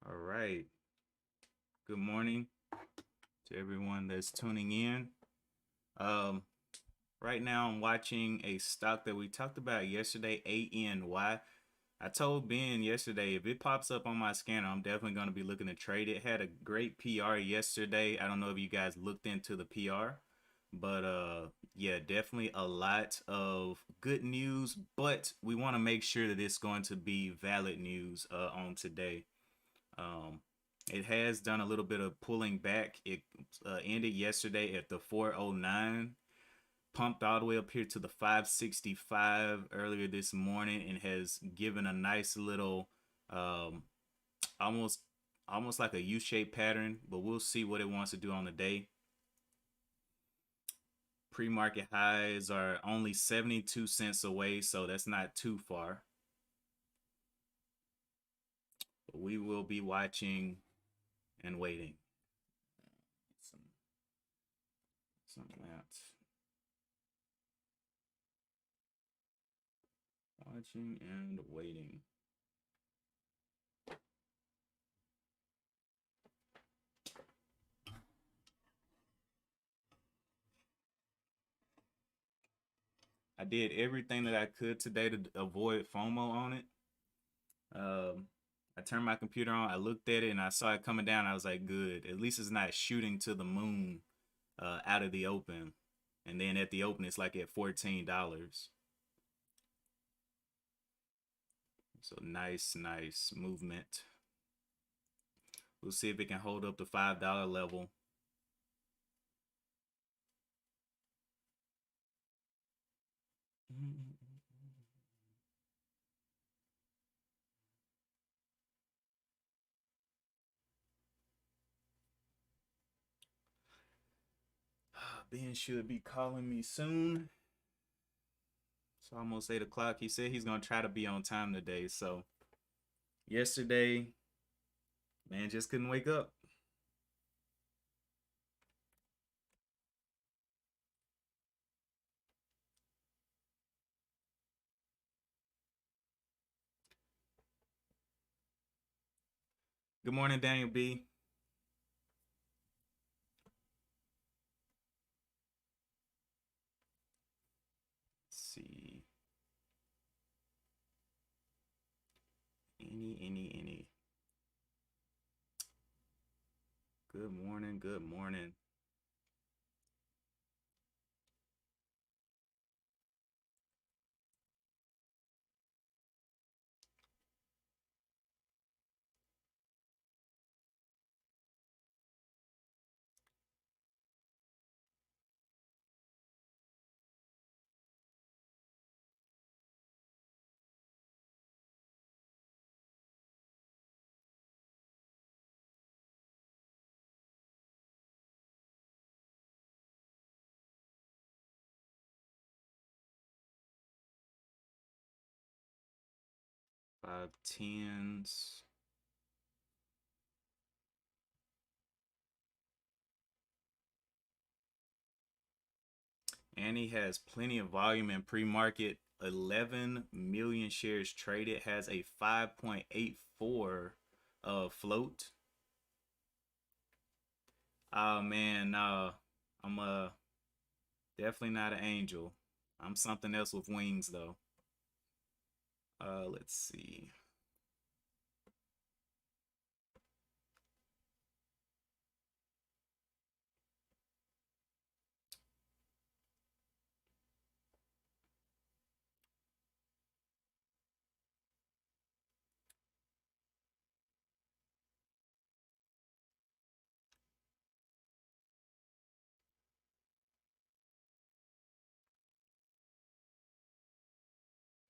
All right. Good morning to everyone that's tuning in. Um, right now, I'm watching a stock that we talked about yesterday, ANY. I told Ben yesterday if it pops up on my scanner, I'm definitely going to be looking to trade it. Had a great PR yesterday. I don't know if you guys looked into the PR, but yeah, definitely a lot of good news. But we want to make sure that it's going to be valid news on today. Um, it has done a little bit of pulling back. It ended yesterday at the 409, pumped all the way up here to the 565 earlier this morning, and has given a nice little um, almost almost like a U-shaped pattern. But we'll see what it wants to do on the day. Pre-market highs are only 72 cents away, so that's not too far. But we will be watching and waiting. Something else. Watching and waiting. I did everything that I could today to avoid FOMO on it. I turned my computer on. I looked at it and I saw it coming down. I was like, good. At least it's not shooting to the moon out of the open. And then at the open, it's like at $14. So nice movement. We'll see if it can hold up the $5 level. Ben should be calling me soon. It's almost 8 o'clock. He said he's going to try to be on time today. So yesterday, man just couldn't wake up. Good morning, Daniel B. Let's see. Any. Good morning, good morning. Five tens. And he has plenty of volume in pre-market. 11 million shares traded. Has a 5.84 float. Oh man, no. I'm definitely not an angel. I'm something else with wings though. Let's see.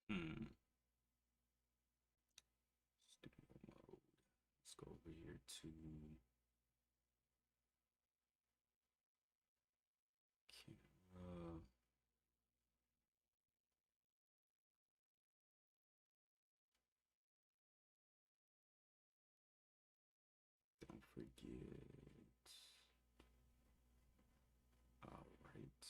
Hmm. Studio mode. Let's go over here to camera. Don't forget. All right.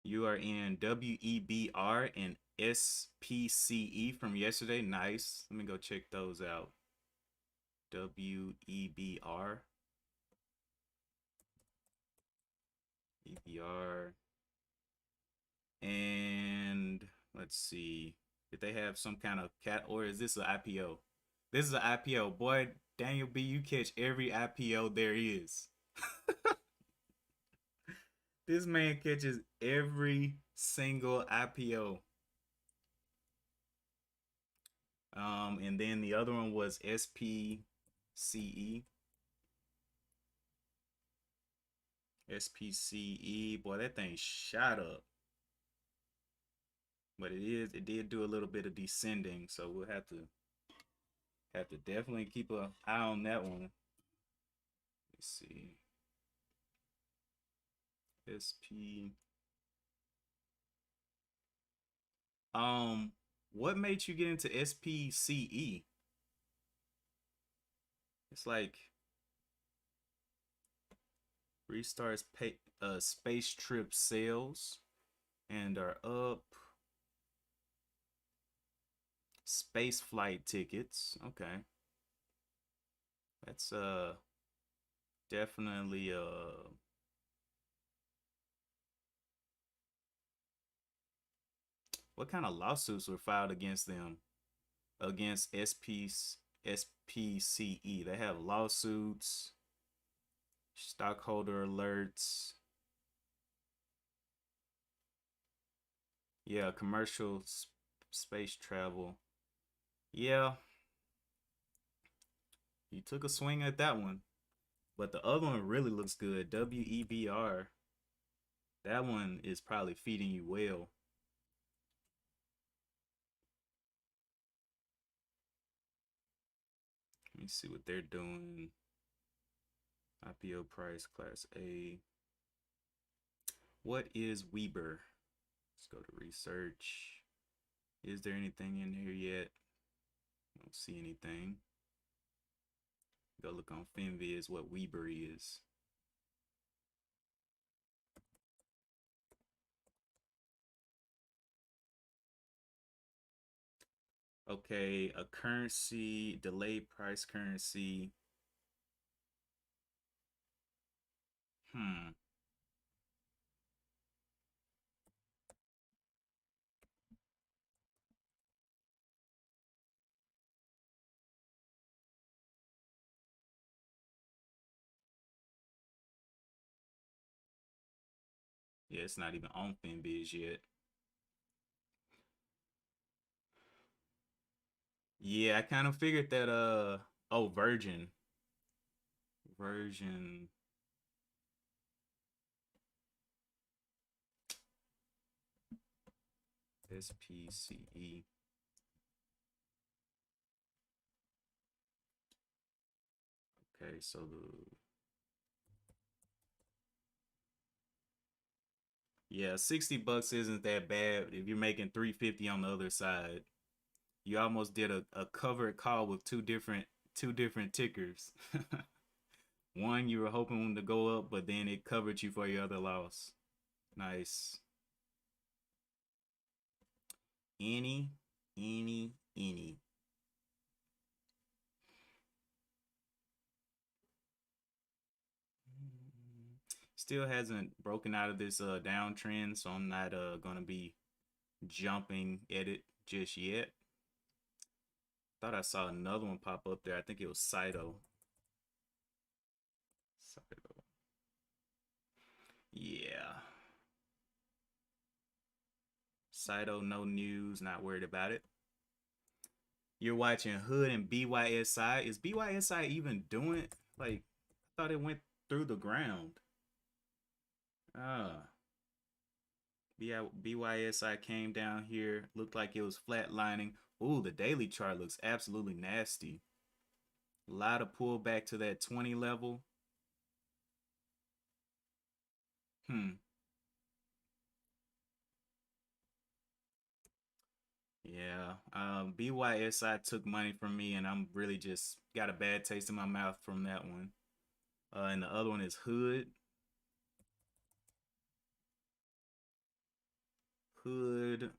You are in WEBR and SPCE from yesterday. Nice. Let me go check those out. WEBR. EBR. And let's see. Did they have some kind of cat, or is this an IPO? This is an IPO. Boy, Daniel B, you catch every IPO there is. This man catches every single IPO. And then the other one was SPCE. SPCE. Boy, that thing shot up. But it did do a little bit of descending, so we'll have to definitely keep an eye on that one. Let's see. SP. What made you get into SPCE? It's like restarts pay, space trip sales and are up. Space flight tickets. Okay. That's definitely what kind of lawsuits were filed against them? Against SPCE. They have lawsuits, stockholder alerts. Yeah, commercial space travel. Yeah, you took a swing at that one. But the other one really looks good. WEBR. That one is probably feeding you well. Let me see what they're doing. IPO price, Class A. What is Weber? Let's go to research. Is there anything in here yet? I don't see anything. Go look on FinViz what Weber is. Okay, a currency, delayed price currency. Hmm. Yeah, it's not even on FinViz yet. Yeah, I kind of figured that oh, Virgin SPCE. Okay, so the yeah, $60 isn't that bad if you're making 350 on the other side. You almost did a covered call with two different tickers. One you were hoping to go up, but then it covered you for your other loss. Nice. Any. Still hasn't broken out of this downtrend, so I'm not gonna be jumping at it just yet. Thought I saw another one pop up there. I think it was Saito. Saito. Yeah. Saito, no news, not worried about it. You're watching Hood and BYSI. Is BYSI even doing like I thought it went through the ground. Ah. BYSI came down here, looked like it was flatlining. Ooh, the daily chart looks absolutely nasty. A lot of pullback to that 20 level. Hmm. Yeah. BYSI took money from me, and I'm really just got a bad taste in my mouth from that one. And the other one is Hood. could,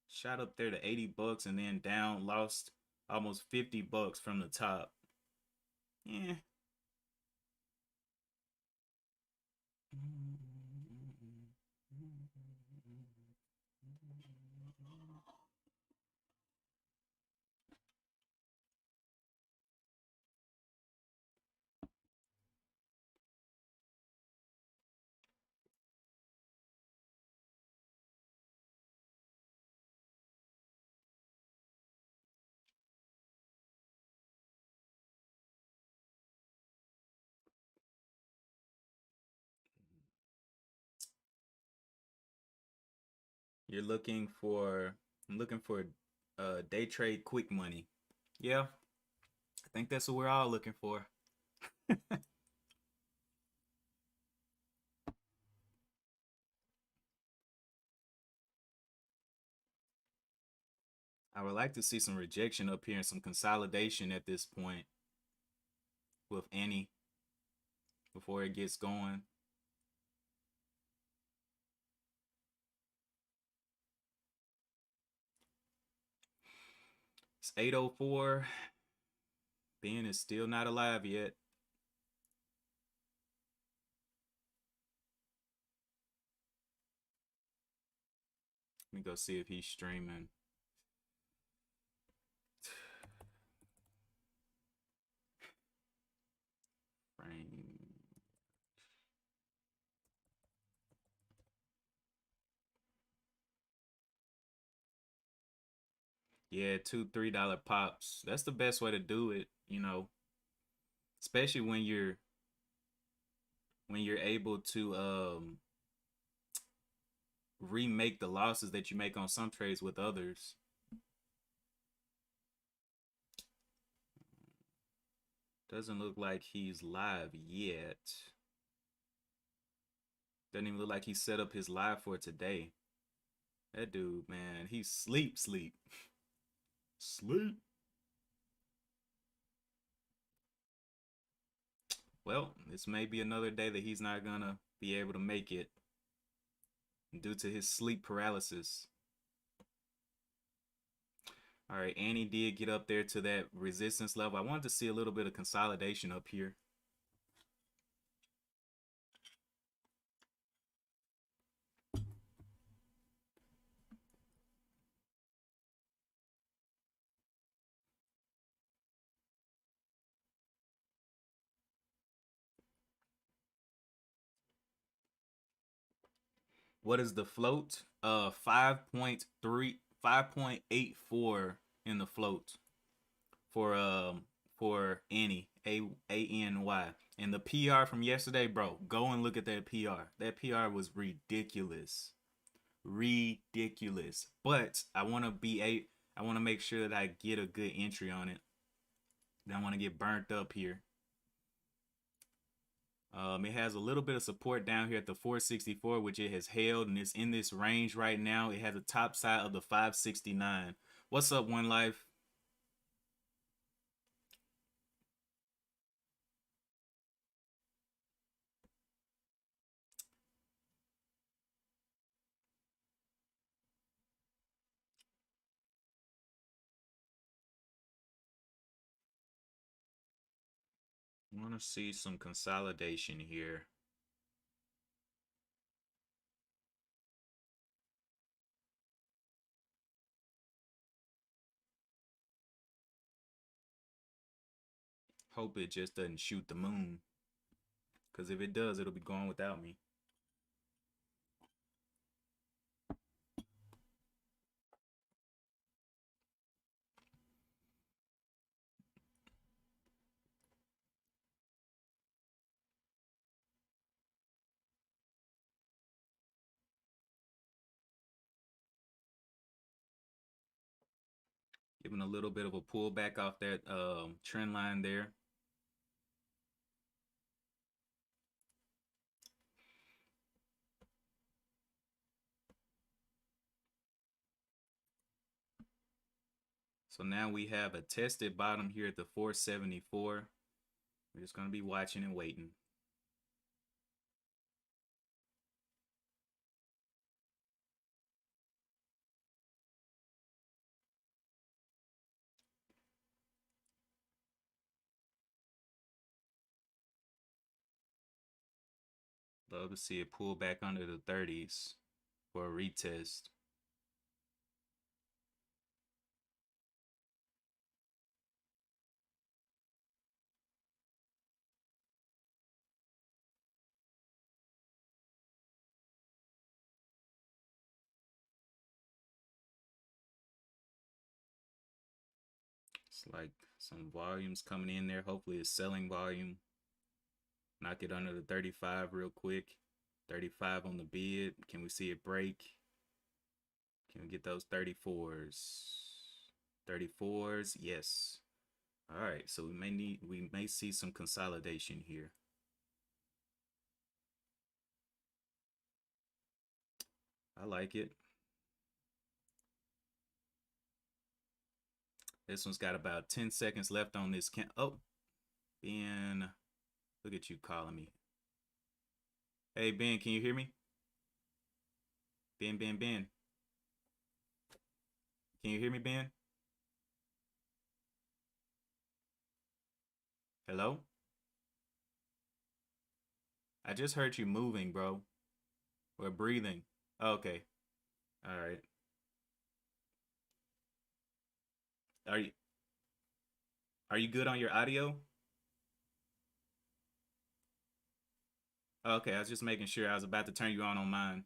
shot up there to 80 bucks and then down, lost almost 50 bucks from the top. Yeah. You're looking for day trade quick money. Yeah, I think that's what we're all looking for. I would like to see some rejection up here and some consolidation at this point with any before it gets going. It's 8:04. Ben is still not alive yet. Let me go see if he's streaming. Frame. Yeah, $2-3 pops. That's the best way to do it, especially when you're able to remake the losses that you make on some trades with others. Doesn't look like he's live yet. Doesn't even look like he set up his live for today. That dude, man, he's sleep. Sleep. Well, this may be another day that he's not gonna be able to make it due to his sleep paralysis. All right, Annie did get up there to that resistance level. I wanted to see a little bit of consolidation up here. What is the float? 5.3, 5.84 in the float for Annie, ANY. And the PR from yesterday, bro, go and look at that PR. That PR was ridiculous. Ridiculous. But I want to make sure that I get a good entry on it. I don't want to get burnt up here. It has a little bit of support down here at the 464, which it has held, and it's in this range right now. It has a top side of the 569. What's up, One Life? I want to see some consolidation here. Hope it just doesn't shoot the moon. Because if it does, it'll be gone without me. Giving a little bit of a pullback off that trend line there. So now we have a tested bottom here at the 474. We're just going to be watching and waiting. Love to see it pull back under the 30s for a retest. It's like some volumes coming in there. Hopefully it's selling volume. Knock it under the 35 real quick. 35 on the bid. Can we see it break? Can we get those 34s? 34s, yes. All right, so we may see some consolidation here. I like it. This one's got about 10 seconds left on this. Oh, Ben, look at you calling me. Hey, Ben, can you hear me? Ben. Can you hear me, Ben? Hello? I just heard you moving, bro. Or breathing. Oh, okay. All right. Are you good on your audio? Okay, I was just making sure. I was about to turn you on mine.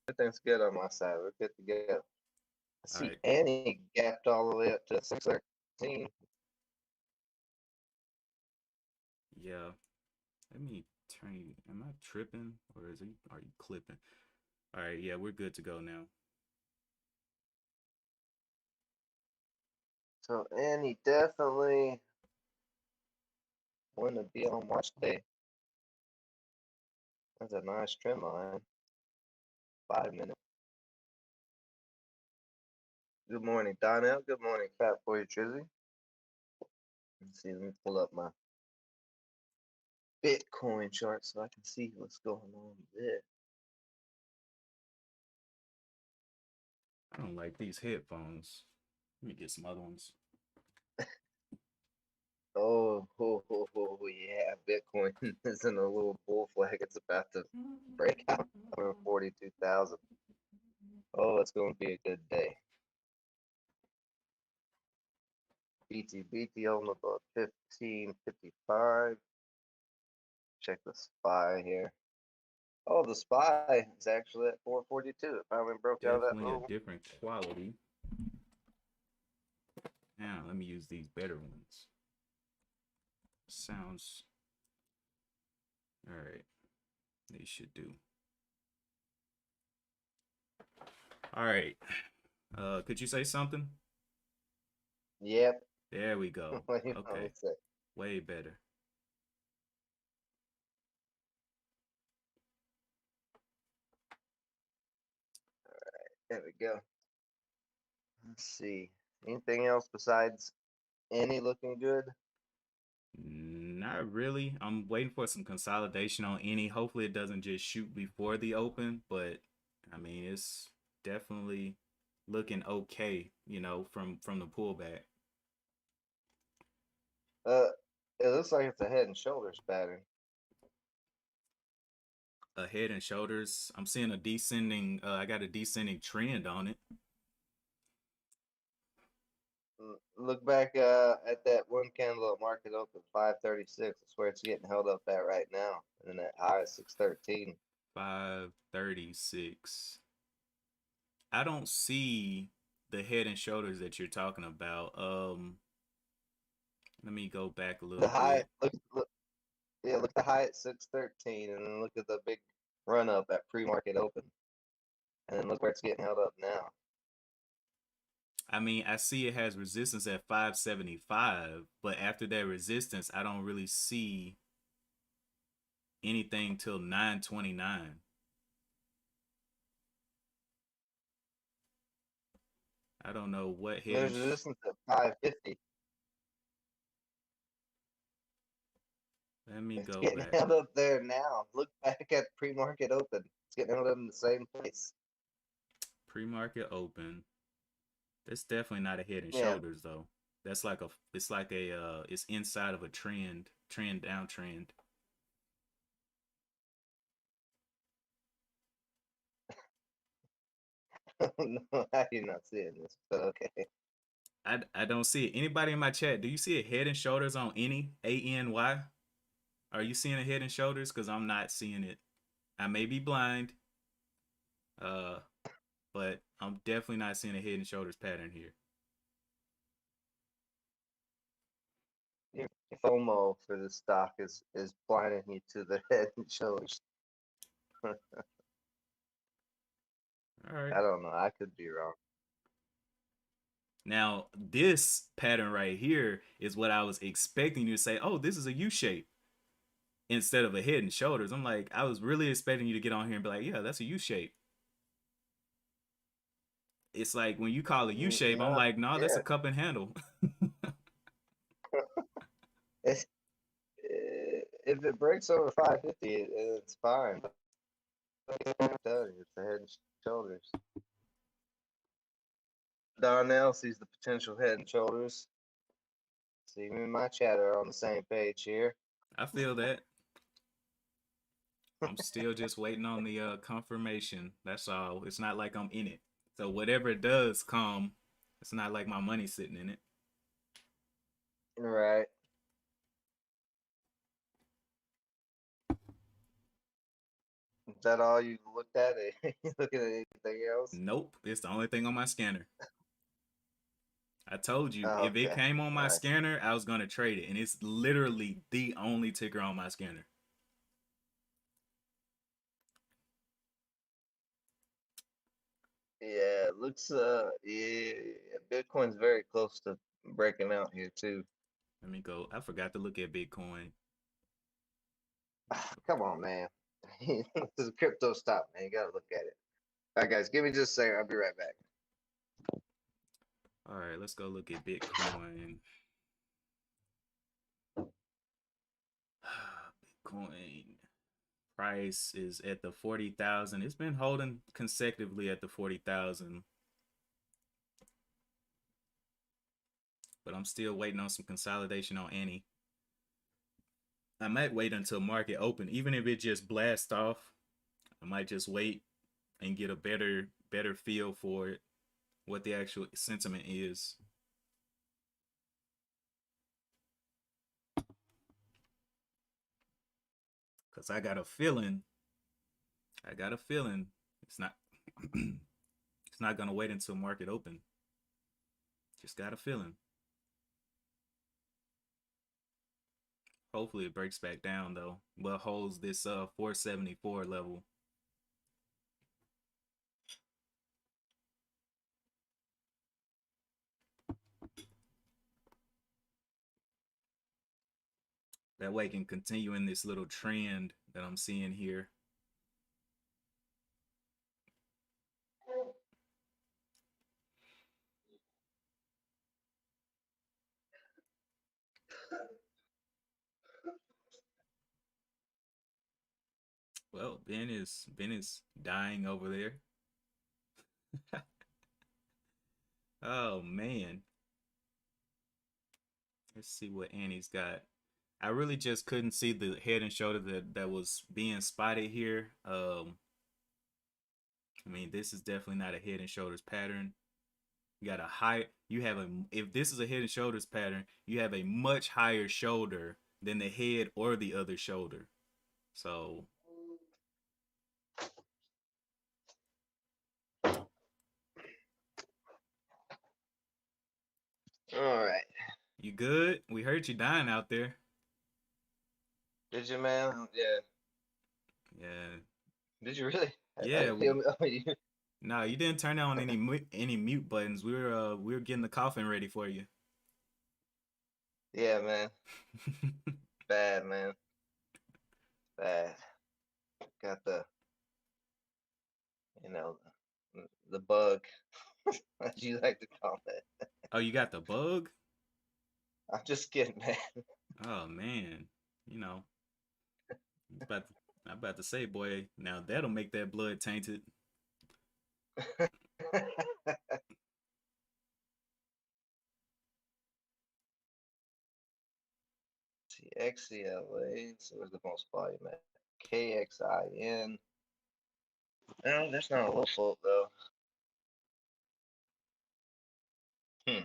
Everything's good on my side. We're good to go. I see right. Annie gapped all the way up to 613. Yeah. Let me turn you. Am I tripping or are you clipping? All right, yeah, we're good to go now. So Annie definitely want to be on watch day. That's a nice trend line. 5 minutes. Good morning, Donnell. Good morning, Fat Boy Drizzy. Let's see, let me pull up my Bitcoin chart so I can see what's going on there. I don't like these headphones. Let me get some other ones. Oh, yeah, Bitcoin is in a little bull flag. It's about to break out over 42,000. Oh, it's going to be a good day. BT on about 1555. Check the SPY here. Oh, the SPY is actually at 442. It finally broke out of that Definitely a little. different quality. Now, let me use these better ones. Sounds. All right. They should do. All right. Could you say something? Yep. There we go. Okay. Way better. All right. There we go. Let's see. Anything else besides any looking good? Not really. I'm waiting for some consolidation on any. Hopefully, it doesn't just shoot before the open, but I mean, it's definitely looking okay, from the pullback. It looks like it's a head and shoulders pattern. A head and shoulders. I'm seeing a descending. I got a descending trend on it. Look back at that one candle at market open 536. That's where it's getting held up at right now, and that high is 613. 536. I don't see the head and shoulders that you're talking about. Let me go back a little The high, bit. look, the high at 613, and then look at the big run up at pre-market open, and then look where it's getting held up now. I mean, I see it has resistance at 575, but after that resistance, I don't really see anything till 929. I don't know what head There's and resistance at 550. let me It's go getting back. held up there now. Look back at pre-market open. It's getting held up in the same place. Pre-market open. That's definitely not a head and Yeah. shoulders though. It's inside of a trend downtrend. No, I do not see it in this, but okay. I don't see it. Anybody in my chat, do you see a Head and Shoulders on any ANY? Are you seeing a Head and Shoulders? Because I'm not seeing it. I may be blind, uh, but I'm definitely not seeing a Head and Shoulders pattern here. Your FOMO for the stock is blinding you to the head and shoulders. All right. I don't know. I could be wrong. Now, this pattern right here is what I was expecting you to say. Oh, this is a U shape instead of a Head and Shoulders. I'm like, I was really expecting you to get on here and be like, yeah, that's a U shape. It's like when you call a U shape, I'm No, like, no, that's a yeah. cup and handle. It's, if it breaks over 550, it's fine. But I'm telling you, it's the head and shoulders. Darnell sees the potential head and shoulders. See, me and my chat are on the same page here. I feel that. I'm still just waiting on the confirmation. That's all. It's not like I'm in it. So whatever does come, it's not like my money's sitting in it. Right. Is that all you looked at? You looking at anything else? Nope, it's the only thing on my scanner. I told you, Oh, if it okay. came on my Nice. scanner, I was gonna trade it, and it's literally the only ticker on my scanner. Yeah, it looks yeah, Bitcoin's very close to breaking out here too. Let me go. I forgot to look at Bitcoin. Come on, man. This is a crypto stock, man. You gotta look at it. All right, guys, give me just a second. I'll be right back. All right, let's go look at Bitcoin. Bitcoin price is at the 40,000. It's been holding consecutively at the 40,000, but I'm still waiting on some consolidation on Annie. I might wait until market open, even if it just blasts off. I might just wait and get a better feel for it, what the actual sentiment is. Cause I got a feeling it's not it's not gonna wait until market open. Just got a feeling. Hopefully it breaks back down though, but holds this 474 level. That way it can continue in this little trend that I'm seeing here. Well, Ben is dying over there. Oh man. Let's see what Annie's got. I really just couldn't see the head and shoulder that was being spotted here. I mean, this is definitely not a head and shoulders pattern. You got a high. You have a. If this is a head and shoulders pattern, you have a much higher shoulder than the head or the other shoulder. So All right. you good? We heard you dying out there. Did you, man? Yeah. Yeah, Did you really? I yeah. didn't feel. Oh, you. No, you didn't turn on any mute buttons. We were getting the coffin ready for you. Yeah, man. Bad, man. Bad. Got you know, the bug, as you like to call it. Oh, you got the bug? I'm just kidding, man. Oh man, you know, about I'm about to say, boy, now that'll make that blood tainted. XCLA, so where's the most volume at? KXIN. No, that's not a low fault though. Hmm.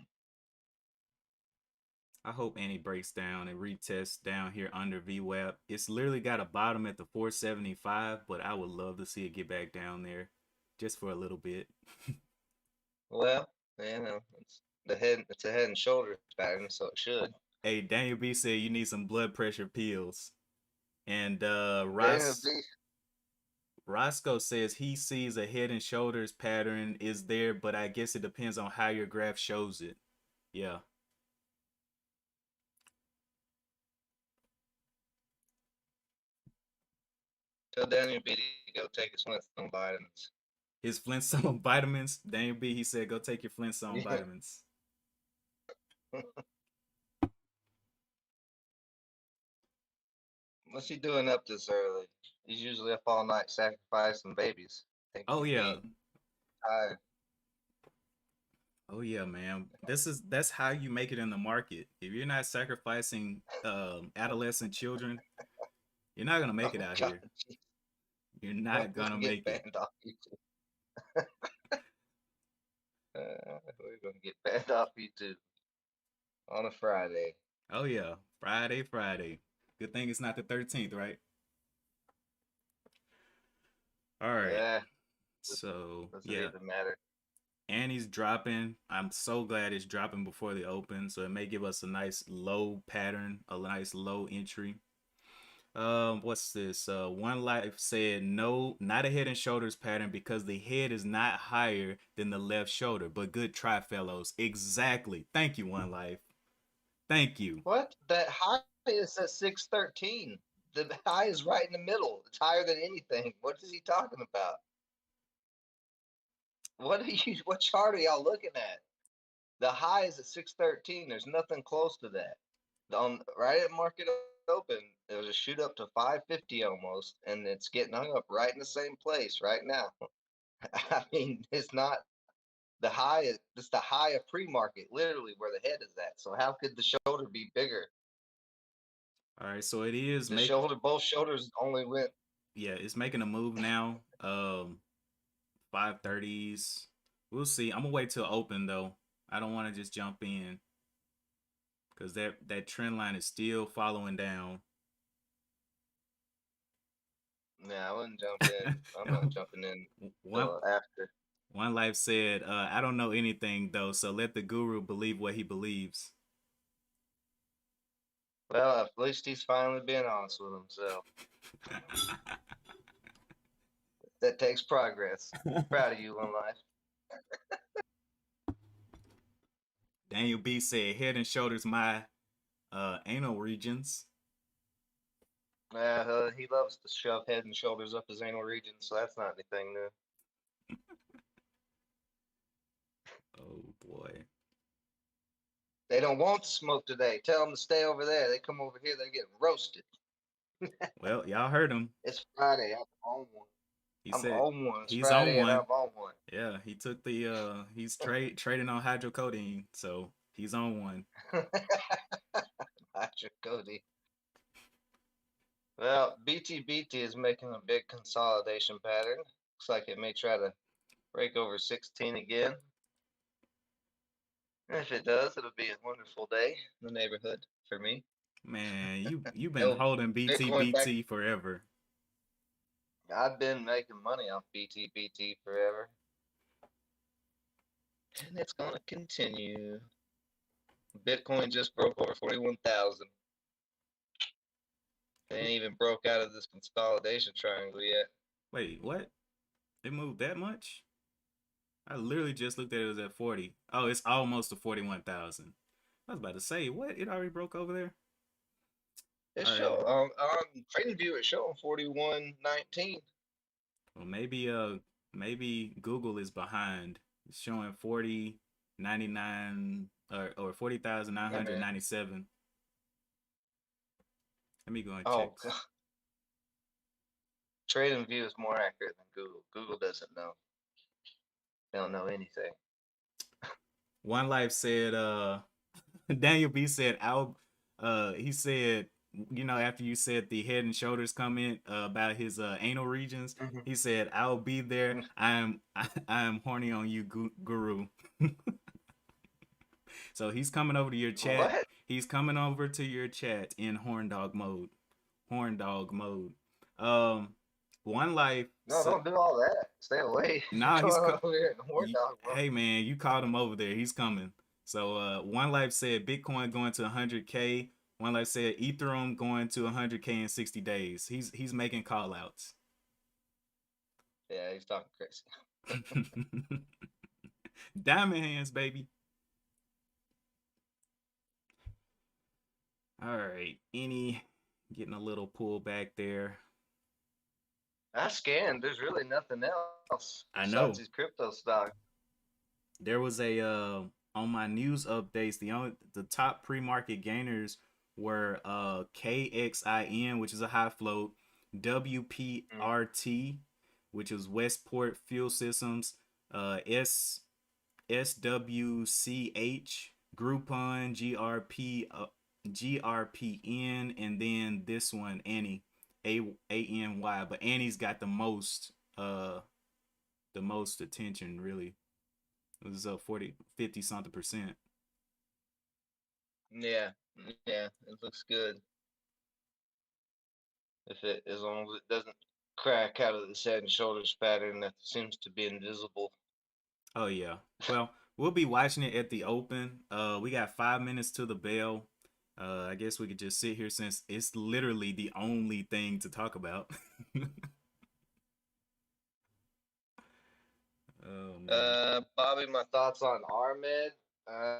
I hope Annie breaks down and retests down here under VWAP. It's literally got a bottom at the 475, but I would love to see it get back down there just for a little bit. Well, it's a head and shoulders pattern, so it should. Hey, Daniel B said you need some blood pressure pills. And Daniel B. Roscoe says he sees a head and shoulders pattern is there, but I guess it depends on how your graph shows it. Yeah. Tell Daniel B to go take his Flintstone vitamins. His Flintstone vitamins. Daniel B, he said, go take your Flintstone Yeah. vitamins. What's he doing up this early? He's usually up all night sacrificing babies. Think Oh he's yeah. being tired. Oh yeah, man. That's how you make it in the market. If you're not sacrificing adolescent children, you're not gonna make it Oh out God, here. You're I'm not gonna gonna get make it. banned off YouTube. We're gonna get banned off YouTube on a Friday. Oh yeah. Friday, Friday. Good thing it's not the 13th, right? All right. Yeah, So does it yeah, even matter? Annie's dropping. I'm so glad it's dropping before the open, so it may give us a nice low pattern, a nice low entry. What's this? One Life said no, not a head and shoulders pattern because the head is not higher than the left shoulder. But good try, fellows. Exactly. Thank you, One Life. Thank you. What? That high is at 613. The high is right in the middle. It's higher than anything. What is he talking about? What chart are y'all looking at? The high is at 613. There's nothing close to that. Right at market open, there was a shoot up to 550 almost, and it's getting hung up right in the same place right now. I mean, it's not the high. It's the high of pre-market, literally where the head is at. So how could the shoulder be bigger? All right, so it is The make shoulder, both shoulders only went. yeah, it's making a move now. 530s. We'll see. I'm gonna wait till open though. I don't want to just jump in because that trend line is still following down. Nah, I wouldn't jump in. I'm not jumping in one till after. One Life said, I don't know anything though, so let the guru believe what he believes. Well, at least he's finally being honest with himself. That takes progress. Proud of you, One Life. Daniel B said, head and shoulders my anal regions. He loves to shove head and shoulders up his anal region, so that's not anything new. Oh boy. They don't want to smoke today. Tell them to stay over there. They come over here, they're getting roasted. Well, y'all heard him. It's Friday. I'm on one. He I'm said on one. It's he's on Friday and I'm one. on one. Yeah, he took the he's trading on hydrocodone, so he's on one. Patrick Cody. Well, BTBT is making a big consolidation pattern. Looks like it may try to break over 16 again. If it does, it'll be a wonderful day in the neighborhood for me. Man, you've been Oh, holding Bitcoin back. BTBT forever. I've been making money off BTBT forever. And it's going to continue. Bitcoin just broke over 41,000. They ain't even broke out of this consolidation triangle yet. Wait, what? It moved that much? I literally just looked at it, it was at 40. Oh, it's almost to 41,000. I was about to say, what? It already broke over there? It's All right. showing on TradingView. It's showing 41.19. Well, maybe Google is behind. It's showing 40.99 or Yeah, man. 40,997. Let me go and check. Oh, TradingView is more accurate than Google. Google doesn't know. They don't know anything. One Life said Daniel B said he said, you know, after you said the head and shoulders comment about his anal regions, Mhm. he said, I'll be there. I am horny on you, guru. So he's coming over to your chat. What? He's coming over to your chat in horn dog mode. Horn dog mode. Um, One Life. No, don't do all that. Stay away. Nah, Going on over here in the Horn Dog, bro. Hey man, you called him over there. He's coming. So One Life said Bitcoin going to 100K. One Life said Ethereum going to 100K in 60 days. He's making call outs. Yeah, he's talking crazy. Diamond hands, baby. All right. Any getting a little pullback there. I scanned. There's really nothing else I besides know. these crypto stocks. There was a on my news updates, the top pre-market gainers were KXIN, which is a high float, WPRT, which is Westport Fuel Systems, S SWCH, Groupon, GRPN, and then this one, Annie, ANY. But Annie's got the most attention, really. It was 40, 50 something percent. Yeah, yeah, it looks good. As long as it doesn't crack out of this head and shoulders pattern that seems to be invisible. Oh yeah. Well, we'll be watching it at the open. We got 5 minutes to the bell. I guess we could just sit here since it's literally the only thing to talk about. Oh man. Bobby, my thoughts on RMED. Uh,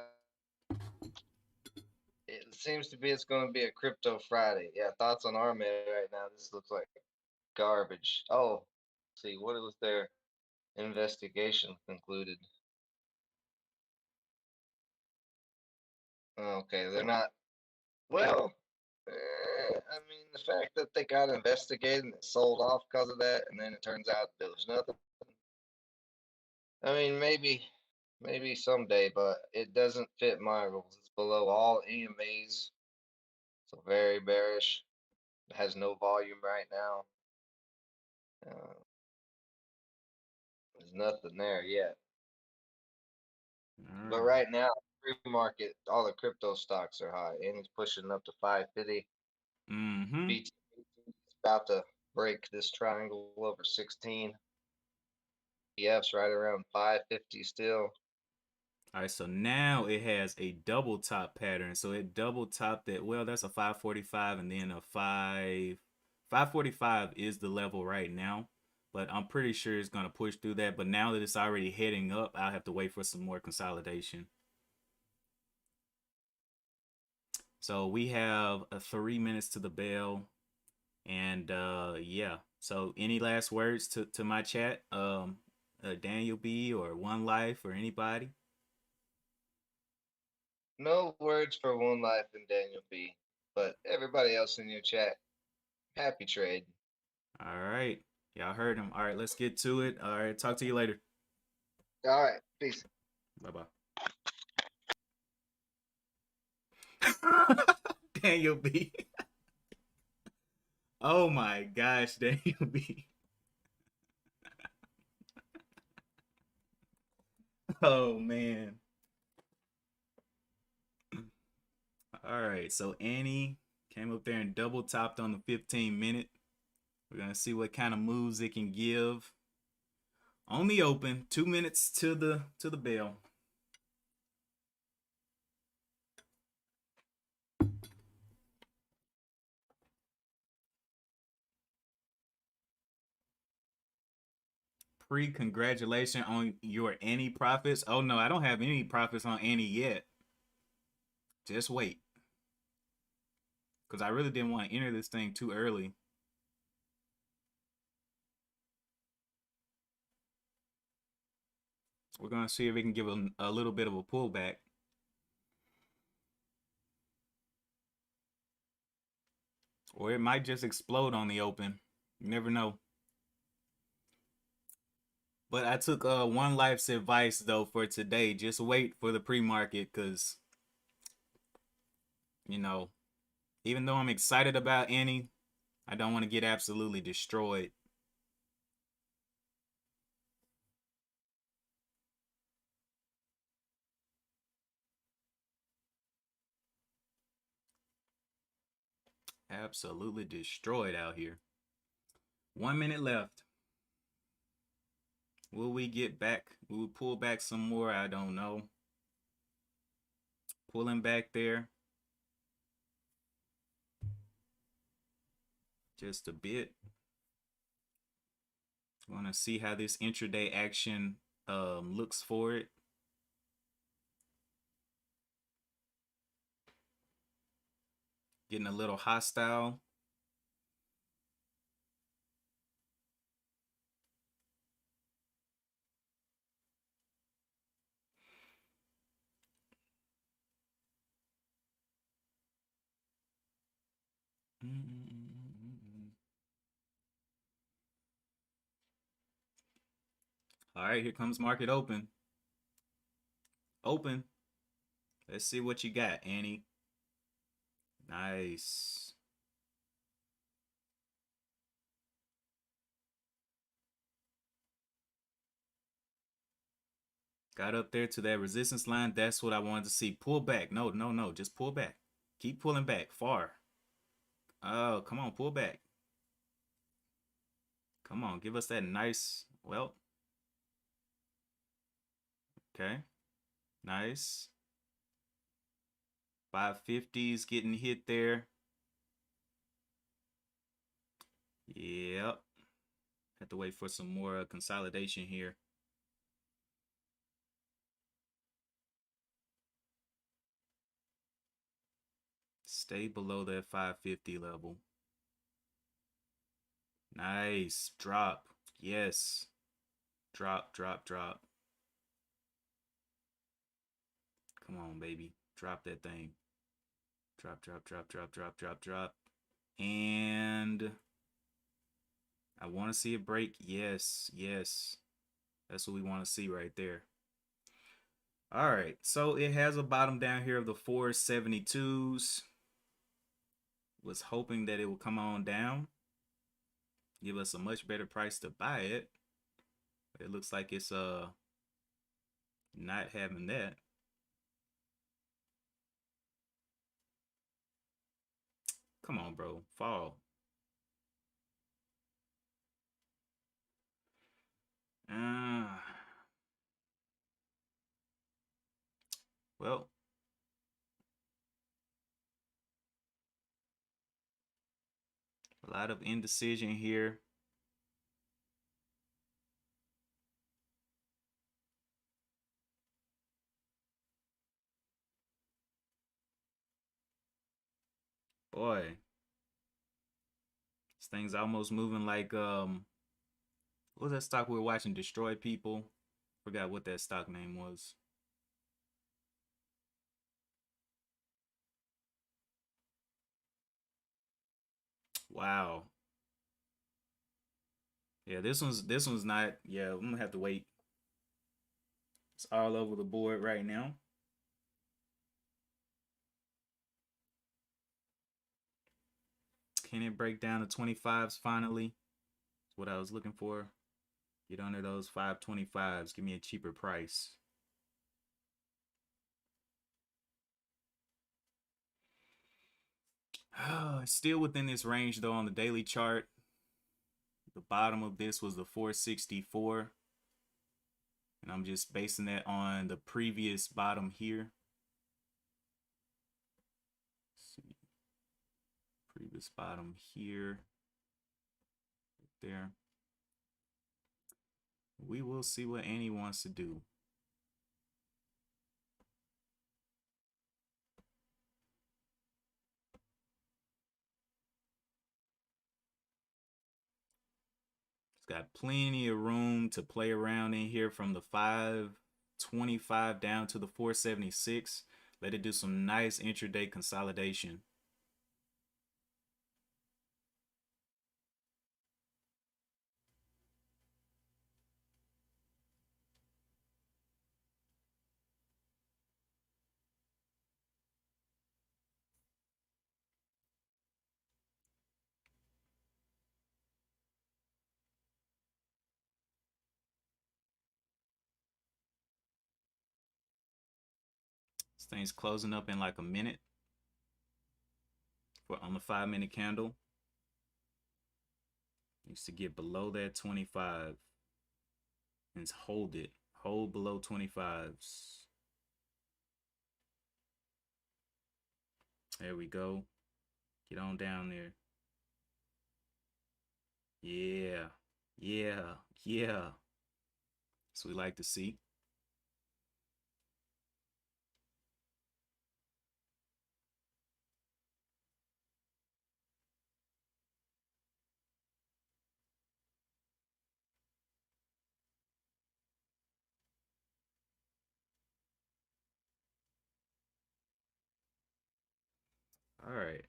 it seems to be it's going to be a crypto Friday. Yeah, thoughts on RMED right now. This looks like garbage. Oh, see, what was their investigation concluded? Okay, they're not. Well, I mean, the fact that they got investigated and it sold off because of that, and then it turns out there was nothing. I mean, maybe someday, but it doesn't fit my rules. It's below all EMAs, so very bearish. It has no volume right now. Uh, there's nothing there yet. All But right. right now, pre-market, all the crypto stocks are high, and it's pushing up to 550. Mm-hmm. BT is about to break this triangle over 16. ETF's right around 550 still. All right, so now it has a double top pattern. So it double topped it. Well, that's a 545 and then a 545 is the level right now. But I'm pretty sure it's going to push through that. But now that it's already heading up, I'll have to wait for some more consolidation. So we have 3 minutes to the bell. And yeah. So any last words to my chat? Daniel B or One Life or anybody? No words for One Life and Daniel B. But everybody else in your chat, happy trade. All right. Y'all heard him. All right, let's get to it. All right, talk to you later. All right, peace. Bye bye. Daniel B. Oh my gosh, Daniel B. Oh man. All right, so Annie came up there and double topped on the 15-minute. We're gonna see what kind of moves it can give. On the open, 2 minutes to the bell. Congratulations on your Annie profits. Oh no, I don't have any profits on Annie yet. Just wait. Because I really didn't want to enter this thing too early. We're going to see if we can give a little bit of a pullback. Or it might just explode on the open. You never know. But I took One Life's advice, though, for today. Just wait for the pre-market because, you know, even though I'm excited about Annie, I don't want to get absolutely destroyed. Absolutely destroyed out here. 1 minute left. Will we get back? Will we pull back some more? I don't know. Pulling back there. Just a bit. Want to see how this intraday action looks for it. Getting a little hostile. All right, here comes market open. Open. Let's see what you got, Annie. Nice. Got up there to that resistance line. That's what I wanted to see. Pull back. No, no, no. Just pull back. Keep pulling back. Far. Oh, come on. Pull back. Come on. Give us that nice. Well. Okay. Nice. 550s getting hit there. Yep. Have to wait for some more consolidation here. Stay below that 550 level. Nice. Drop. Yes. Drop, drop, drop. Come on, baby. Drop that thing. Drop, drop, drop, drop, drop, drop, drop. And I want to see a break. Yes, yes. That's what we want to see right there. All right. So it has a bottom down here of the 472s. Was hoping that it would come on down. Give us a much better price to buy it. But it looks like it's not having that. Come on, bro. Fall. Well, a lot of indecision here. Boy, this thing's almost moving like what was that stock we were watching destroy people? Forgot what that stock name was. Wow. Yeah, this one's not. Yeah, I'm gonna have to wait. It's all over the board right now. Can it break down to 25s finally? That's what I was looking for. Get under those 525s. Give me a cheaper price. Still within this range though on the daily chart. The bottom of this was the 464. And I'm just basing that on the previous bottom here. Let's see. Previous bottom here. Right there. We will see what Annie wants to do. It's got plenty of room to play around in here from the 525 down to the 476. Let it do some nice intraday consolidation. This thing's closing up in like a minute. on the 5-minute candle. Needs to get below that 25 and hold it. Hold below 25s. There we go. Get on down there. Yeah. Yeah. Yeah. So we like to see. All right.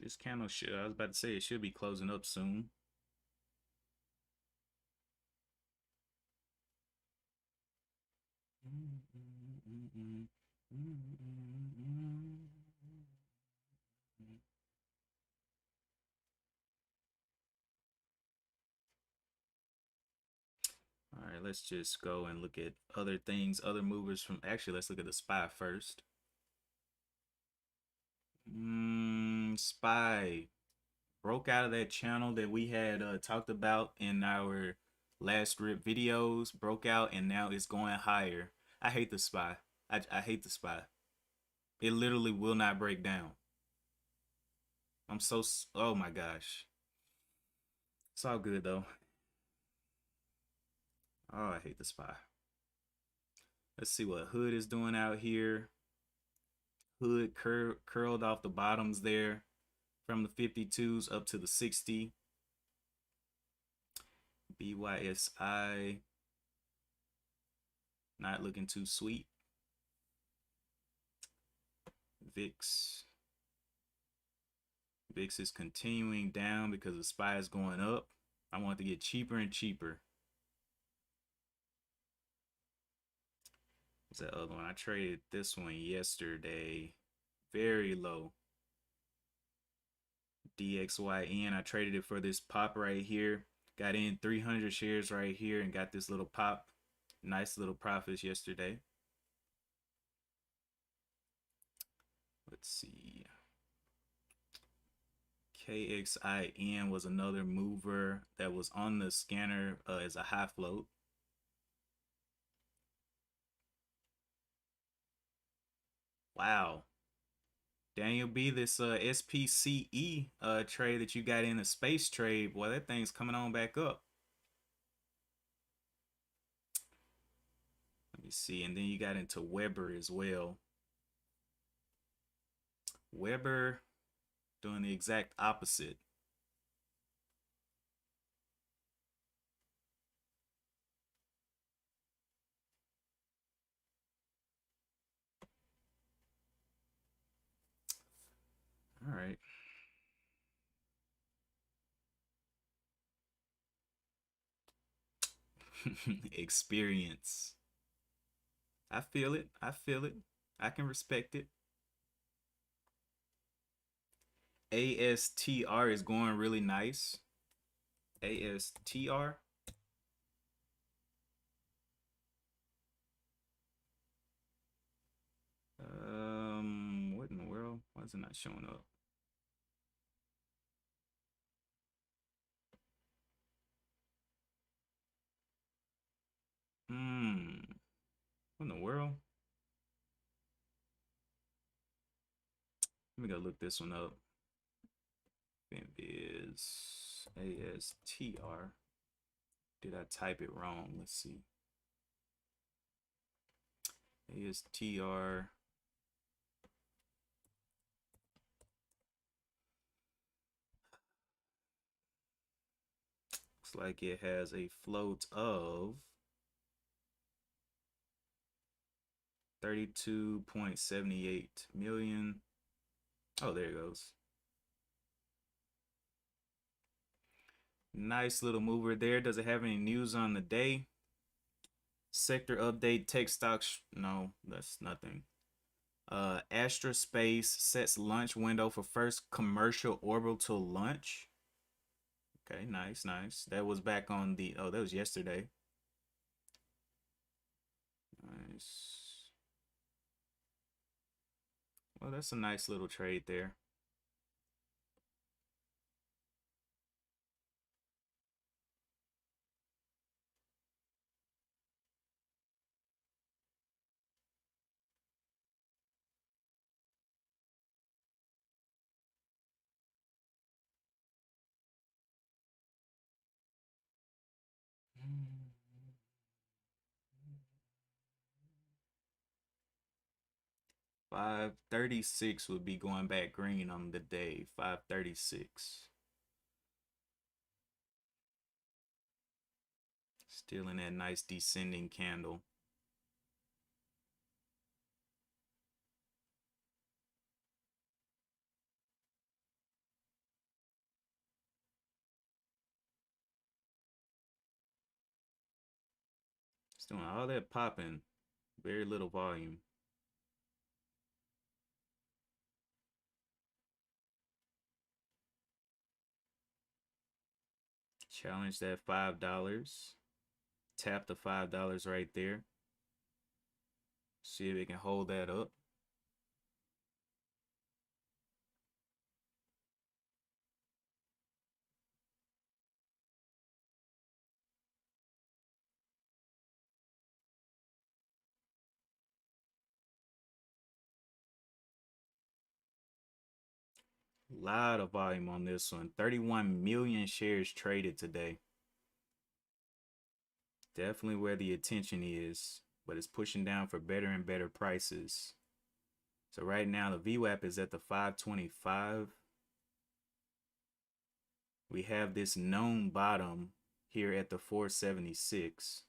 This candle should, I was about to say, it should be closing up soon. All right, let's just go and look at other things, other movers from. Actually, let's look at the SPY first. SPY broke out of that channel that we had talked about in our last rip videos. Broke out and now it's going higher. I hate the SPY. I hate the SPY. It literally will not break down. I'm so, oh my gosh. It's all good though. Oh, I hate the SPY. Let's see what Hood is doing out here. Hood curled off the bottoms there from the 52s up to the 60. BYSI not looking too sweet. VIX is continuing down because the SPY is going up. I want it to get cheaper and cheaper. What's that other one? I traded this one yesterday. Very low. DXYN. I traded it for this pop right here. Got in 300 shares right here and got this little pop. Nice little profits yesterday. Let's see. KXIN was another mover that was on the scanner as a high float. Wow. Daniel B, this SPCE trade that you got in a space trade, boy, that thing's coming on back up. Let me see. And then you got into Weber as well. Weber doing the exact opposite. All right. Experience. I feel it. I feel it. I can respect it. ASTR is going really nice. ASTR. What in the world? Why is it not showing up? What in the world? Let me go look this one up. It is ASTR. Did I type it wrong? Let's see. ASTR. Looks like it has a float of 32.78 million. Oh, there it goes. Nice little mover there. Does it have any news on the day? Sector update, tech stocks. No, that's nothing. Astra Space sets launch window for first commercial orbital launch. Okay, nice, nice. That was back on the, oh, that was yesterday. Nice. Well, that's a nice little trade there. $5.36 would be going back green on the day. 5.36. Still in that nice descending candle. It's doing all that popping. Very little volume. Challenge that $5. Tap the $5 right there. See if it can hold that up. A lot of volume on this one. 31 million shares traded today. Definitely where the attention is, but it's pushing down for better and better prices. So right now the VWAP is at the 525. We have this known bottom here at the 476.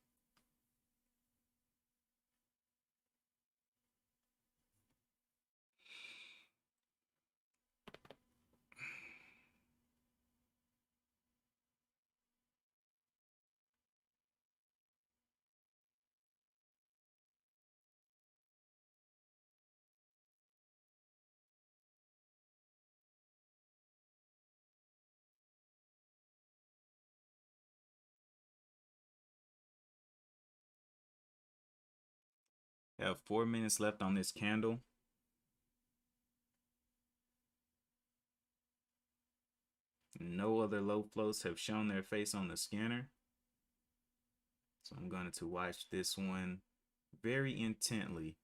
Have 4 minutes left on this candle. No other low floats have shown their face on the scanner. So I'm going to watch this one very intently.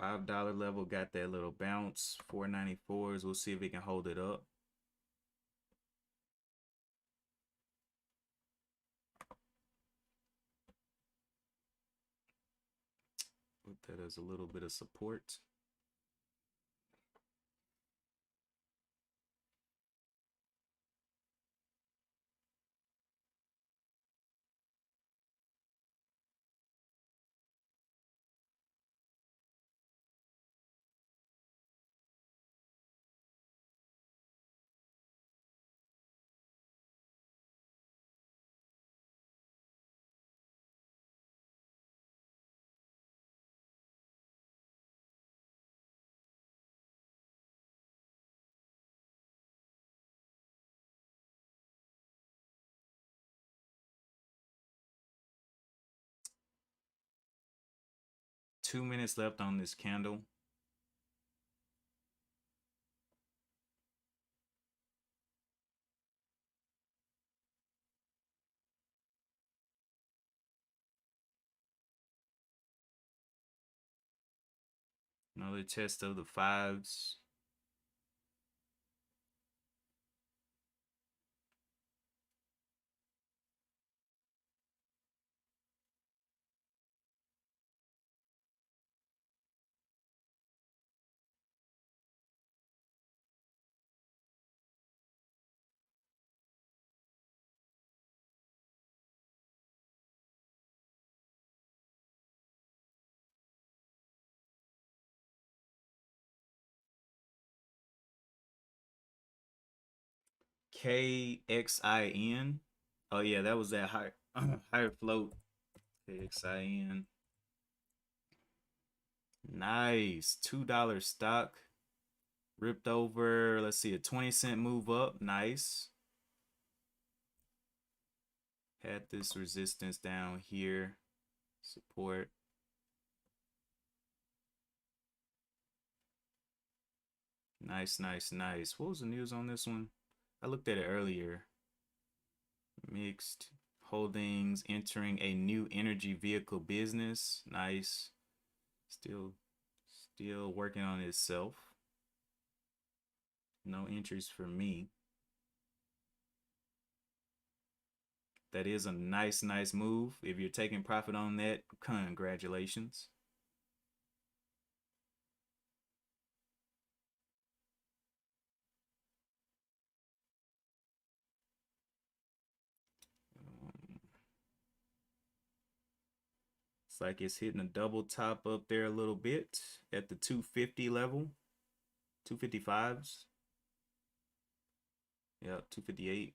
$5 level got that little bounce. 494s. We'll see if it can hold it up. Put that as a little bit of support. Two minutes left on this candle. Another test of the fives. KXIN. Oh yeah, that was that higher higher float. KXIN. Nice. $2 stock. Ripped over, let's see, a 20-cent move up. Nice. Had this resistance down here. Support. Nice, nice, nice. What was the news on this one? I looked at it earlier. Mixed holdings entering a new energy vehicle business. Nice. Still working on itself. No entries for me. That is a nice move. If you're taking profit on that, congratulations. It's like it's hitting a double top up there a little bit at the 250 level. 255s. Yeah, 258.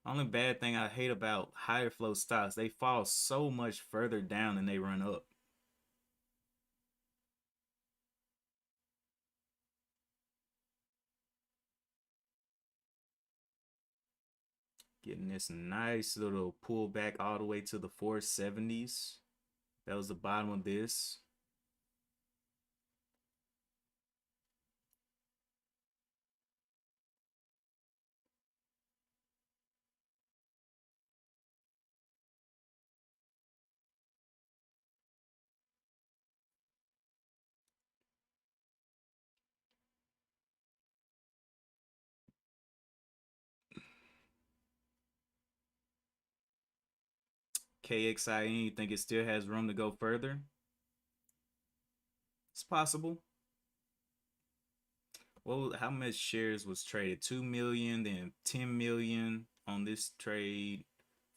Only bad thing I hate about higher flow stocks, they fall so much further down than they run up. Getting this nice little pullback all the way to the 470s. That was the bottom of this. KXIN, you think it still has room to go further? It's possible. Well, how much shares was traded? 2 million, then 10 million on this trade,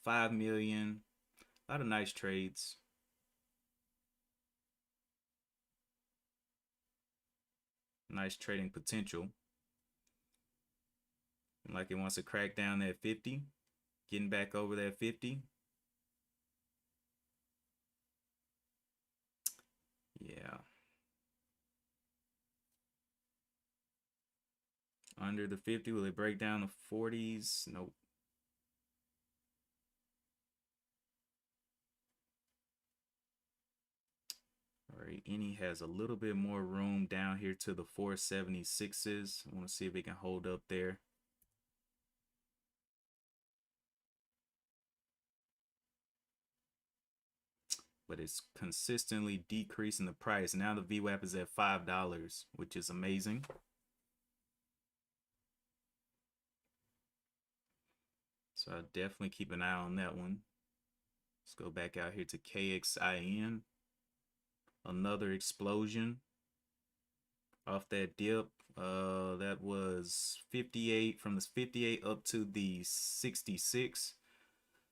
5 million. A lot of nice trades. Nice trading potential. Like it wants to crack down that 50, getting back over that 50. Yeah. Under the 50, will it break down the 40s? Nope. All right, any has a little bit more room down here to the 476s. I want to see if it can hold up there. But it's consistently decreasing the price. Now the VWAP is at $5, which is amazing. So I'll definitely keep an eye on that one. Let's go back out here to KXIN. Another explosion off that dip. That was 58, from the 58 up to the 66.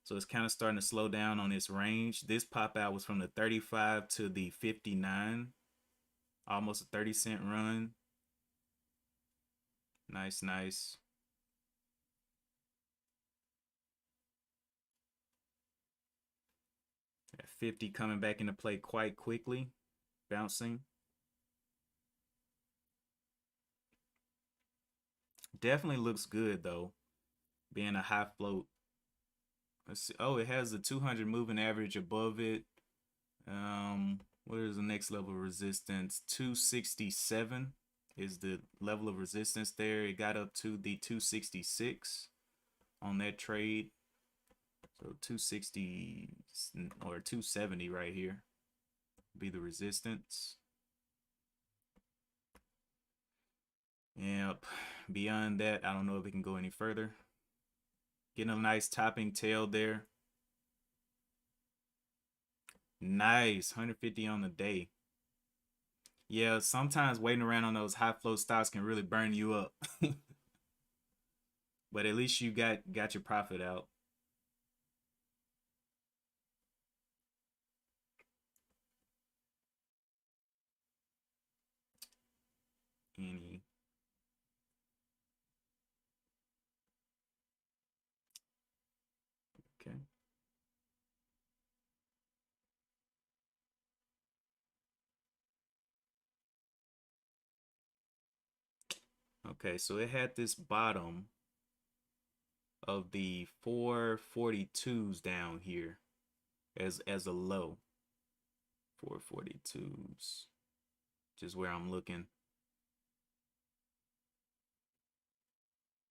So it's kind of starting to slow down on its range. This pop out was from the 35 to the 59. Almost a 30-cent run. Nice, nice. At 50 coming back into play quite quickly. Bouncing. Definitely looks good though, being a high float. Let's see. Oh, it has the 200 moving average above it. What is the next level of resistance? 267 is the level of resistance there. It got up to the 266 on that trade. So 260 or 270 right here be the resistance. Yep. Beyond that, I don't know if it can go any further. Getting a nice topping tail there. Nice. 150 on the day. Yeah, sometimes waiting around on those high flow stocks can really burn you up. But at least you got your profit out. Any Okay, so it had this bottom of the 442s down here as a low. 442s, just where I'm looking.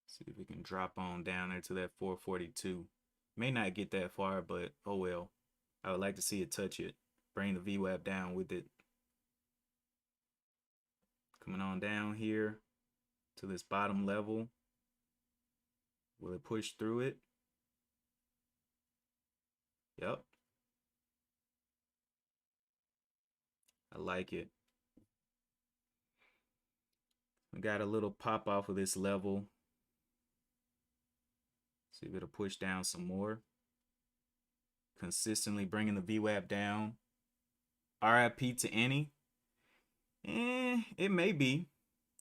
See if we can drop on down there to that 442. May not get that far, but oh well. I would like to see it touch it. Bring the VWAP down with it. Coming on down here to this bottom level. Will it push through it? Yep. I like it. We got a little pop off of this level. See if it'll push down some more. Consistently bringing the VWAP down. RIP to Annie. It may be.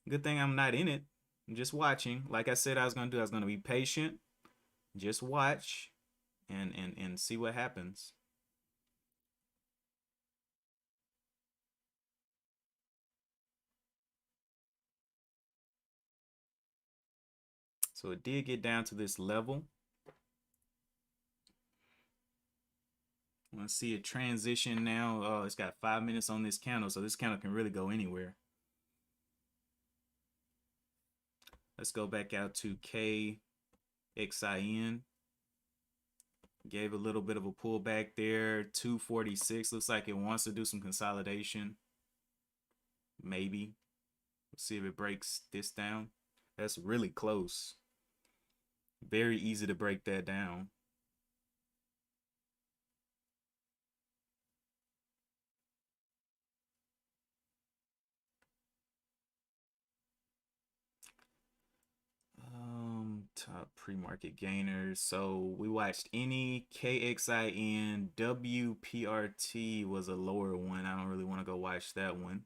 Good thing I'm not in it. I'm just watching. Like I said I was going to do, I was going to be patient. Just watch and see what happens. So it did get down to this level. I want to see it transition now. Oh, it's got 5 minutes on this candle, so this candle can really go anywhere. Let's go back out to KXIN. Gave a little bit of a pullback there. 246. Looks like it wants to do some consolidation. Maybe. Let's see if it breaks this down. That's really close. Very easy to break that down. Top pre-market gainers. So we watched any KXIN. WPRT was a lower one. I don't really want to go watch that one.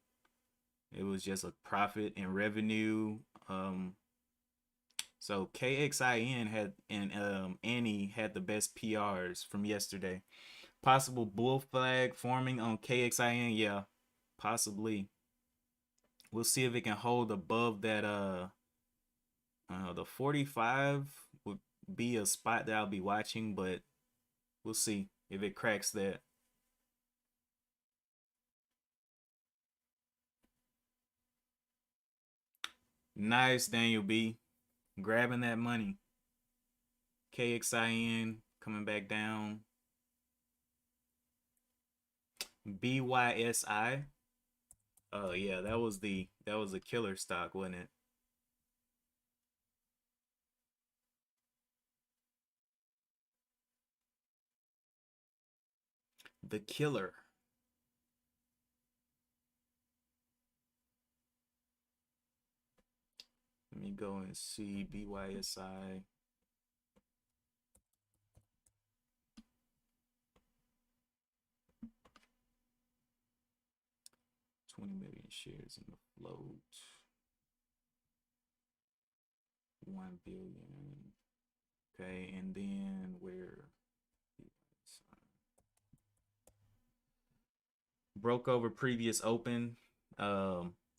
It was just a profit and revenue. So KXIN had and Annie had the best PRs from yesterday. Possible bull flag forming on KXIN. Yeah, possibly. We'll see if it can hold above that the 45 would be a spot that I'll be watching, but we'll see if it cracks that. Nice, Daniel B. Grabbing that money. KXIN coming back down. BYSI. Oh yeah, that was a killer stock, wasn't it? The killer. Let me go and see BYSI. $20 million shares in the float. 1 billion. Okay, and then where broke over previous open.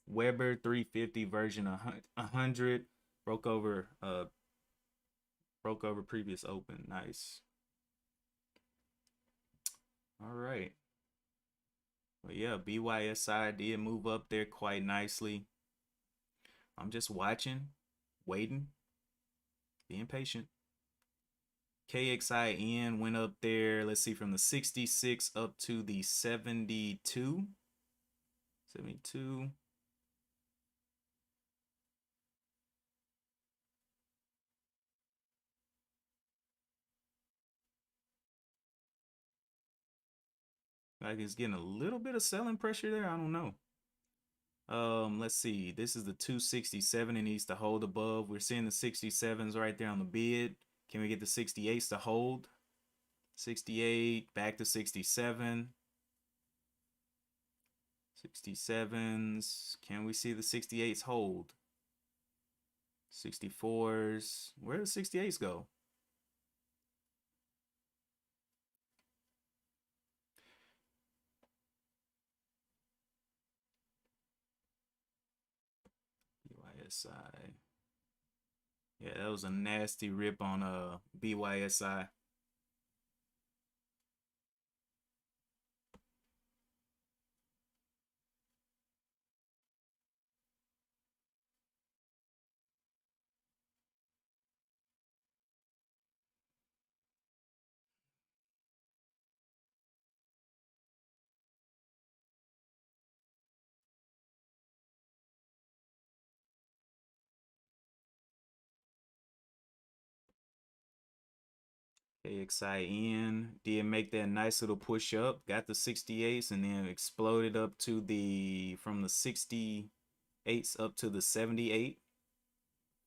Weber 350 version 100 broke over previous open. Nice. All right. But yeah, BYSI did move up there quite nicely. I'm just watching, waiting, being patient. KXIN went up there. Let's see, from the 66 up to the 72. 72. Like it's getting a little bit of selling pressure there. I don't know. Let's see. This is the 267. It needs to hold above. We're seeing the 67s right there on the bid. Can we get the 68s to hold? 68, back to 67. 67s. Can we see the 68s hold? 64s. Where do the 68s go? UISI. Yeah, that was a nasty rip on BYSI. KXIN did make that nice little push up, got the 68s, and then exploded up to the from the 68s up to the 78.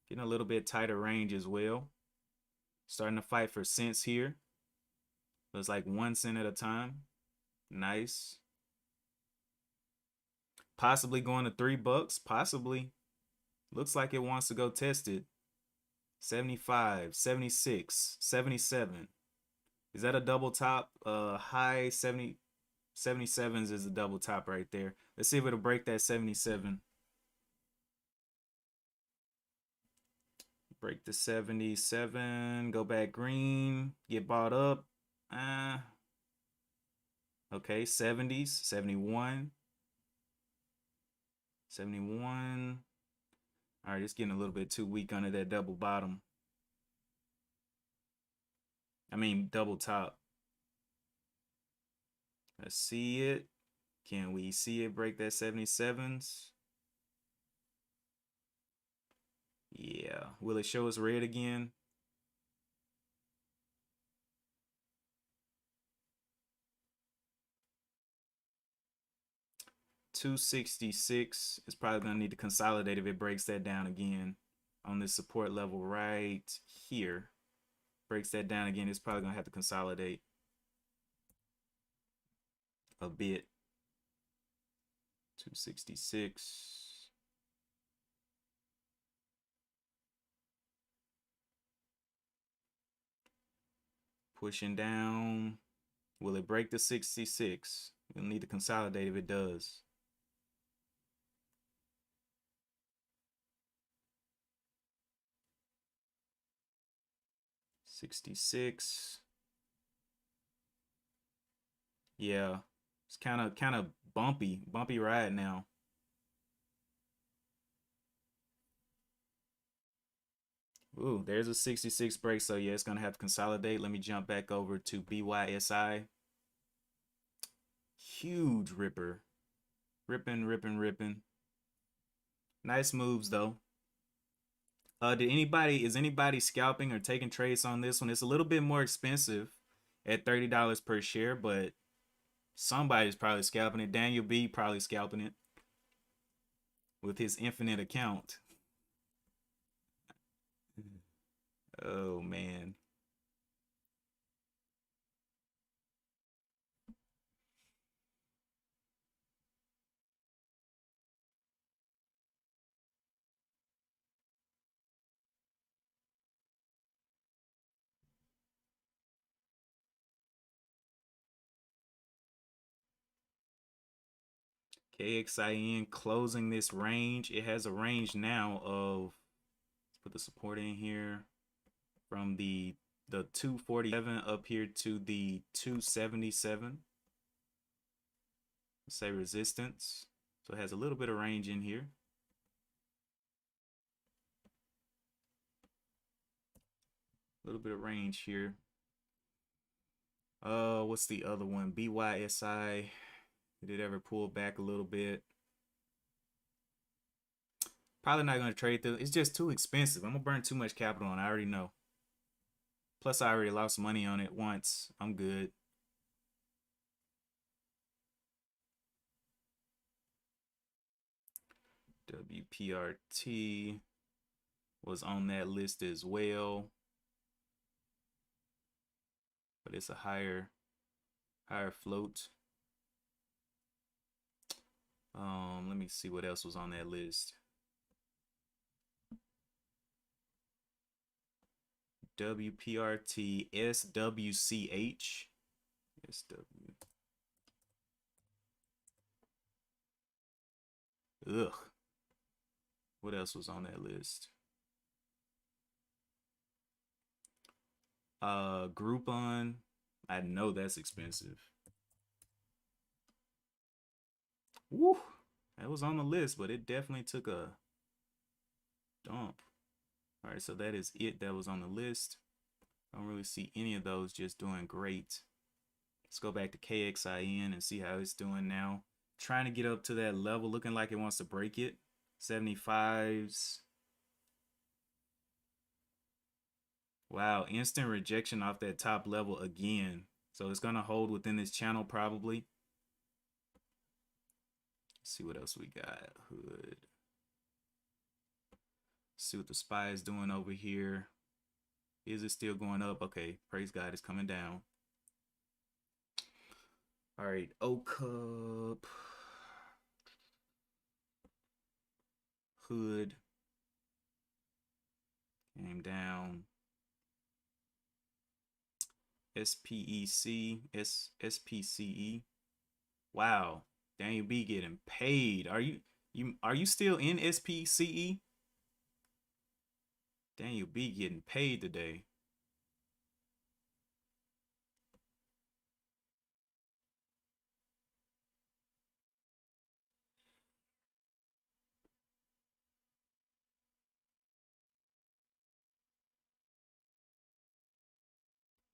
Getting a little bit tighter range as well. Starting to fight for cents here. So it's like 1 cent at a time. Nice. Possibly going to $3. Possibly. Looks like it wants to go test it. 75, 76, 77. Is that a double top? High 77s is a double top right there. Let's see if it'll break that 77. Break the 77. Go back green. Get bought up. Okay, 70s, 71. 71. All right, it's getting a little bit too weak under that double bottom. I mean, double top. Let's see it. Can we see it break that 77s? Yeah. Will it show us red again? $266 is probably going to need to consolidate if it breaks that down again on this support level right here. Breaks that down again, it's probably going to have to consolidate a bit. 266. Pushing down. Will it break the 66? We'll need to consolidate if it does. $66. Yeah, it's kind of bumpy ride now. Ooh, there's a 66 break, so yeah, it's gonna have to consolidate. Let me jump back over to BYSI. Huge ripper, ripping. Nice moves though. Is anybody scalping or taking trades on this one? It's a little bit more expensive at $30 per share, but somebody's probably scalping it. Daniel B probably scalping it with his infinite account. Oh man. KXIN closing this range. It has a range now of, let's put the support in here, from the 247 up here to the 277. Let's say resistance. So it has a little bit of range in here. A little bit of range here. What's the other one? BYSI. Did it ever pull back a little bit? Probably not going to trade through. It's just too expensive. I'm going to burn too much capital on it. I already know. Plus, I already lost money on it once. I'm good. WPRT was on that list as well. But it's a higher float. Let me see what else was on that list. WPRT, SWCH. SW. Ugh. What else was on that list? Groupon. I know that's expensive. Woo! That was on the list, but it definitely took a dump. All right, so that is it. That was on the list. Don't really see any of those just doing great. Let's go back to KXIN and see how it's doing now. Trying to get up to that level, looking like it wants to break it. 75s. Wow, instant rejection off that top level again. So it's going to hold within this channel probably. Let's see what else we got. Hood. See what the SPY is doing over here. Is it still going up? Okay, praise God, it's coming down. All right, O Cup. Hood. Came down. SPEC. SPCE. Wow. Daniel B getting paid. Are you still in SPCE? Daniel B getting paid today.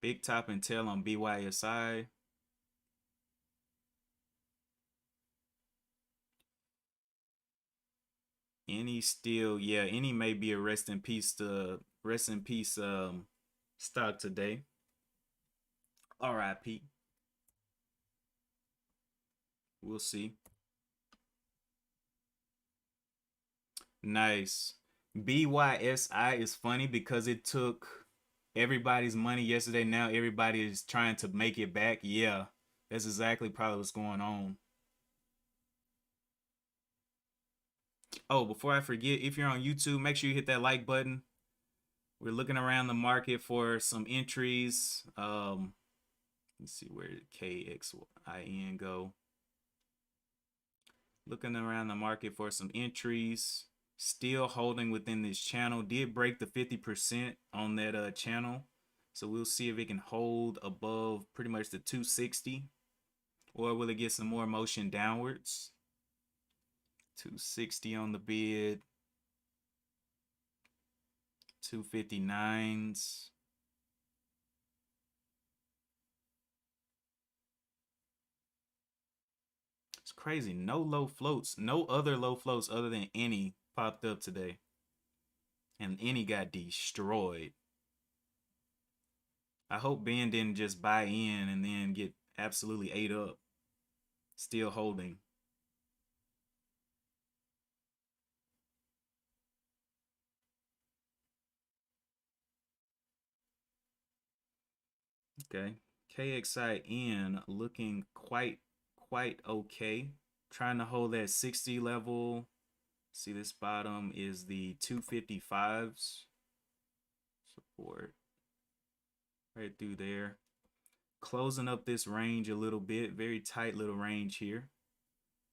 Big top and tail on BYSI. Any still, yeah, any may be a rest in peace stock today. RIP. We'll see. Nice. BYSI is funny because it took everybody's money yesterday. Now everybody is trying to make it back. Yeah, that's exactly probably what's going on. Oh, before I forget, if you're on YouTube, make sure you hit that like button. We're looking around the market for some entries. Let's see where did KXIN go. Looking around the market for some entries. Still holding within this channel. Did break the 50% on that channel. So we'll see if it can hold above pretty much the 260. Or will it get some more motion downwards? 260 on the bid. 259s. It's crazy. No low floats. No other low floats other than any popped up today. And any got destroyed. I hope Ben didn't just buy in and then get absolutely ate up. Still holding. Okay. KXIN looking quite okay. Trying to hold that 60 level. See, this bottom is the 255s. Support. Right through there. Closing up this range a little bit. Very tight little range here.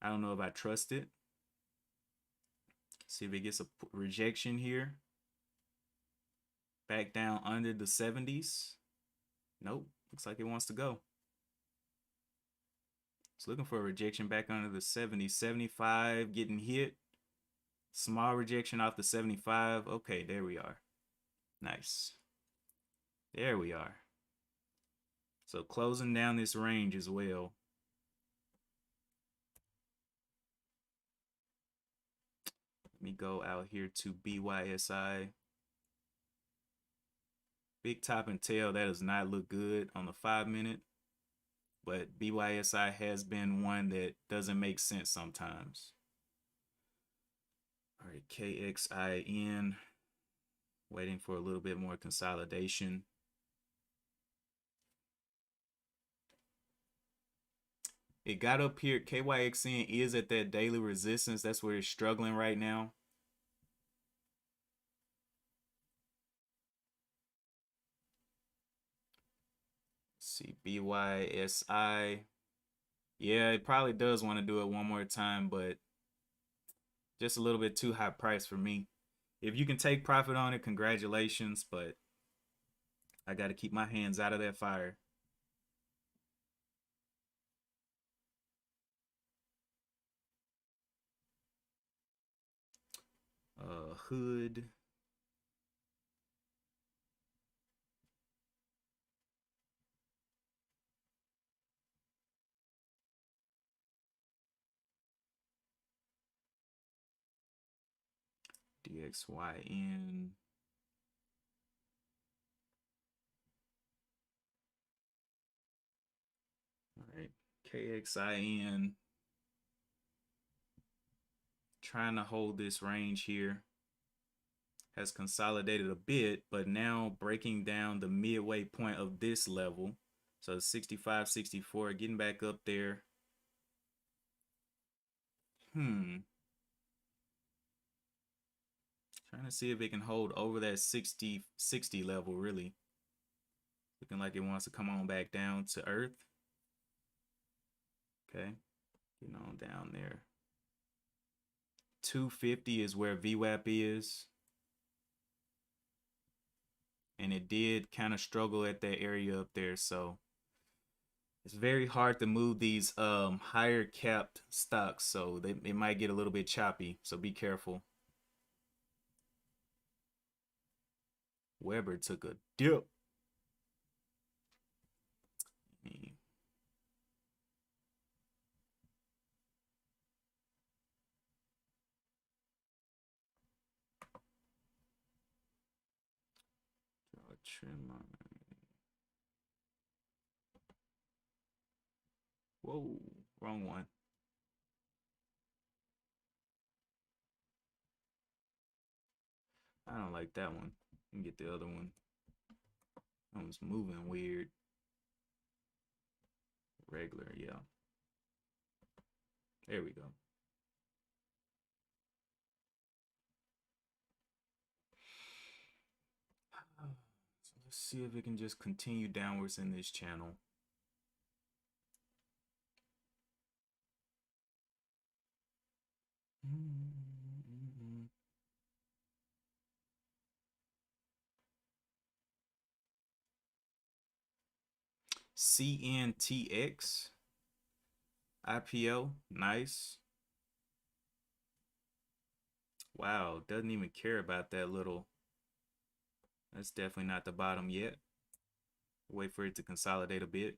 I don't know if I trust it. See if it gets a rejection here. Back down under the 70s. Nope. Looks like it wants to go. It's looking for a rejection back under the 70s. 75 getting hit. Small rejection off the 75. Okay, there we are. Nice. There we are. So closing down this range as well. Let me go out here to BYSI. Big top and tail, that does not look good on the 5-minute. But BYSI has been one that doesn't make sense sometimes. All right, KXIN. Waiting for a little bit more consolidation. It got up here. KYXN is at that daily resistance. That's where it's struggling right now. Let's see, BYSI. Yeah, it probably does want to do it one more time, but just a little bit too high price for me. If you can take profit on it, congratulations, but I got to keep my hands out of that fire. Hood. DXYN. All right. KXIN. Trying to hold this range here. Has consolidated a bit, but now breaking down the midway point of this level. So 65, 64, getting back up there. Trying to see if it can hold over that 60 level, really. Looking like it wants to come on back down to earth. Okay, getting on down there. 250 is where VWAP is. And it did kind of struggle at that area up there, so it's very hard to move these higher capped stocks, so they might get a little bit choppy, so be careful. Weber took a dip. Draw a trend line. Whoa, wrong one. I don't like that one. Let me get the other one. That one's moving weird. Regular, yeah. There we go. So let's see if it can just continue downwards in this channel. CNTX IPO, nice. Wow, doesn't even care about that little. That's definitely not the bottom yet. Wait for it to consolidate a bit.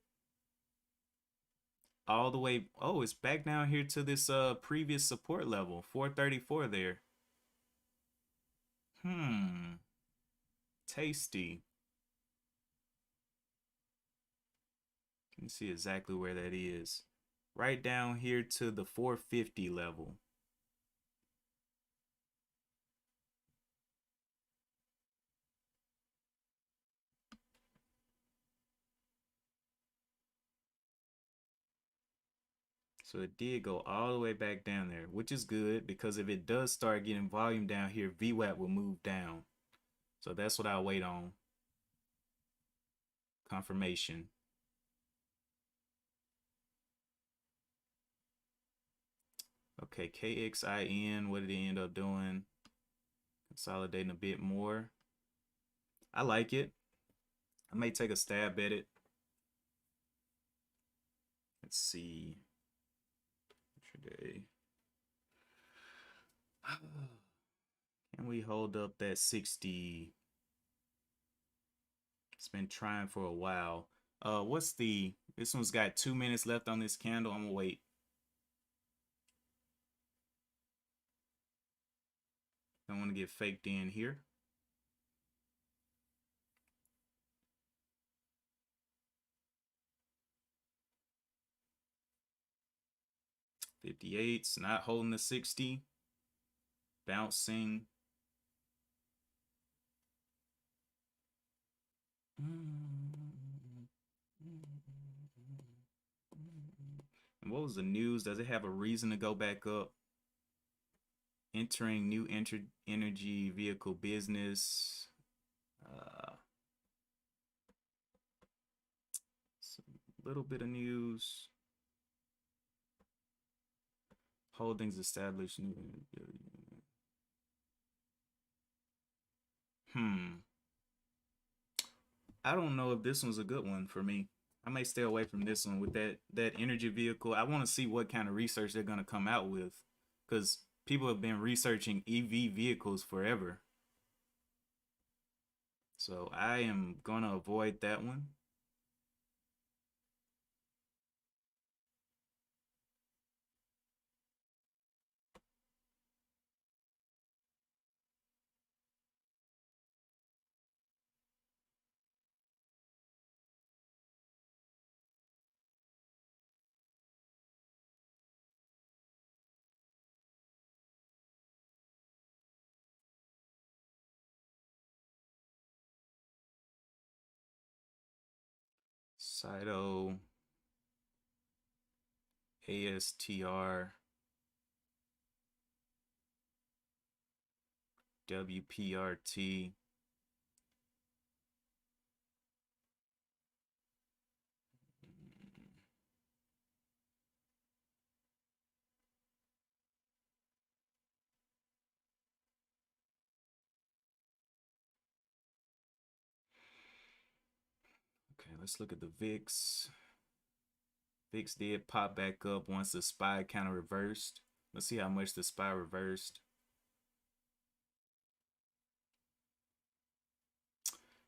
All the way, oh, it's back down here to this previous support level, 434 there. Tasty. You can see exactly where that is. Right down here to the 450 level. So it did go all the way back down there, which is good because if it does start getting volume down here, VWAP will move down. So that's what I'll wait on. Confirmation. Okay, KXIN, what did it end up doing? Consolidating a bit more. I like it. I may take a stab at it. Let's see. Today. Can we hold up that 60? It's been trying for a while. This one's got 2 minutes left on this candle. I'm gonna wait. Don't want to get faked in here. '58's not holding the 60. Bouncing. And what was the news? Does it have a reason to go back up? Entering new energy vehicle business. A little bit of news. Holdings established new. I don't know if this one's a good one for me. I may stay away from this one with that energy vehicle. I want to see what kind of research they're gonna come out with, because people have been researching EV vehicles forever. So I am gonna avoid that one. Cyto, ASTR, WPRT. Okay, let's look at the VIX. VIX did pop back up once the SPY kind of reversed. Let's see how much the SPY reversed.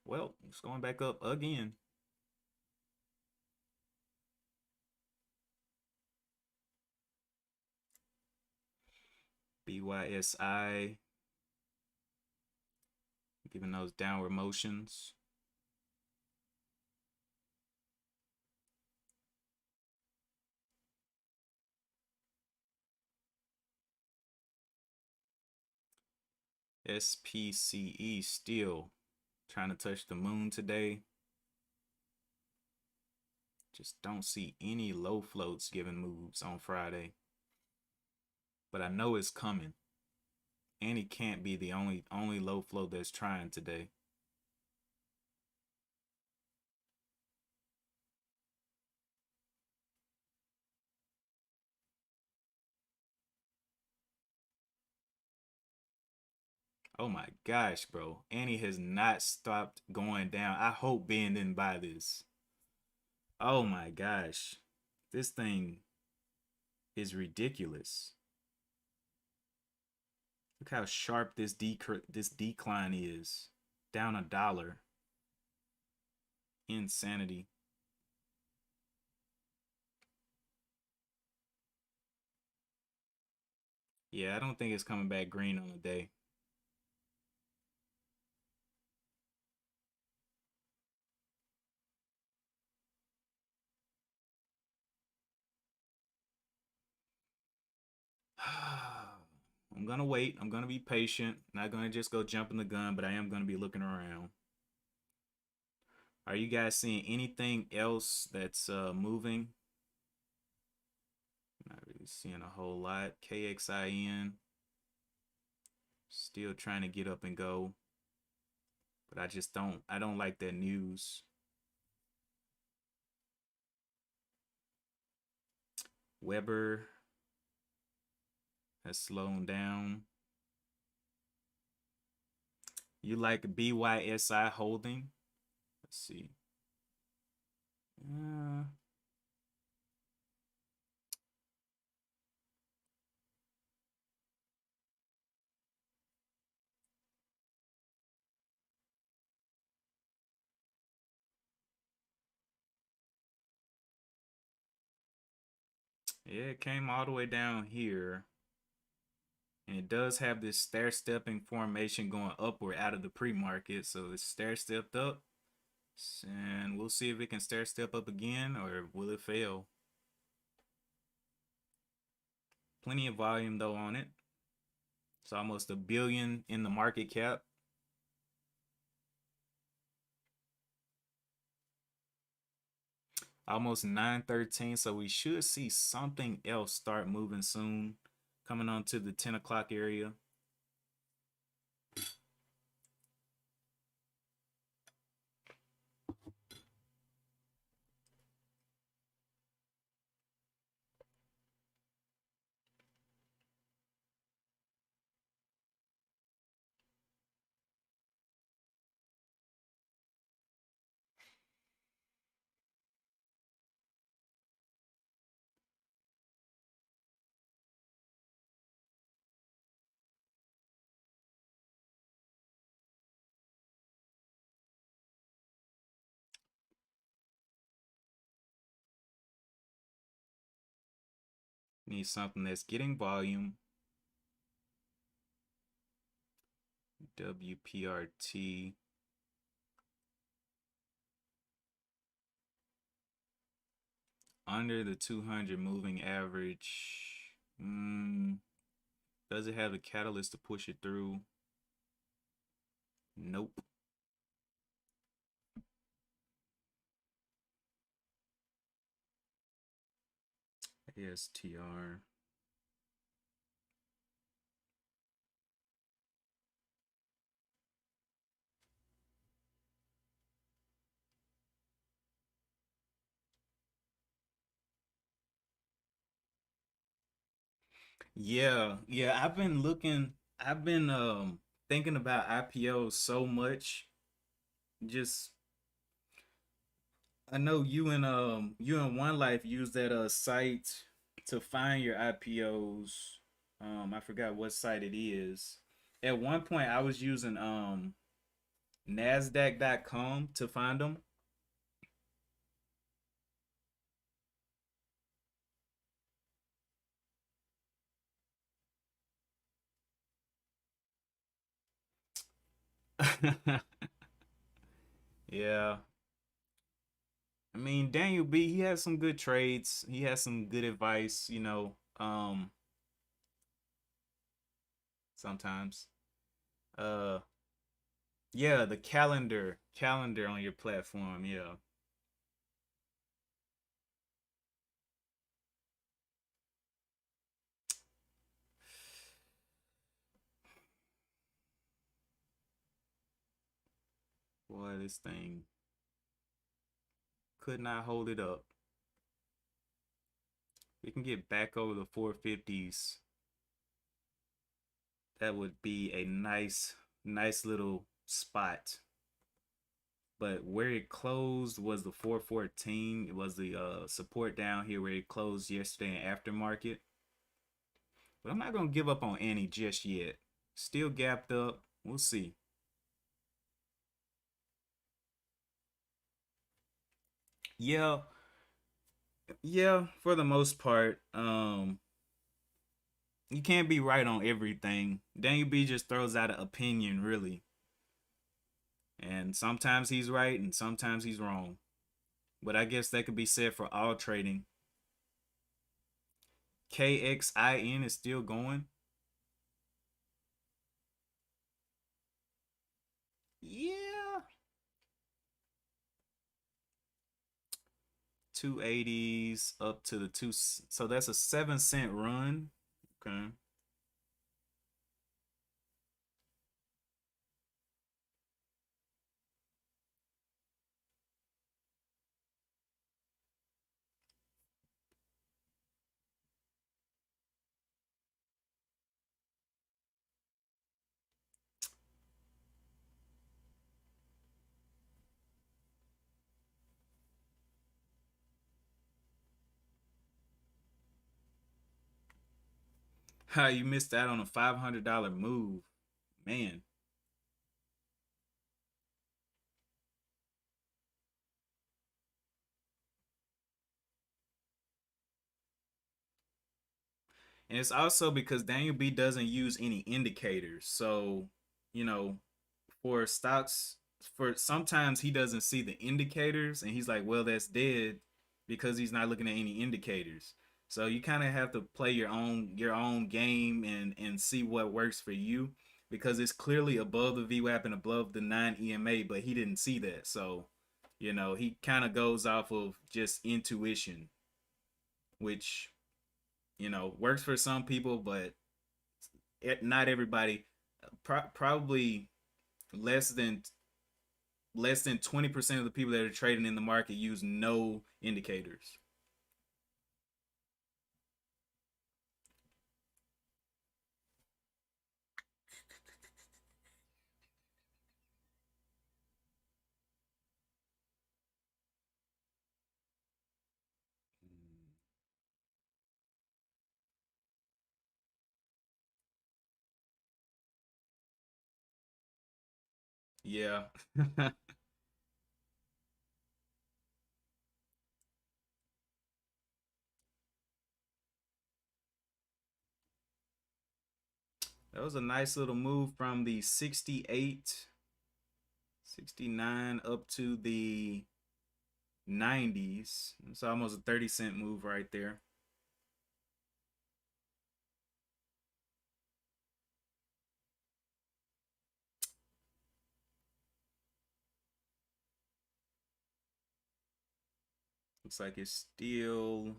Well, it's going back up again. BYSI giving those downward motions. SPCE still trying to touch the moon today. Just don't see any low floats giving moves on Friday. But I know it's coming. And it can't be the only low float that's trying today. Oh my gosh, bro. Annie has not stopped going down. I hope Ben didn't buy this. Oh my gosh. This thing is ridiculous. Look how sharp this decline is. Down $1. Insanity. Yeah, I don't think it's coming back green on the day. I'm gonna wait. I'm gonna be patient. Not gonna just go jumping the gun, but I am gonna be looking around. Are you guys seeing anything else that's moving? Not really seeing a whole lot. KXIN still trying to get up and go, but I don't like that news. Weber has slowed down. You like BYSI holding? Let's see. Uh, yeah, it came all the way down here. And it does have this stair-stepping formation going upward out of the pre-market. So it's stair-stepped up. And we'll see if it can stair-step up again or will it fail. Plenty of volume though on it. It's almost $1 billion in the market cap. Almost 9:13, so we should see something else start moving soon, coming on to the 10 o'clock area. Need something that's getting volume. WPRT. Under the 200 moving average. Does it have the catalyst to push it through? Nope. ASTR. Yeah, I've been thinking about IPOs so much. Just I know you and One Life use that site to find your IPOs. I forgot what site it is. At one point I was using nasdaq.com to find them. Yeah. I mean, Daniel B, he has some good trades. He has some good advice, sometimes. Uh yeah, the calendar on your platform, yeah. Boy, this thing could not hold it up. We can get back over the 450s. That would be a nice little spot. But where it closed was the 414. It was the support down here where it closed yesterday in aftermarket. But I'm not gonna give up on Annie just yet. Still gapped up. We'll see. Yeah, yeah, for the most part. You can't be right on everything. Daniel B just throws out an opinion, really. And sometimes he's right and sometimes he's wrong. But I guess that could be said for all trading. KXIN is still going. Yeah. 280s up to the two. So that's a 7 cent run. Okay. How you missed out on a $500 move. Man. And it's also because Daniel B doesn't use any indicators. So, you know, for stocks, for sometimes he doesn't see the indicators and he's like, well, that's dead because he's not looking at any indicators. So you kind of have to play your own game and see what works for you because it's clearly above the VWAP and above the 9 EMA, but he didn't see that. So, he kind of goes off of just intuition, which works for some people, but not everybody. Probably less than 20% of the people that are trading in the market use no indicators. Yeah. That was a nice little move from the 68, 69 up to the 90s. It's almost a 30-cent move right there. Looks like it's still,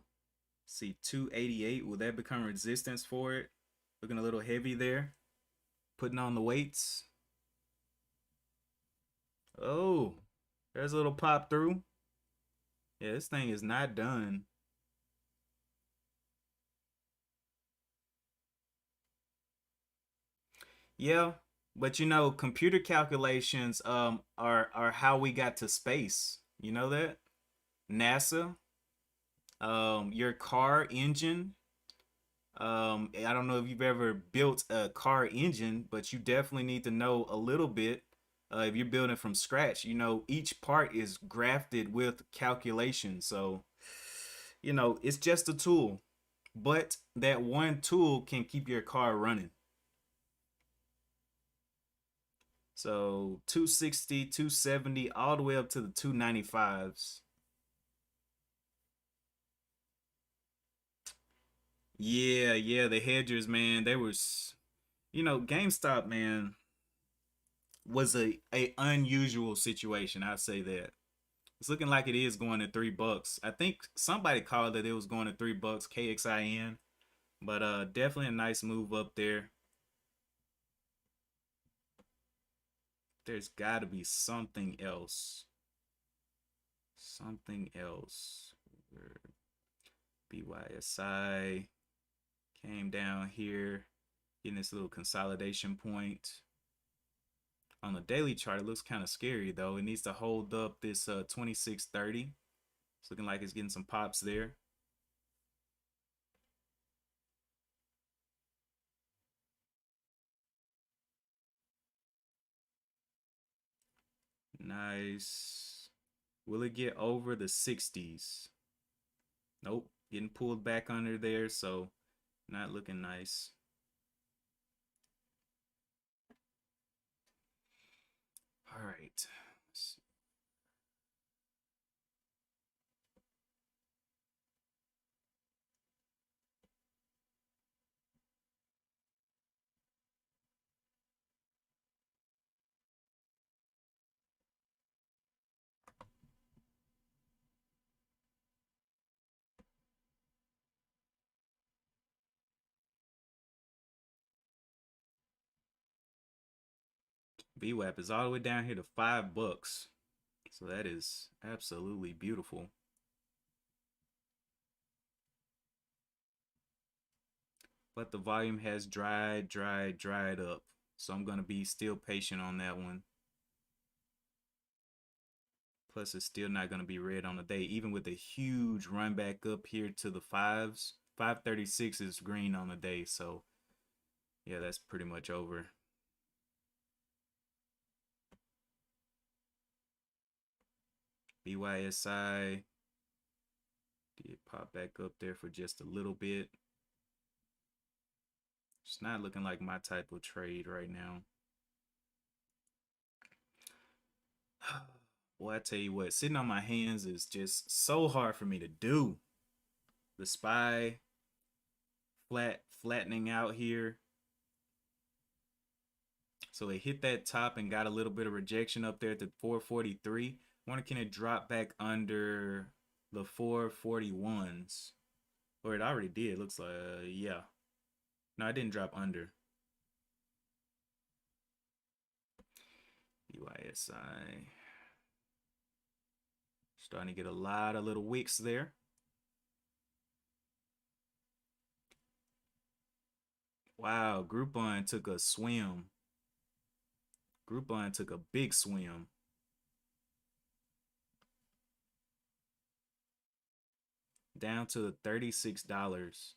see, 288. Will that become resistance for it? Looking a little heavy there. Putting on the weights. Oh, there's a little pop through. Yeah, this thing is not done. Yeah, but you know, computer calculations are how we got to space. You know that? NASA, your car engine. I don't know if you've ever built a car engine, but you definitely need to know a little bit. If you're building from scratch, you know, each part is grafted with calculation. So, you know, it's just a tool, but that one tool can keep your car running. So 260, 270, all the way up to the 295s. Yeah, yeah, the hedgers, man, they were, you know, GameStop, man, was a unusual situation. I'd say that. It's looking like it is going to $3. I think somebody called that it was going to $3, KXIN, but definitely a nice move up there. There's got to be something else. Something else. BYSI came down here, getting this little consolidation point. On the daily chart, it looks kind of scary though. It needs to hold up this 2630. It's looking like it's getting some pops there. Nice. Will it get over the 60s? Nope. Getting pulled back under there, so not looking nice. All right. VWAP is all the way down here to $5. So that is absolutely beautiful. But the volume has dried up. So I'm going to be still patient on that one. Plus, it's still not going to be red on the day, even with a huge run back up here to the fives. 536 is green on the day. So, yeah, that's pretty much over. BYSI did pop back up there for just a little bit. It's not looking like my type of trade right now. Boy, I tell you what, sitting on my hands is just so hard for me to do. The SPY flattening out here. So it hit that top and got a little bit of rejection up there at the 443. Wonder can it drop back under the 441s? Or it already did. Looks like, yeah. No, it didn't drop under. UISI. Starting to get a lot of little wicks there. Wow, Groupon took a swim. Groupon took a big swim. Down to $36.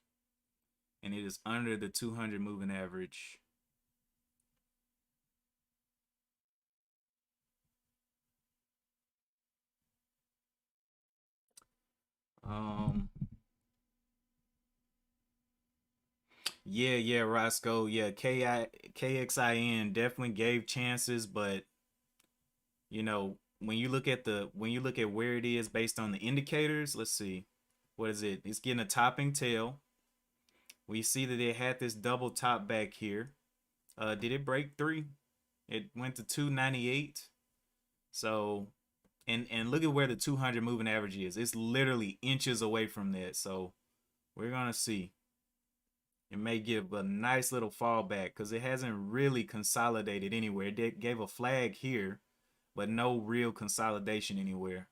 And it is under the 200 moving average. Um, Yeah, Roscoe. Yeah, KXIN definitely gave chances, but when you look at where it is based on the indicators, let's see. What is it? It's getting a topping tail. We see that it had this double top back here. Did it break three? It went to 298. So, and look at where the 200 moving average is. It's literally inches away from that. So, we're gonna see. It may give a nice little fallback because it hasn't really consolidated anywhere. It gave a flag here, but no real consolidation anywhere.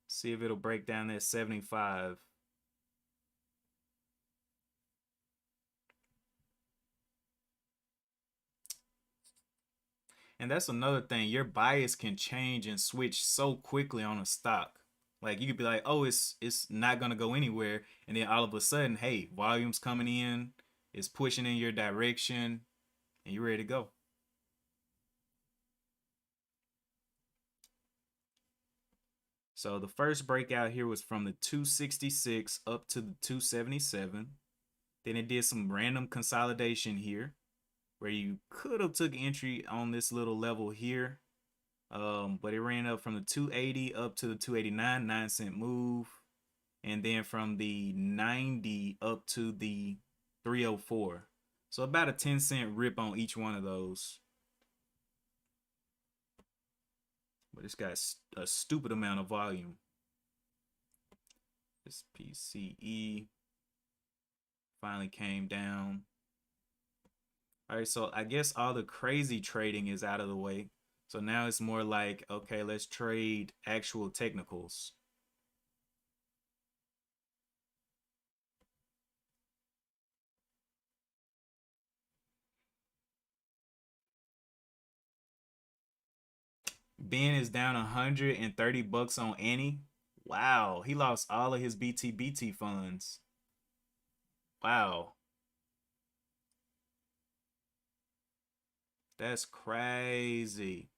See if it'll break down that 75. And that's another thing. Your bias can change and switch so quickly on a stock. Like you could be like, oh, it's not gonna go anywhere, and then all of a sudden, hey, volume's coming in, it's pushing in your direction, and you're ready to go. So the first breakout here was from the 266 up to the 277. Then it did some random consolidation here, where you could have took entry on this little level here. But it ran up from the 280 up to the 289, 9 cent move. And then from the 90 up to the 304. So about a 10-cent rip on each one of those. But it's got a stupid amount of volume. This PCE finally came down. All right, so I guess all the crazy trading is out of the way. So now it's more like, okay, let's trade actual technicals. Ben is down 130 bucks on Annie. Wow, he lost all of his BTBT funds. Wow, that's crazy.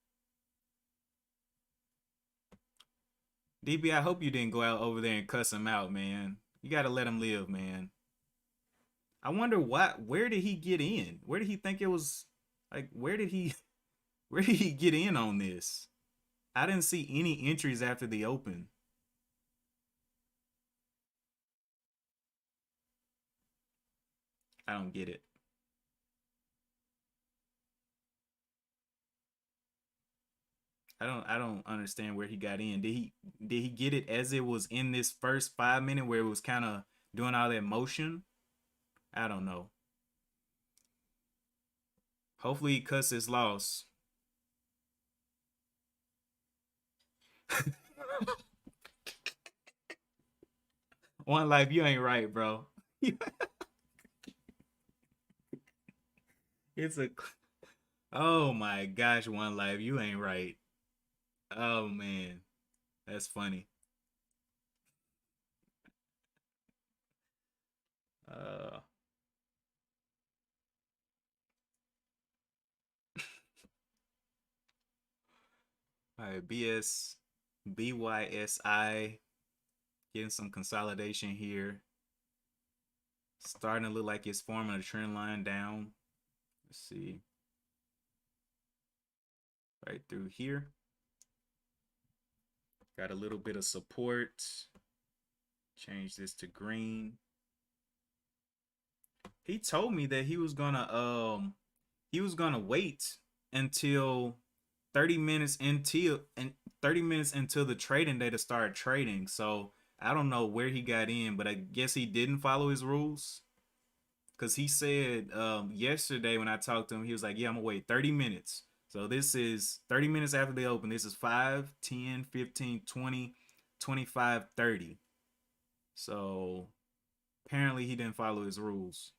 DB, I hope you didn't go out over there and cuss him out, man. You gotta let him live, man. I wonder where did he get in? Where did he think it was like where did he get in on this? I didn't see any entries after the open. I don't get it. I don't understand where he got in. Did he get it as it was in this first 5 minute where it was kind of doing all that motion? I don't know. Hopefully he cuts his loss. One life, you ain't right, bro. It's a oh my gosh, one life, you ain't right. Oh man, that's funny. Uh, all right, BYSI getting some consolidation here. Starting to look like it's forming a trend line down. Let's see. Right through here. Got a little bit of support. Change this to green. He told me that he was gonna wait until 30 minutes until and 30 minutes until the trading day to start trading. So I don't know where he got in, but I guess he didn't follow his rules. Cause he said yesterday when I talked to him, he was like, "Yeah, I'm gonna wait 30 minutes." So this is 30 minutes after they open. This is 5, 10, 15, 20, 25, 30. So apparently he didn't follow his rules.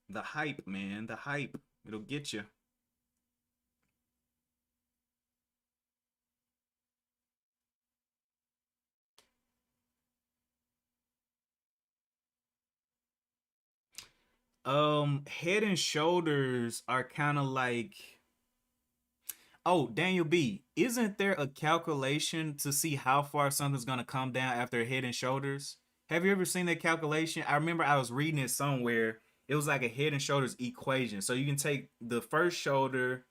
The hype, man, the hype. It'll get you. Head and shoulders are kind of like Oh, Daniel B, isn't there a calculation to see how far something's gonna come down after Head and Shoulders? Have you ever seen that calculation? I remember I was reading it somewhere. It was like a Head and Shoulders equation. So you can take the first shoulder,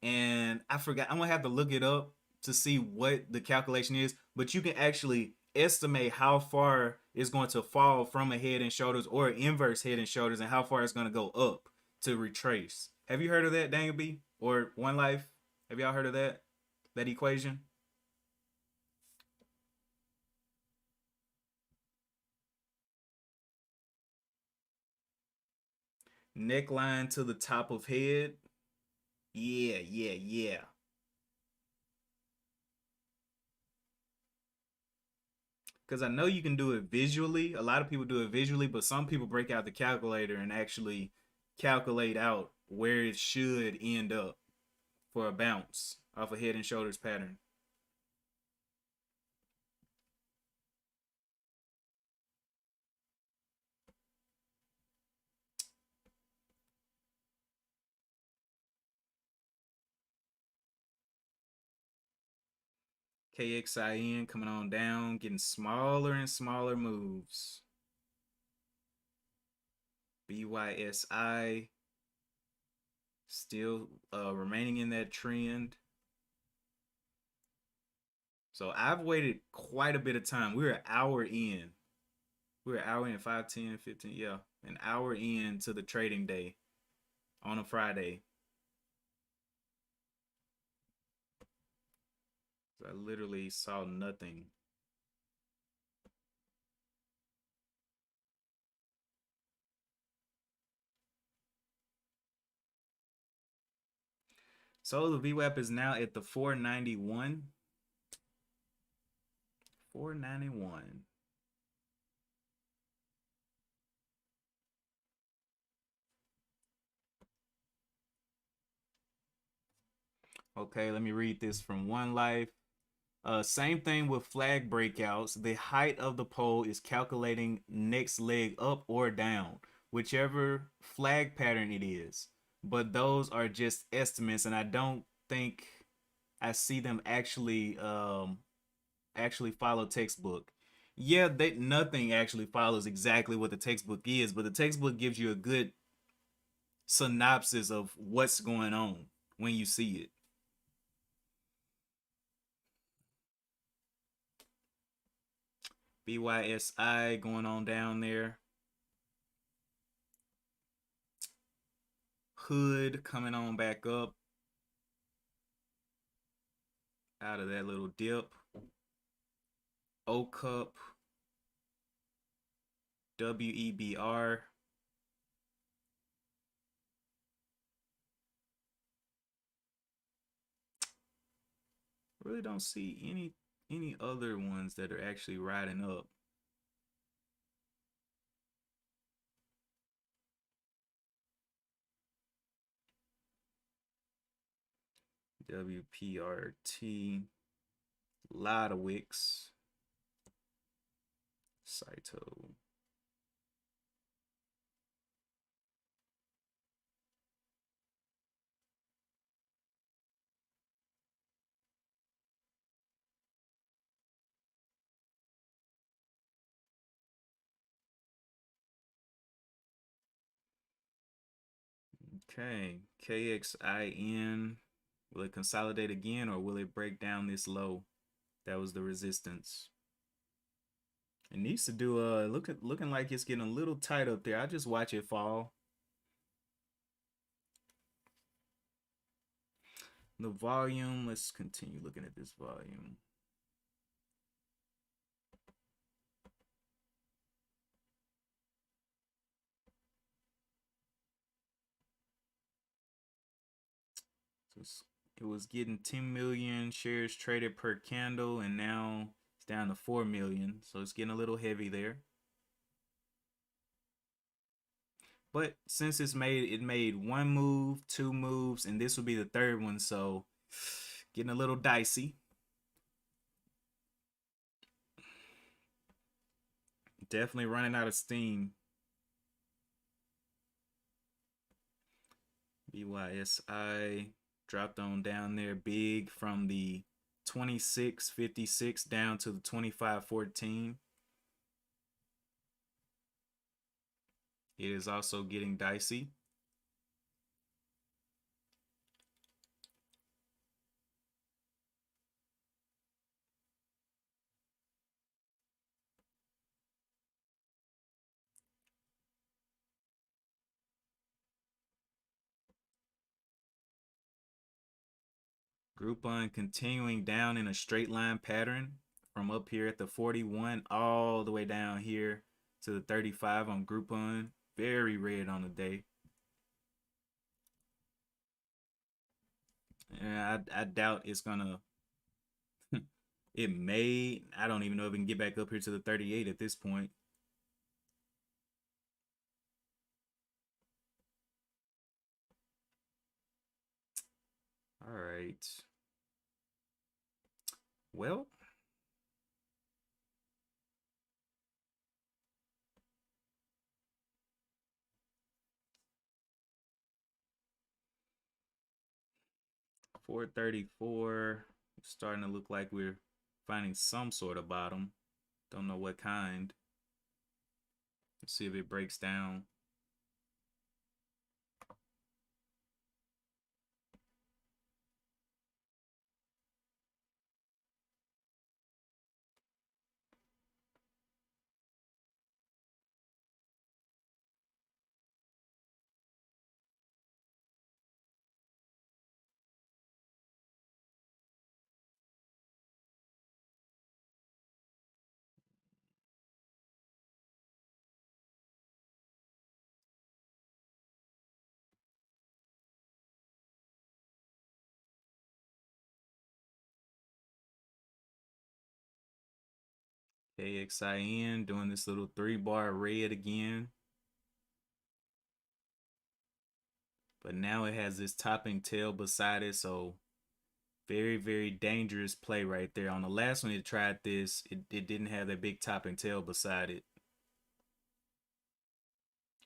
and I forgot. I'm gonna have to look it up to see what the calculation is. But you can actually estimate how far it's going to fall from a Head and Shoulders or an inverse Head and Shoulders, and how far it's going to go up to retrace. Have you heard of that, Daniel B? Or One Life? Have y'all heard of that? That equation? Neckline to the top of head. Yeah, yeah, yeah. Because I know you can do it visually. A lot of people do it visually, but some people break out the calculator and actually calculate out where it should end up for a bounce off a Head and Shoulders pattern. KXIN coming on down, getting smaller and smaller moves. BYSI still remaining in that trend. So I've waited quite a bit of time. We're an hour in. We're an hour in, 5, 10, 15. Yeah, an hour in to the trading day on a Friday. So I literally saw nothing. So the VWAP is now at the 491. 491. Okay, let me read this from One Life. Same thing with flag breakouts. The height of the pole is calculating next leg up or down, whichever flag pattern it is. But those are just estimates, and I don't think I see them actually follow textbook. Yeah, they nothing actually follows exactly what the textbook is, but the textbook gives you a good synopsis of what's going on when you see it. BYSI going on down there. Hood coming on back up out of that little dip. O cup, WEBR. Really don't see any other ones that are actually riding up. WPRT, lot of wicks. Saito. Okay, KXIN. Will it consolidate again, or will it break down this low? That was the resistance. It needs to do looking like it's getting a little tight up there. I just watch it fall. The volume, let's continue looking at this volume. So it was getting 10 million shares traded per candle, and now it's down to 4 million. So it's getting a little heavy there. But since it made one move, two moves, and this will be the third one, so getting a little dicey. Definitely running out of steam. BYSI Dropped on down there big from the 26.56 down to the 25.14. It is also getting dicey. Groupon continuing down in a straight line pattern from up here at the 41 all the way down here to the 35 on Groupon. Very red on the day. And I doubt it's gonna. It may. I don't even know if it can get back up here to the 38 at this point. All right. Well, $4.34. Starting to look like we're finding some sort of bottom. Don't know what kind. Let's see if it breaks down. KXIN doing this little 3-bar red again. But now it has this topping tail beside it, so very, very dangerous play right there. On the last one it tried this, it didn't have that big topping tail beside it.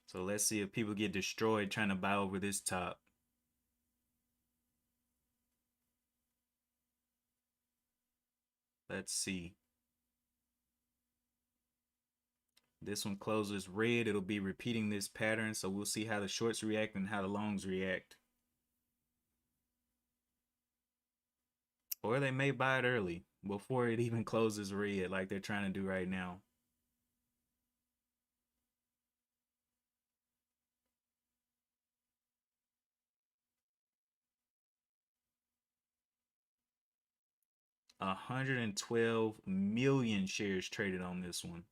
So let's see if people get destroyed trying to buy over this top. Let's see. This one closes red. It'll be repeating this pattern, so we'll see how the shorts react and how the longs react. Or they may buy it early before it even closes red like they're trying to do right now. $112 million shares traded on this one.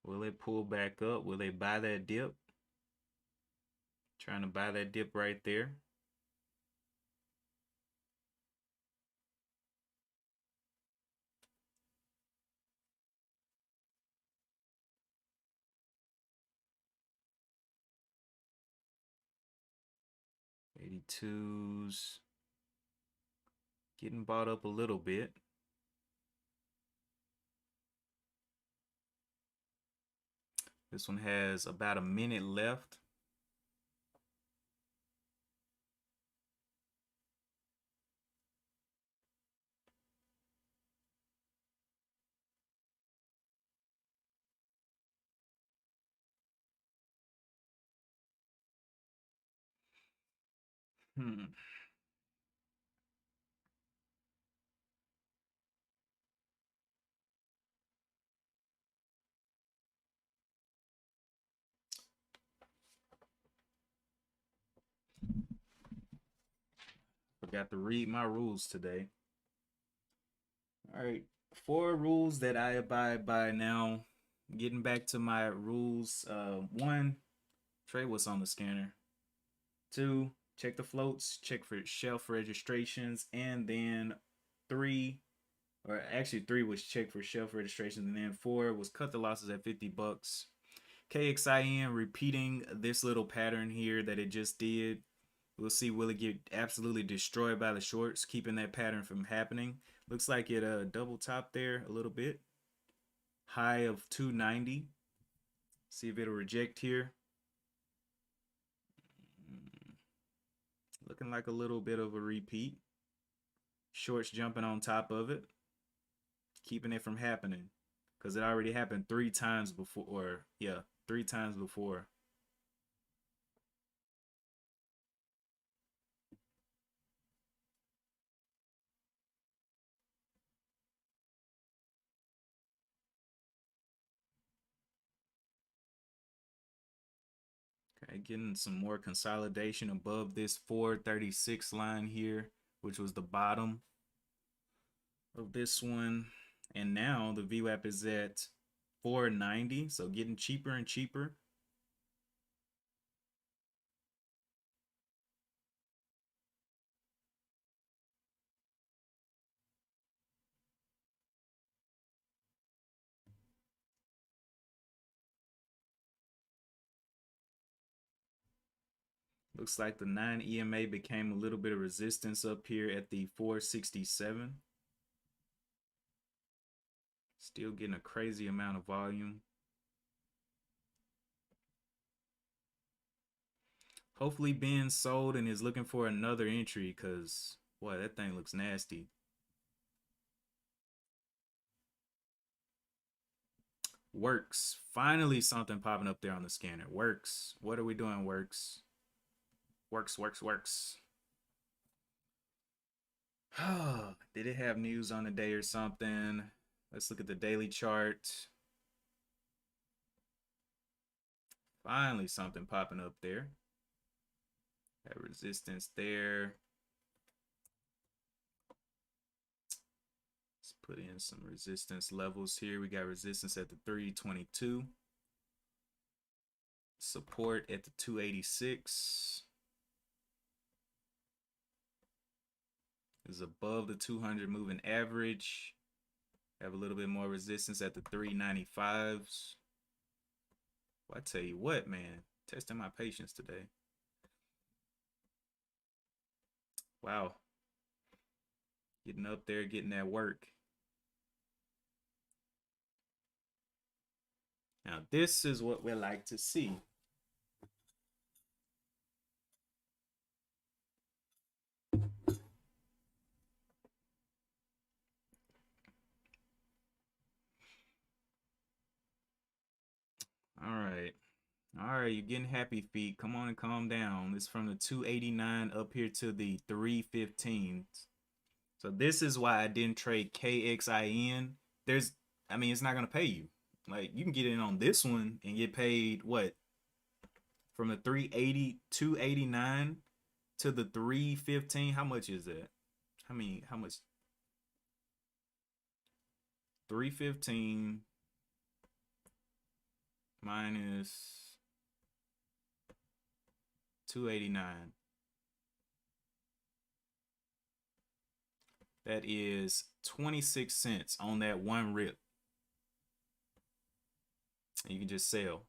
Will they pull back up? Will they buy that dip? Trying to buy that dip right there. $82s. Getting bought up a little bit. This one has about a minute left. Forgot to read my rules today. All right, 4 rules that I abide by now. Getting back to my rules. 1, trade what's on the scanner. 2, check the floats, check for shelf registrations, and then 3, or actually 3 was checked for shelf registration, and then 4 was cut the losses at $50. KXIN repeating this little pattern here that it just did. We'll see, will it get absolutely destroyed by the shorts, keeping that pattern from happening. Looks like it double top there a little bit. High of 290. See if it'll reject here. Looking like a little bit of a repeat. Shorts jumping on top of it, keeping it from happening, because it already happened 3 times before, or yeah, 3 times before. Okay, getting some more consolidation above this 436 line here, which was the bottom of this one. And now the VWAP is at 490, so getting cheaper and cheaper. Looks like the 9 EMA became a little bit of resistance up here at the 467. Still getting a crazy amount of volume. Hopefully Ben's sold and is looking for another entry, because boy, that thing looks nasty. Works. Finally something popping up there on the scanner. Works. What are we doing, Works? Works, works, works. Did it have news on the day or something? Let's look at the daily chart. Finally something popping up there. That resistance there. Let's put in some resistance levels here. We got resistance at the 322. Support at the 286. Is above the 200 moving average. Have a little bit more resistance at the 395s. Well, I tell you what, man, testing my patience today. Wow. Getting up there, getting that work. Now, this is what we like to see. All right. All right, you're getting happy feet. Come on and calm down. It's from the 289 up here to the 315s. So this is why I didn't trade KXIN. I mean, it's not going to pay you. Like, you can get in on this one and get paid, what? From the 380, 289 to the 315. How much is that? How much? 315 minus 289. That is 26 cents on that one rip. And you can just sell.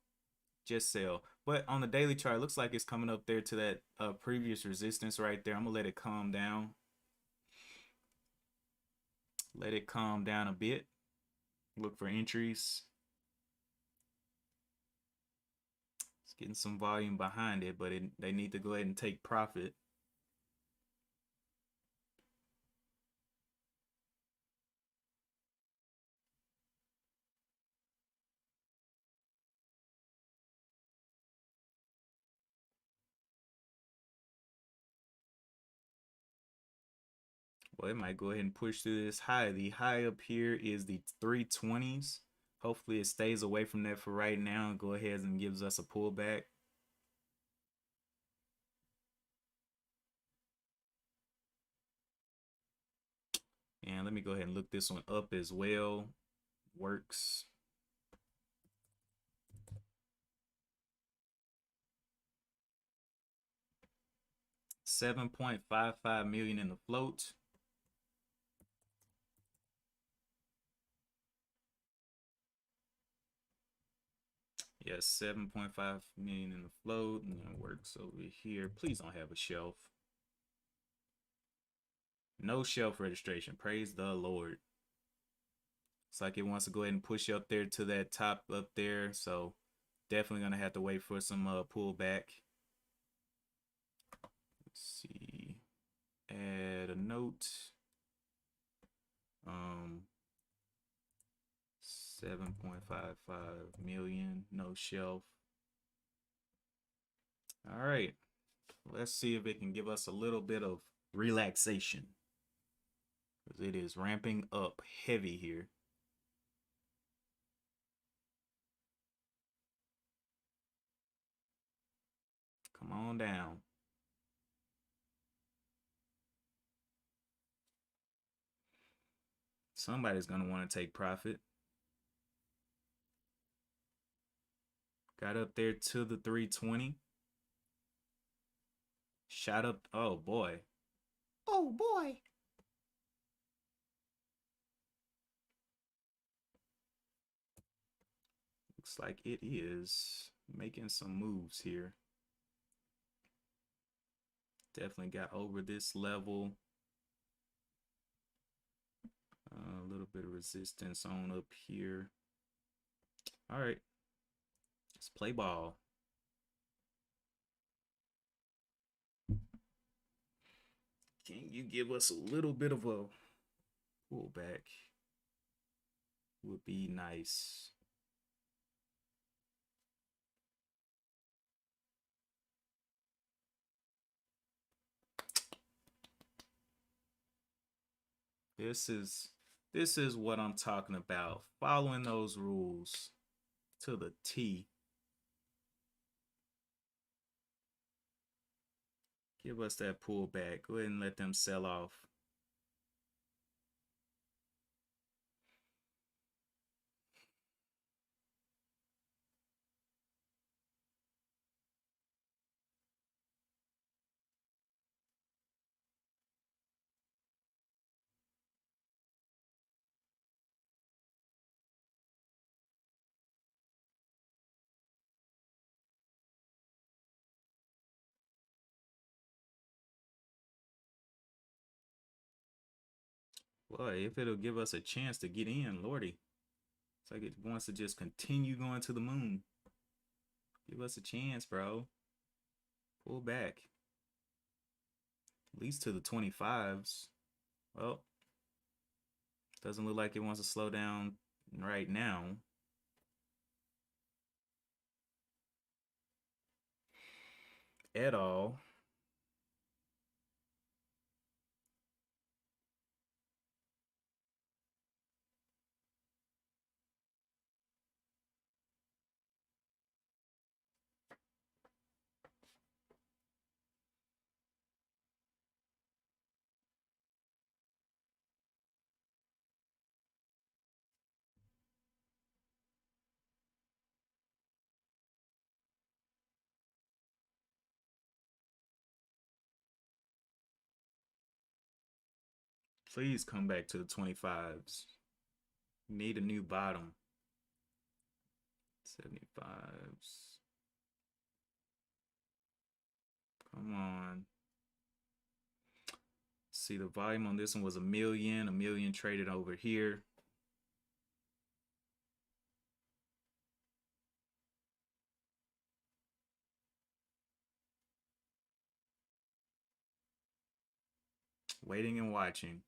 Just sell. But on the daily chart, it looks like it's coming up there to that previous resistance right there. I'm going to let it calm down. Let it calm down a bit. Look for entries. It's getting some volume behind it, but they need to go ahead and take profit. Well, it might go ahead and push through this high. The high up here is the 320s. Hopefully it stays away from that for right now and go ahead and gives us a pullback. And let me go ahead and look this one up as well. Works. $7.55 million in the float. Yes, 7.5 million in the float, and then it works over here. Please don't have a shelf. No shelf registration. Praise the Lord. It's like it wants to go ahead and push you up there to that top up there. So definitely gonna have to wait for some pullback. Let's see. Add a note. 7.55 million, no shelf. All right. Let's see if it can give us a little bit of relaxation. Because it is ramping up heavy here. Come on down. Somebody's going to want to take profit. Got up there to the 320. Shot up. Oh, boy. Oh, boy. Looks like it is making some moves here. Definitely got over this level. A little bit of resistance on up here. All right. Let's play ball. Can you give us a little bit of a pullback? Would be nice. This is what I'm talking about. Following those rules to the T. Give us that pullback. Go ahead and let them sell off. Boy, if it'll give us a chance to get in, Lordy. It's like it wants to just continue going to the moon. Give us a chance, bro. Pull back. At least to the 25s. Well, doesn't look like it wants to slow down right now. At all. Please come back to the 25s. Need a new bottom. 75s. Come on. See, the volume on this one was a million traded over here. Waiting and watching.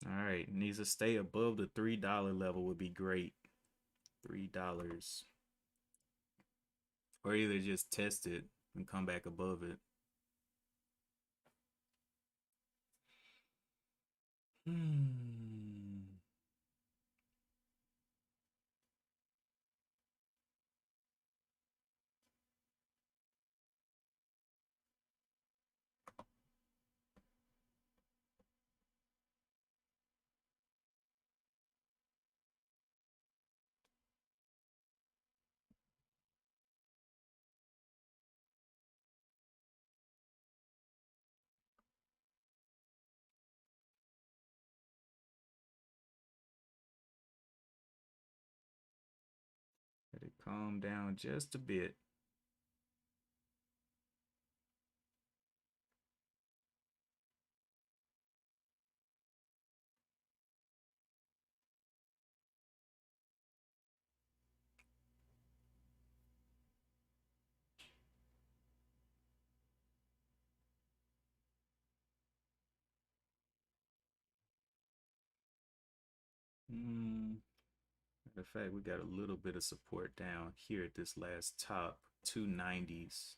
All right, needs to stay above the $3 level would be great. $3. Or either just test it and come back above it. Calm down just a bit. Matter of fact, we got a little bit of support down here at this last top, 290s.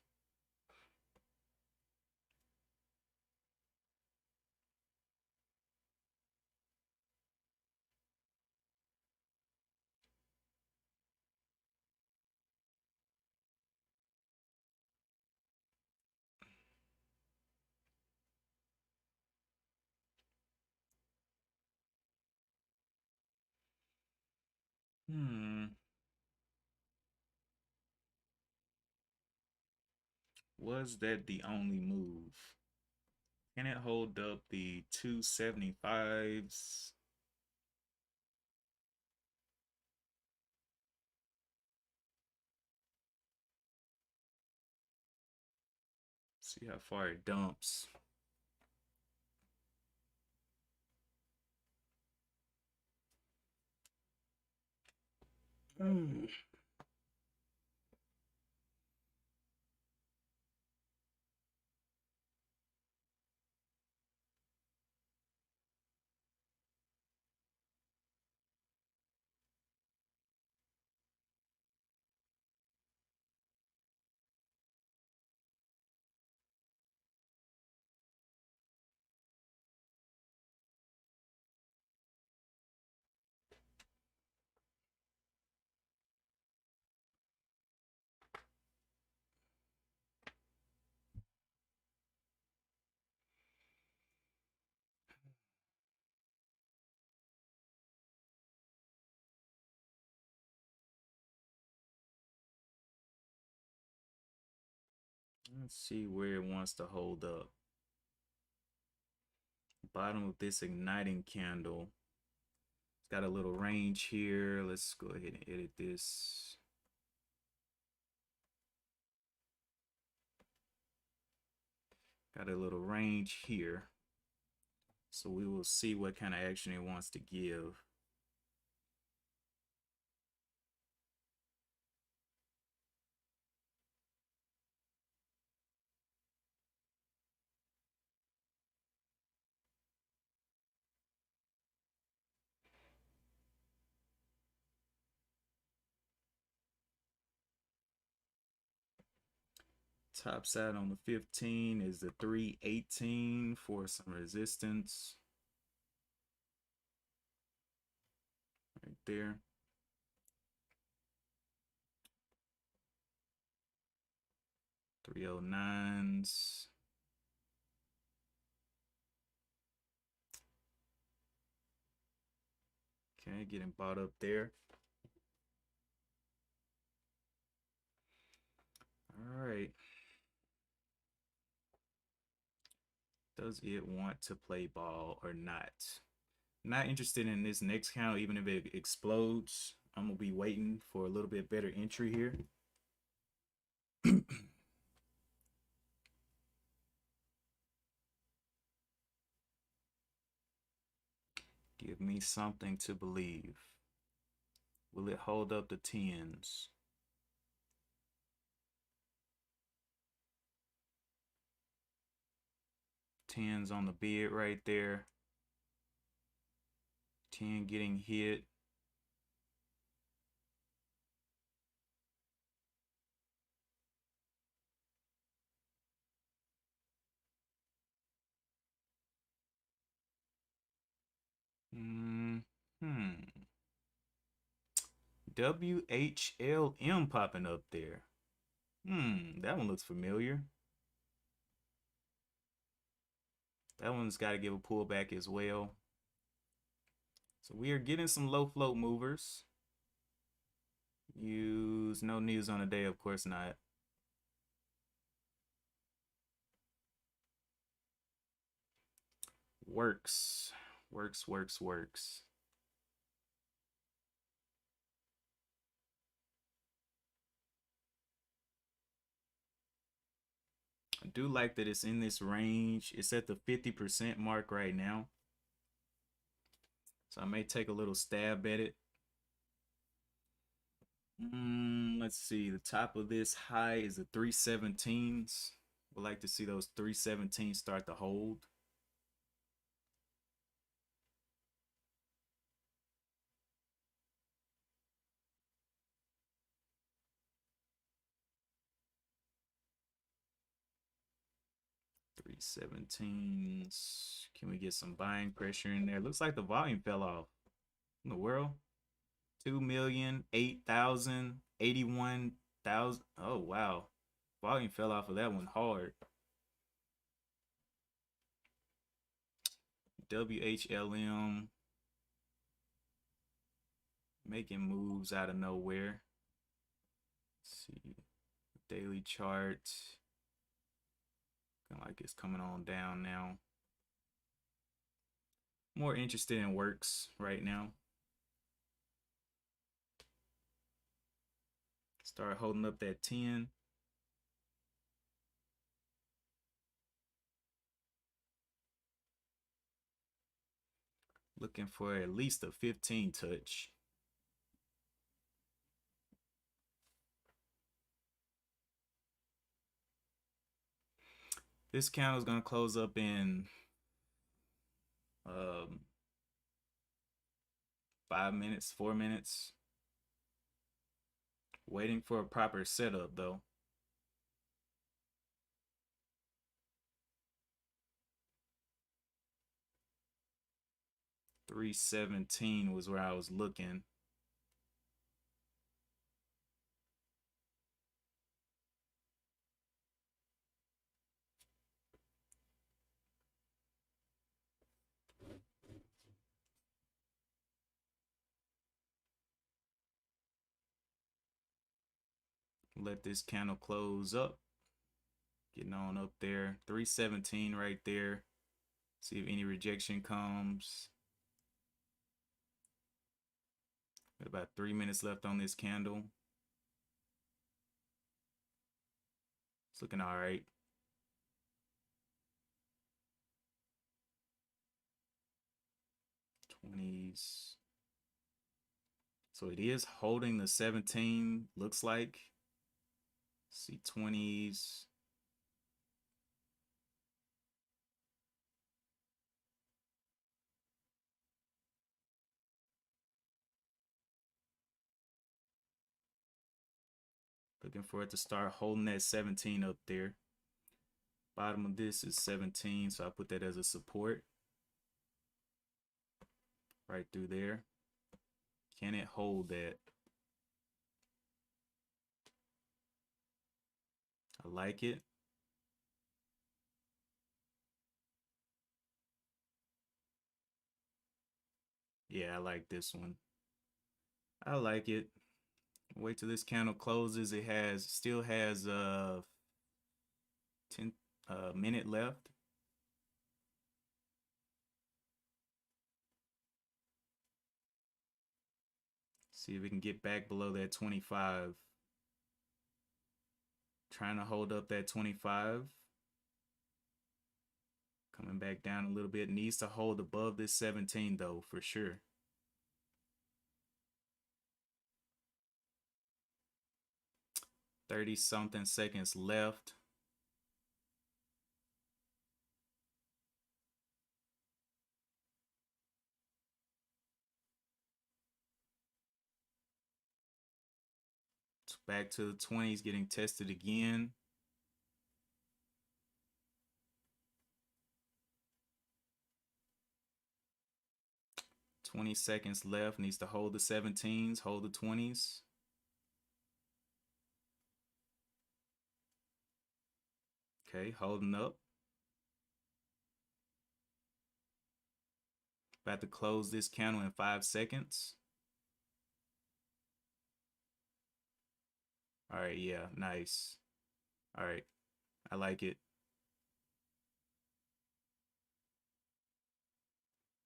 Was that the only move? Can it hold up the 275s? See how far it dumps. Let's see where it wants to hold up. Bottom of this igniting candle. It's got a little range here. Let's go ahead and edit this. Got a little range here. So we will see what kind of action it wants to give. Top side on the 15 is the 318 for some resistance. Right there. $309s. Okay, getting bought up there. All right. Does it want to play ball or not? Not interested in this next count, even if it explodes. I'm gonna be waiting for a little bit better entry here. Give me something to believe. Will it hold up the 10s? Tens on the bid right there. 10 getting hit. WHLM popping up there. That one looks familiar. That one's got to give a pullback as well. So we are getting some low float movers. Use no news on the day, of course not. Works. Works. do like that it's in this range. It's at the 50% mark right now. So I may take a little stab at it. Let's see. The top of this high is the 317s. Would like to see those 317s start to hold. Three 17s. Can we get some buying pressure in there? Looks like the volume fell off. In the world? 2,000,000, 8,000, 81,000. Oh, wow. Volume fell off of that one hard. WHLM making moves out of nowhere. Let's see. Daily chart. Kind of like it's coming on down now. More interested in works right now. Start holding up that 10. Looking for at least a 15 touch. This candle is going to close up in 5 minutes, 4 minutes. Waiting for a proper setup though. $317 was where I was looking. Let this candle close up. Getting on up there. 317 right there. See if any rejection comes. Got about 3 minutes left on this candle. It's looking all right. 20s. So it is holding the 17, looks like. See 20s. Looking for it to start holding that 17 up there. Bottom of this is 17, so I put that as a support. Right through there. Can it hold that? I like it. Yeah, I like this one. I like it. Wait till this candle closes. It still has 10 minute left. See if we can get back below that 25. Trying to hold up that 25. Coming back down a little bit. Needs to hold above this 17 though, for sure. 30 something seconds left. Back to the 20s, getting tested again. $20 seconds left. Needs to hold the 17s, hold the 20s. Okay, holding up. About to close this candle in 5 seconds. All right, yeah, nice. All right, I like it.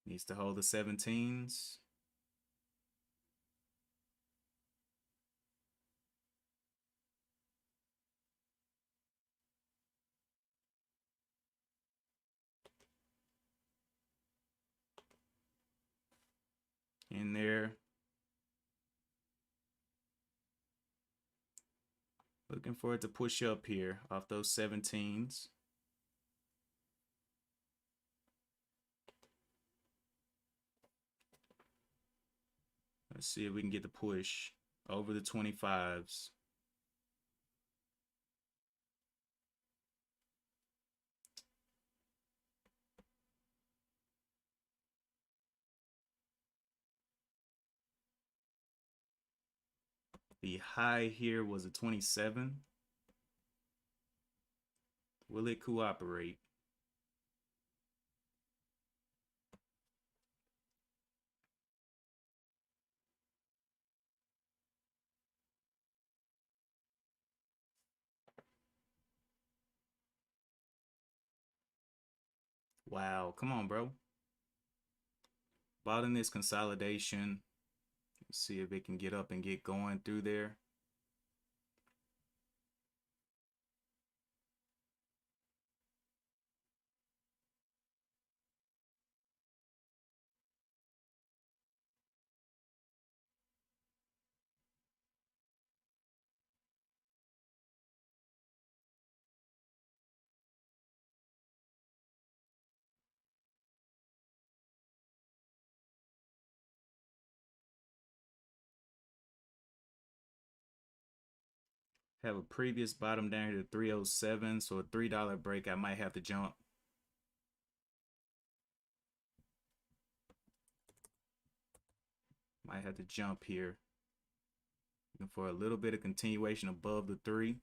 Needs to hold the 17s. in there. Looking for it to push up here off those 17s. Let's see if we can get the push over the 25s. The high here was a 27. Will it cooperate? Wow, come on, bro. Bought in this consolidation. Let's see if it can get up and get going through there. Have a previous bottom down here to 307, so a $3 break, I might have to jump. Might have to jump here. Looking for a little bit of continuation above the 3.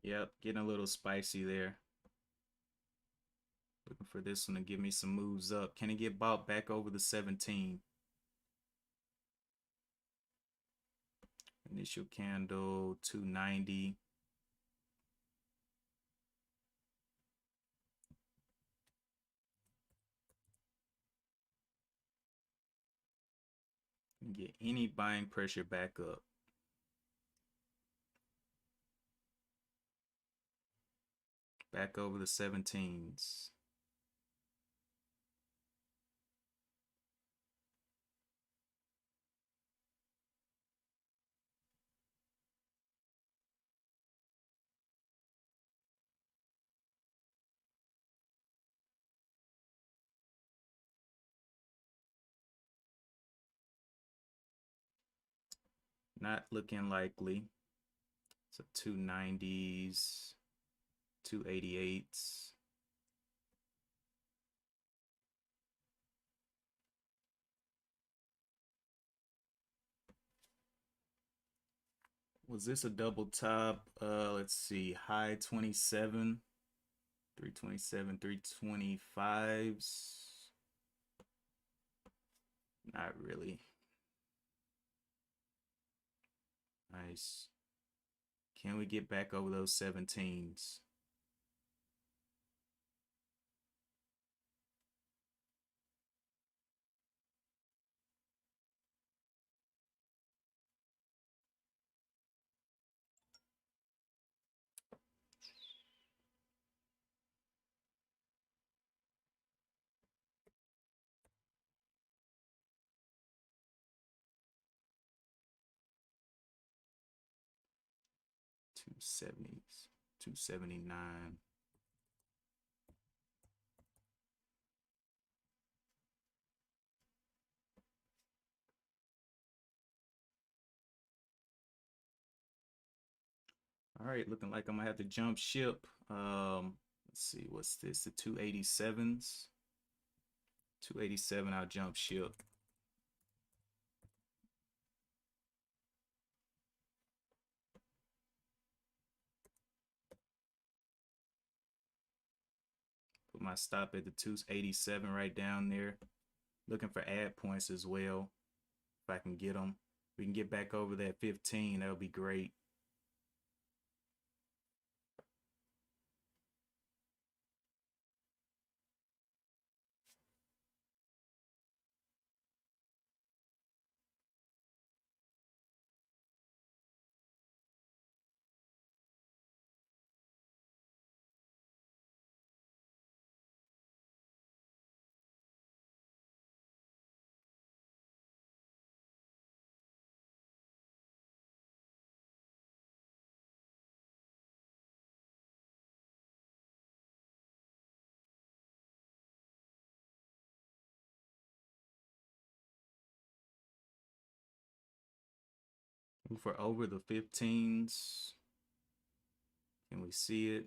Yep, getting a little spicy there. Looking for this one to give me some moves up. Can it get bought back over the 17? Initial candle, 290. Get any buying pressure back up. Back over the 17s. Not looking likely. So 290s, 288s. Was this a double top? Let's see, high 27, 327, 325s. Not really. Nice. Can we get back over those 17s? $270s, 279. All right, looking like I'm gonna have to jump ship. Let's see, what's this? The 287s. 287, I'll jump ship. my stop at the 287 right down there. Looking for add points as well. If I can get them. We can get back over that 15. That would be great. Move for over the 15s. Can we see it?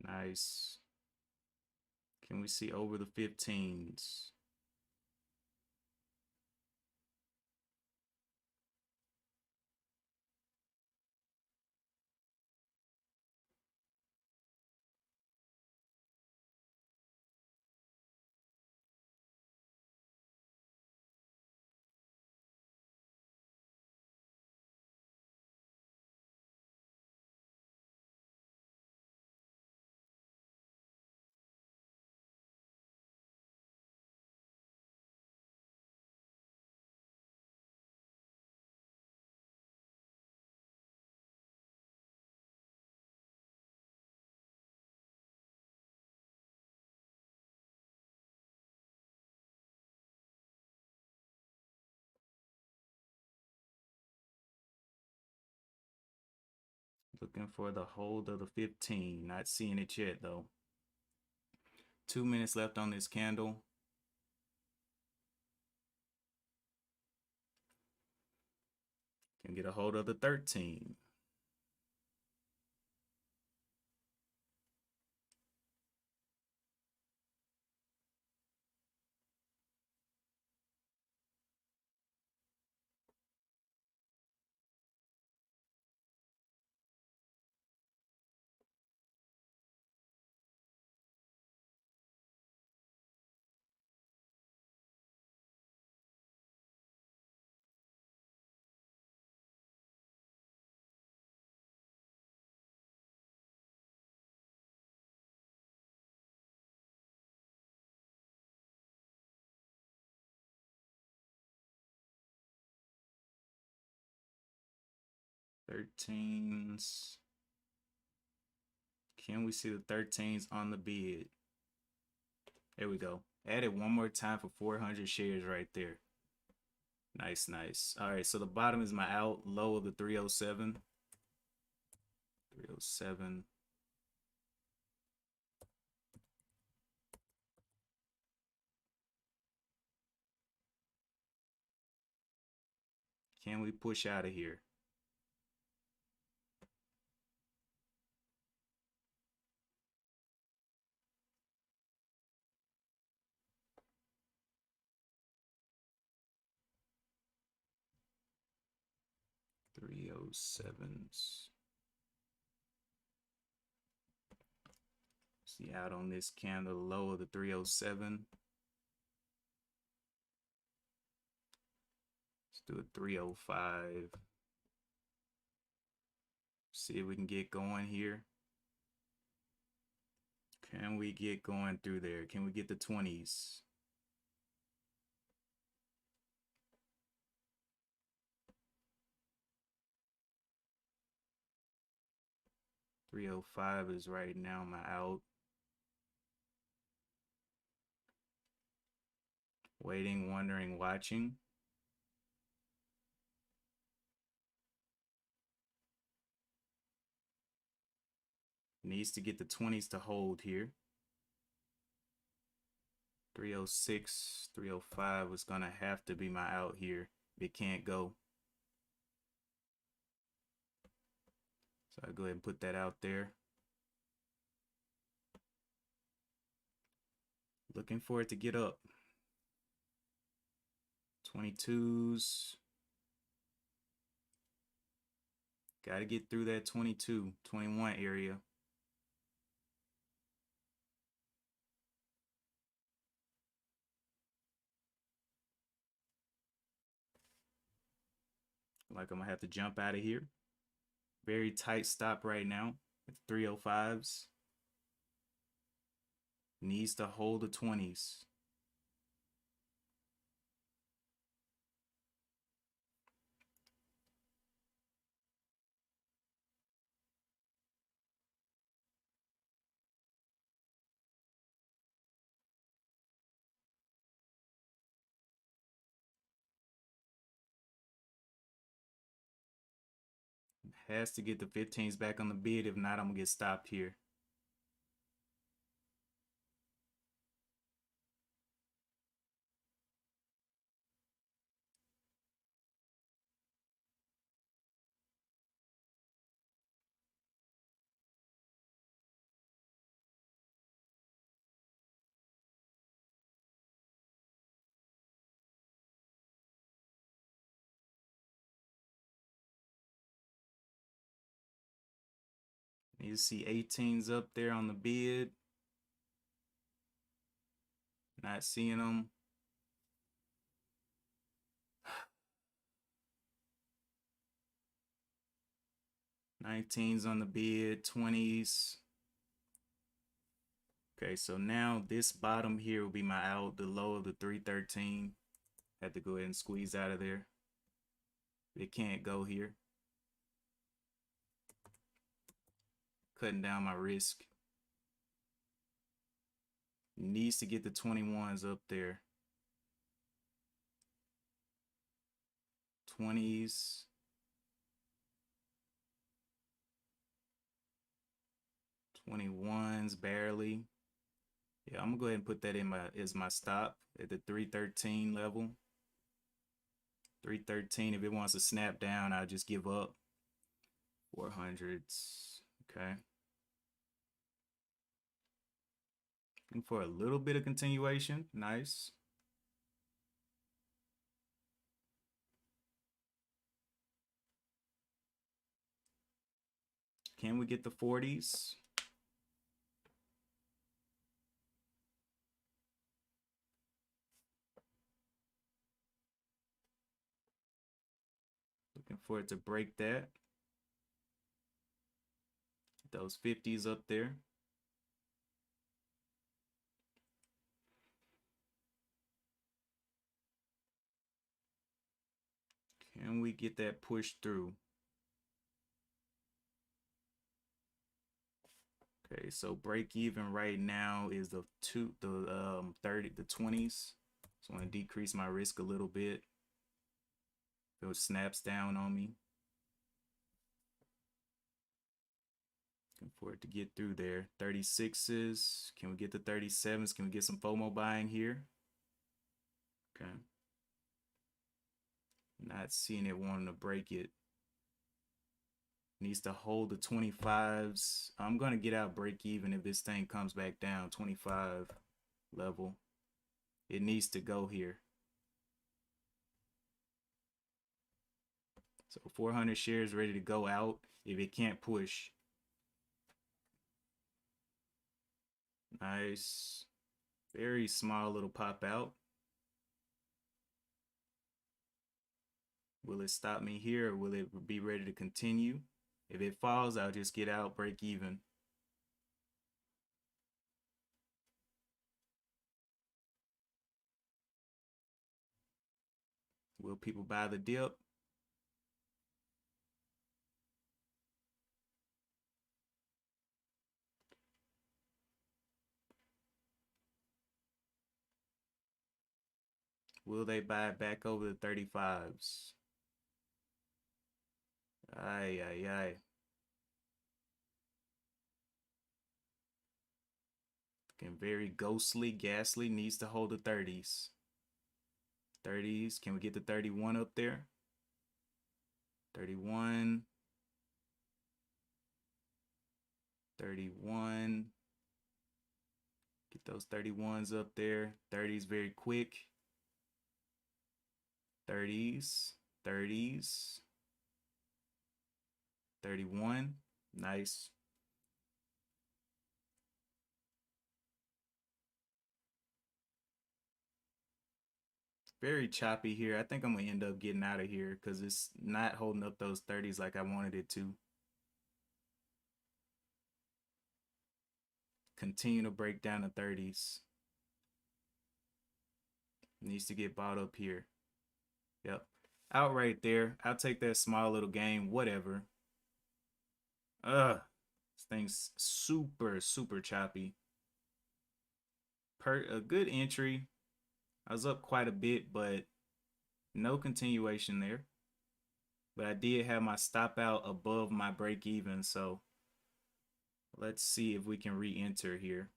Nice. Can we see over the 15s? Looking for the hold of the 15. Not seeing it yet though. 2 minutes left on this candle. Can get a hold of the 13. Thirteens. Can we see the 13s on the bid? There we go. Added one more time for 400 shares right there. Nice, nice. All right, so the bottom is my out, low of the 307. 307. Can we push out of here? Three oh sevens. See out on this candle, low of the 307. Let's do a 305. See if we can get going here. Can we get going through there? Can we get the 20s? $305 is right now my out. Waiting, wondering, watching. Needs to get the 20s to hold here. 306, 305 is going to have to be my out here. It can't go. So I go ahead and put that out there. Looking for it to get up. 22s. Got to get through that 22, 21 area. Like I'm going to have to jump out of here. Very tight stop right now at 305s. Needs to hold the 20s. Has to get the 15s back on the bid. If not, I'm going to get stopped here. Need to see 18s up there on the bid. Not seeing them. 19s on the bid, 20s. Okay, so now this bottom here will be my out, the low of the 313. Had to go ahead and squeeze out of there. It can't go here. Cutting down my risk. Needs to get the 21s up there. 20s. 21s barely. Yeah, I'm gonna go ahead and put that in as my stop at the 313 level. 313. If it wants to snap down, I'll just give up. 400s. Okay. Looking for a little bit of continuation. Nice. Can we get the 40s? Looking for it to break that. Those 50s up there. Can we get that pushed through? Okay, so break even right now is the 30, the 20s. So I want to decrease my risk a little bit. If it snaps down on me. Looking for it to get through there. 36s. Can we get the 37s? Can we get some FOMO buying here? Okay. Not seeing it wanting to break it. Needs to hold the 25s. I'm going to get out break even if this thing comes back down 25 level. It needs to go here. So 400 shares ready to go out if it can't push. Nice. Very small little pop out. Will it stop me here or will it be ready to continue? If it falls, I'll just get out, break even. Will people buy the dip? Will they buy it back over the 35s? Ay, ay, ay. Looking very ghostly, ghastly. Needs to hold the 30s. 30s. Can we get the 31 up there? 31. 31. Get those 31s up there. 30s very quick. 30s. 30s. 31. Nice. Very choppy here. I think I'm going to end up getting out of here because it's not holding up those 30s like I wanted it to. Continue to break down the 30s. Needs to get bought up here. Yep. Out right there. I'll take that small little game. Whatever. This thing's super, super choppy. A good entry. I was up quite a bit, but no continuation there. But I did have my stop out above my break even, so let's see if we can re-enter here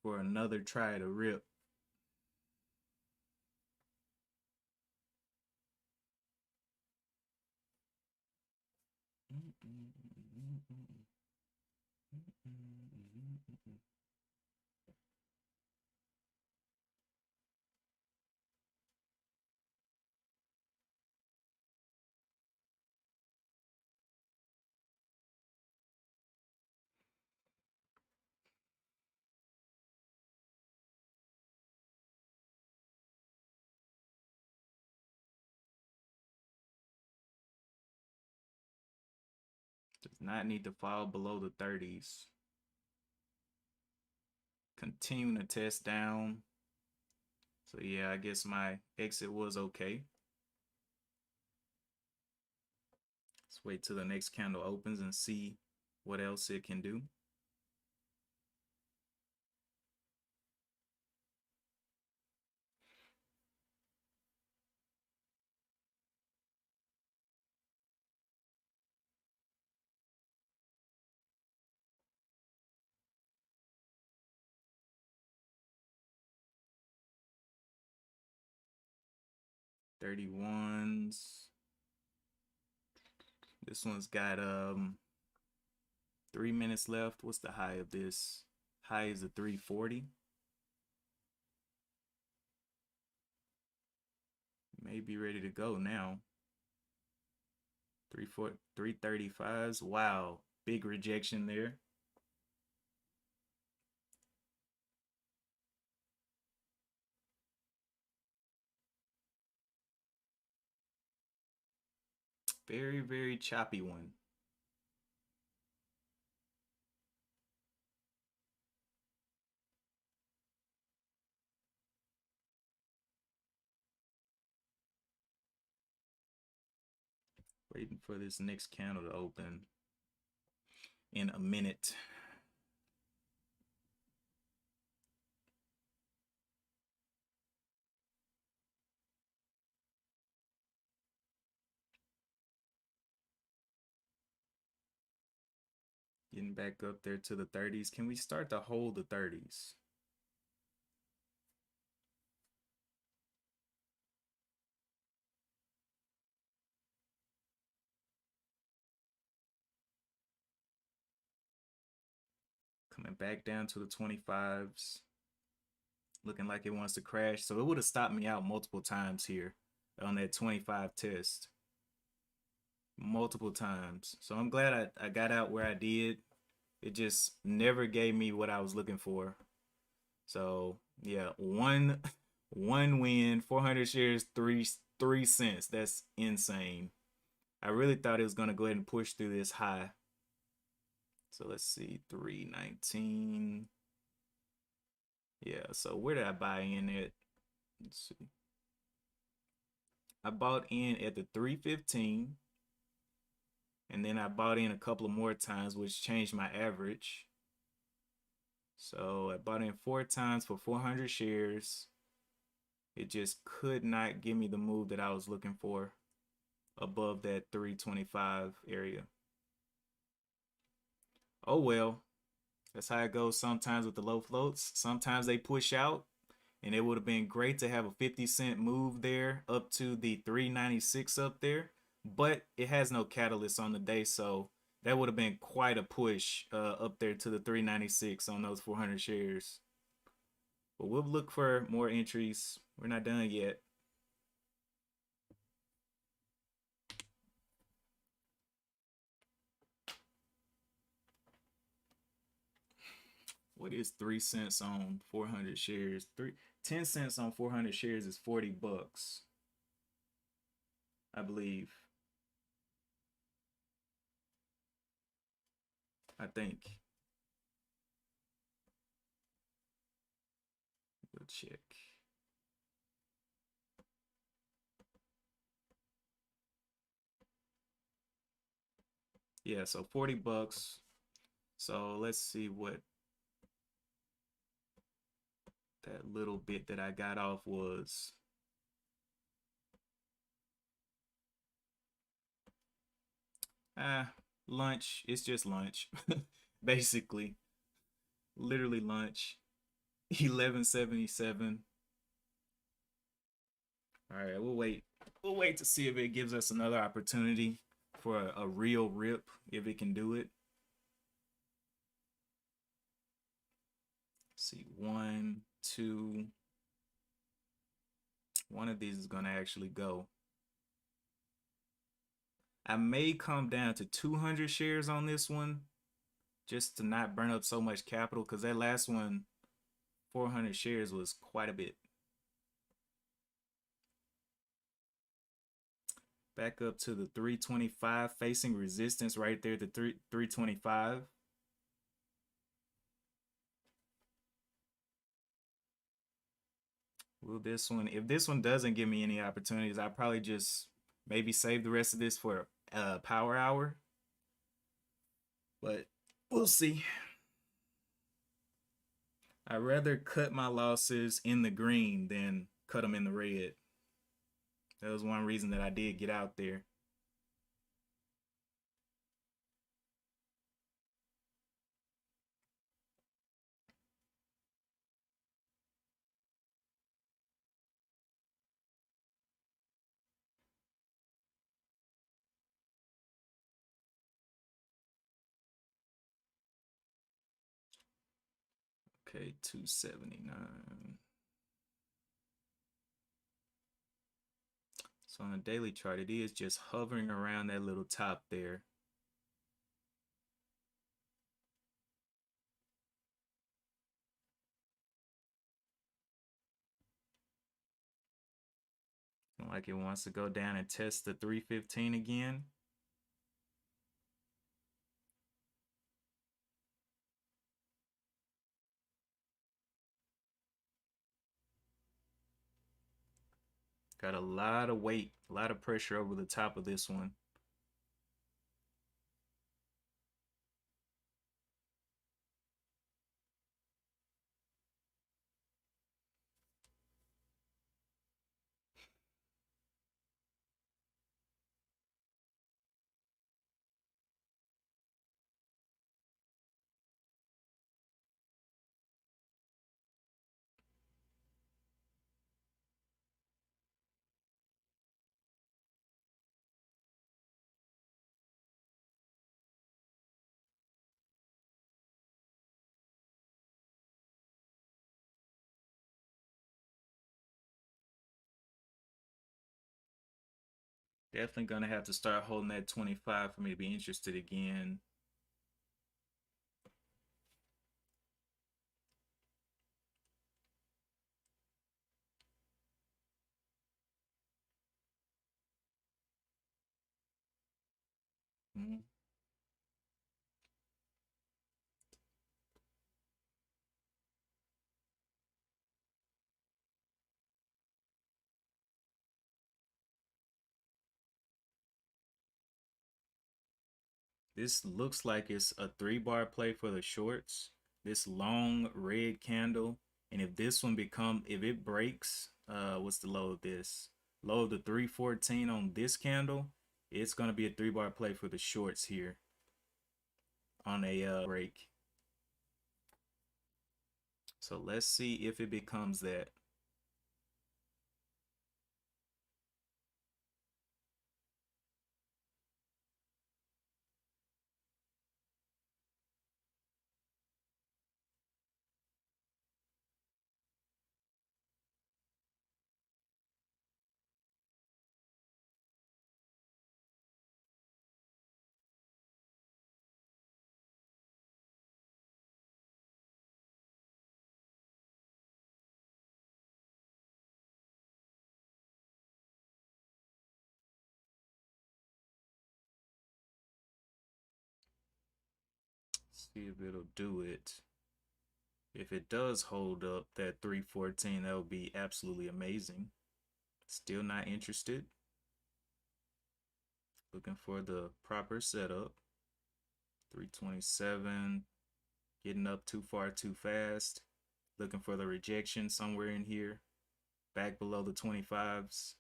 for another try to rip. Does not need to fall below the 30s. Continuing to test down. So yeah, I guess my exit was okay. Let's wait till the next candle opens and see what else it can do. $31s. This one's got 3 minutes left. What's the high of this? High is a 340. May be ready to go now. 335s. Wow, big rejection there. Very, very choppy one. Waiting for this next candle to open in a minute. Getting back up there to the 30s. Can we start to hold the 30s? Coming back down to the 25s. Looking like it wants to crash. So it would have stopped me out multiple times here on that 25 test. Multiple times. So I'm glad I got out where I did. It just never gave me what I was looking for. So yeah, one win, 400 shares, three cents. That's insane. I really thought it was gonna go ahead and push through this high. So let's see, 319. Yeah, so where did I buy in at? Let's see. I bought in at the 315. And then I bought in a couple of more times, which changed my average. So I bought in 4 times for 400 shares. It just could not give me the move that I was looking for above that 325 area. Oh well, that's how it goes sometimes with the low floats. Sometimes they push out, and it would have been great to have a 50 cent move there up to the 396 up there, but it has no catalyst on the day, so that would have been quite a push up there to the 396 on those 400 shares. But we'll look for more entries. We're not done yet. What is 3 cents on 400 shares? 10 cents on 400 shares is $40, I believe. I think. We'll check. Yeah, so $40. So let's see what that little bit that I got off was. Lunch. It's just lunch. Basically. Literally lunch. 1177. All right, we'll wait. We'll wait to see if it gives us another opportunity for a real rip, if it can do it. Let's see, one, two. One of these is gonna actually go. I may come down to 200 shares on this one just to not burn up so much capital, because that last one, 400 shares, was quite a bit. Back up to the 325, facing resistance right there, the 325. Will this one, if this one doesn't give me any opportunities, I probably just maybe save the rest of this for power hour. But we'll see. I'd rather cut my losses in the green than cut them in the red. That was one reason that I did get out there. Okay, 279. So on a daily chart, it is just hovering around that little top there. Like it wants to go down and test the 315 again. Got a lot of weight, a lot of pressure over the top of this one. Definitely gonna have to start holding that 25 for me to be interested again. Mm. This looks like it's a 3 bar play for the shorts. This long red candle, and if this one if it breaks what's the low of this? Low of the 314 on this candle. It's going to be a 3-bar play for the shorts here on a break. So let's see if it becomes that. See if it'll do it. If it does hold up that 314, that would be absolutely amazing. Still not interested. Looking for the proper setup. 327, getting up too far too fast. Looking for the rejection somewhere in here. Back below the 25s.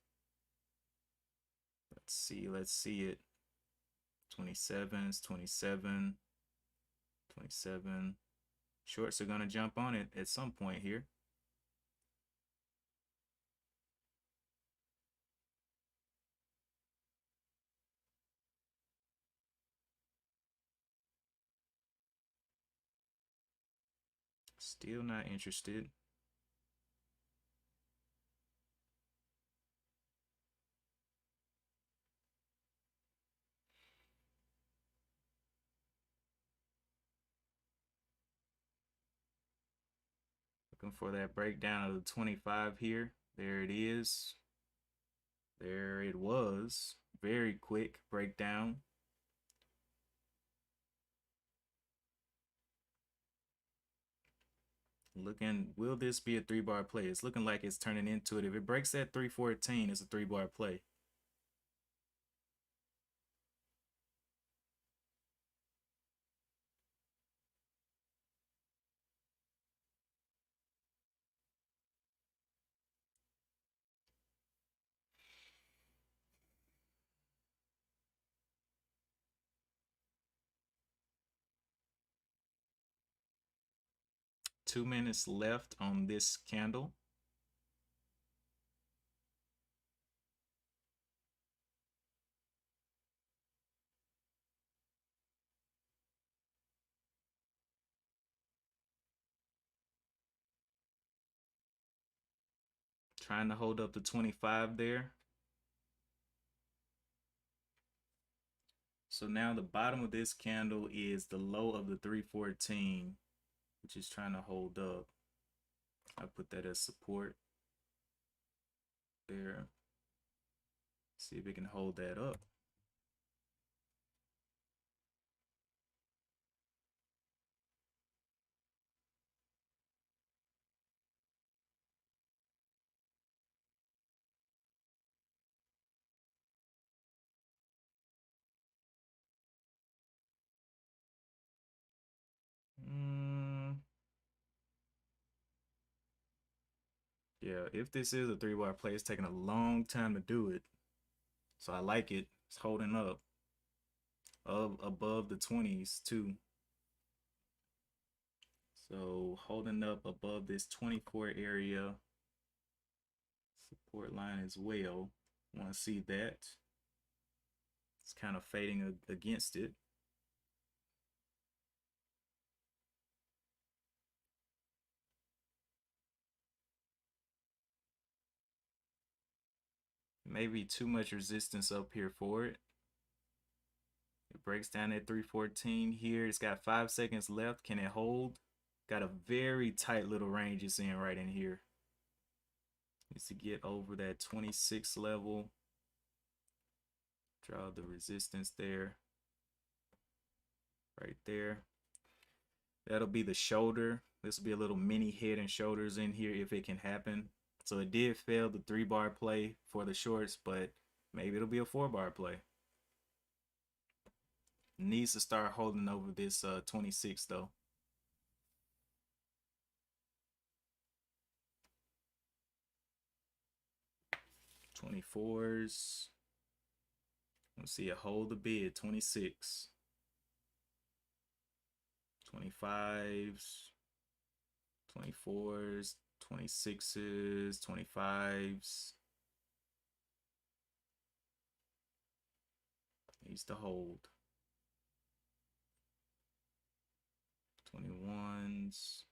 Let's see it. 27s, 27, 27. Shorts are going to jump on it at some point here. Still not interested. Looking for that breakdown of the 25 here. There it is. There it was. Very quick breakdown. Will this be a 3-bar play? It's looking like it's turning into it. If it breaks that 314, it's a 3-bar play. Two minutes left on this candle. Trying to hold up the 25 there. So now the bottom of this candle is the low of the 314, which is trying to hold up. I put that as support there. See if it can hold that up. Yeah, if this is a 3-bar play, it's taking a long time to do it. So I like it. It's holding up above the 20s too. So holding up above this 24 area support line as well. Want to see that. It's kind of fading against it. Maybe too much resistance up here for it. It breaks down at 314 here. It's got 5 seconds left. Can it hold? Got a very tight little range it's in right in here. Needs to get over that 26 level. Draw the resistance there. Right there. That'll be the shoulder. This will be a little mini head and shoulders in here if it can happen. So it did fail the 3-bar play for the shorts, but maybe it'll be a 4-bar play. Needs to start holding over this 26 though. 24s. Let's see, a hold the bid, 26. 25s, 24s, 26s, 25s. Needs to hold. 21s.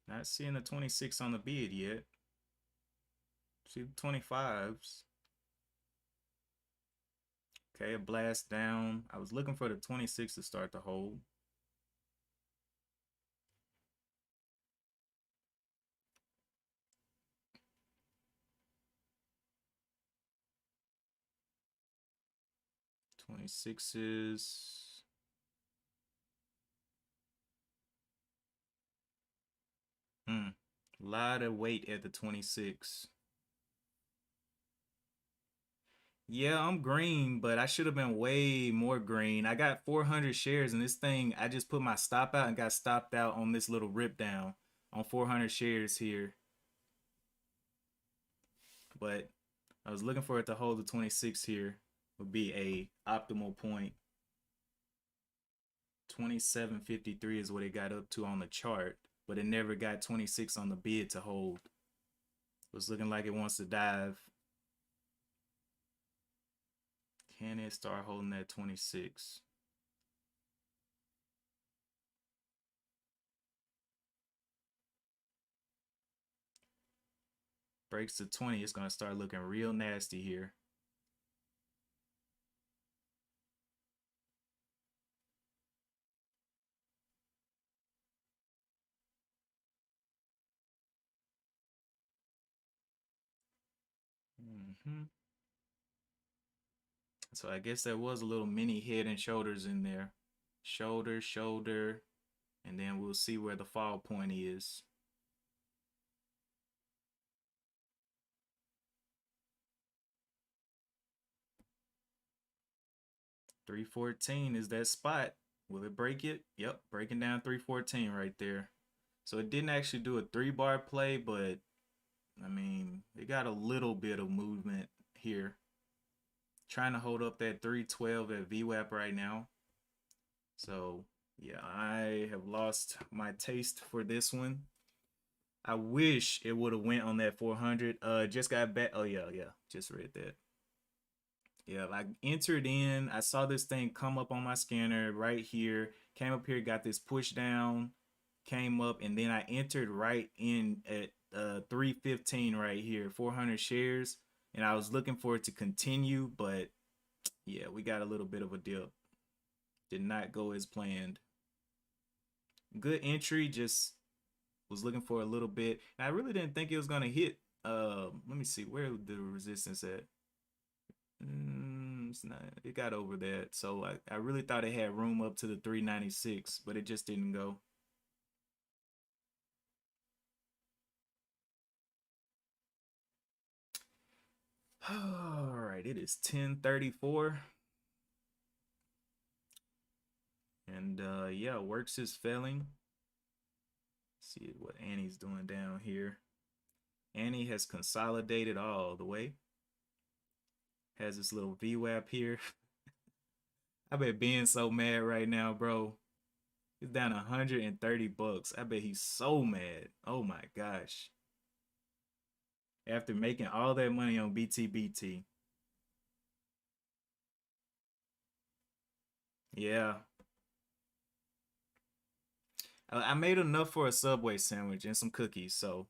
Not seeing the 26 on the bid yet. See the 25s. Okay, a blast down. I was looking for the 26 to start to hold. $26s. A lot of weight at the 26. Yeah, I'm green, but I should have been way more green. I got 400 shares in this thing. I just put my stop out and got stopped out on this little rip down on 400 shares here. But I was looking for it to hold the 26 here. Would be a optimal point. 27.53 is what it got up to on the chart, but it never got 26 on the bid to hold. It's looking like it wants to dive. Can it start holding that 26? Breaks to 20, it's going to start looking real nasty here. So I guess there was a little mini head and shoulders in there. Shoulder, shoulder, and then we'll see where the fall point is. $314 is that spot. Will it break it? Yep, breaking down $314 right there. So it didn't actually do a 3-bar play, but I mean, it got a little bit of movement here. Trying to hold up that 312 at VWAP right now. So yeah, I have lost my taste for this one. I wish it would have went on that 400. Just got back. Oh yeah, just read that. Yeah, I entered in. I saw this thing come up on my scanner right here. Came up here, got this push down, came up, and then I entered right in at 315 right here, 400 shares, and I was looking for it to continue, but yeah, we got a little bit of a dip. Did not go as planned. Good entry, just was looking for a little bit. And I really didn't think it was gonna hit. Let me see where the resistance at. It's not. It got over that, so I really thought it had room up to the 396, but it just didn't go. All right, it is 10:34, and yeah, works is failing. See what Annie's doing down here. Annie has consolidated all the way. Has this little VWAP here. I bet Ben's so mad right now, bro. He's down 130 bucks. I bet he's so mad. Oh my gosh. After making all that money on BTBT. Yeah. I made enough for a Subway sandwich and some cookies. So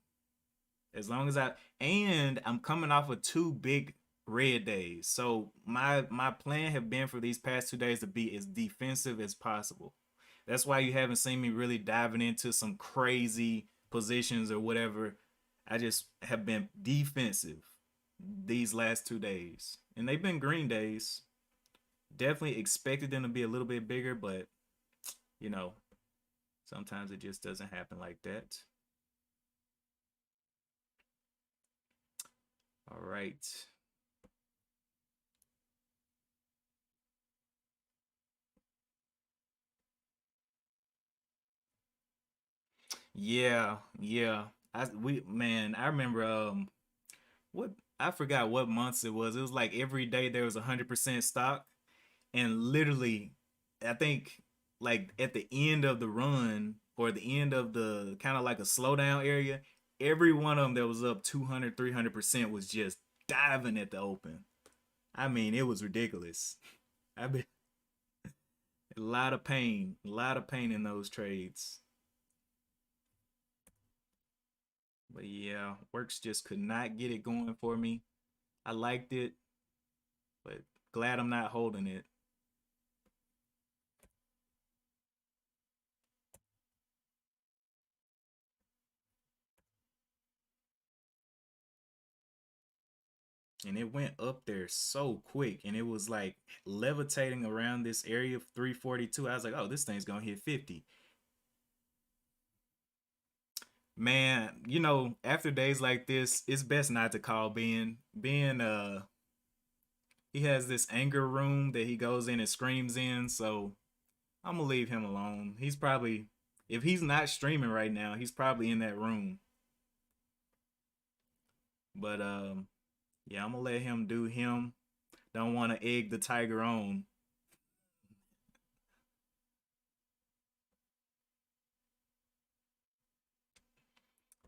as long as I'm coming off of 2 big red days. So my plan have been for these past 2 days to be as defensive as possible. That's why you haven't seen me really diving into some crazy positions or whatever. I just have been defensive these last 2 days. And they've been green days. Definitely expected them to be a little bit bigger, but you know, sometimes it just doesn't happen like that. All right. Yeah, yeah. I remember what I forgot what months it was. It was like every day there was 100% stock, and literally, I think like at the end of the run or the end of the kind of like a slowdown area, every one of them that was up 200, 300% was just diving at the open. I mean, it was ridiculous. I mean, a lot of pain in those trades. But yeah, Works just could not get it going for me. I liked it, but glad I'm not holding it. And it went up there so quick, and it was like levitating around this area of 342. I was like, oh, this thing's gonna hit 50. Man, after days like this, it's best not to call Ben. He has this anger room that he goes in and screams in, so I'm gonna leave him alone. He's probably, if he's not streaming right now, he's probably in that room. But yeah, I'm gonna let him do him. Don't want to egg the tiger on.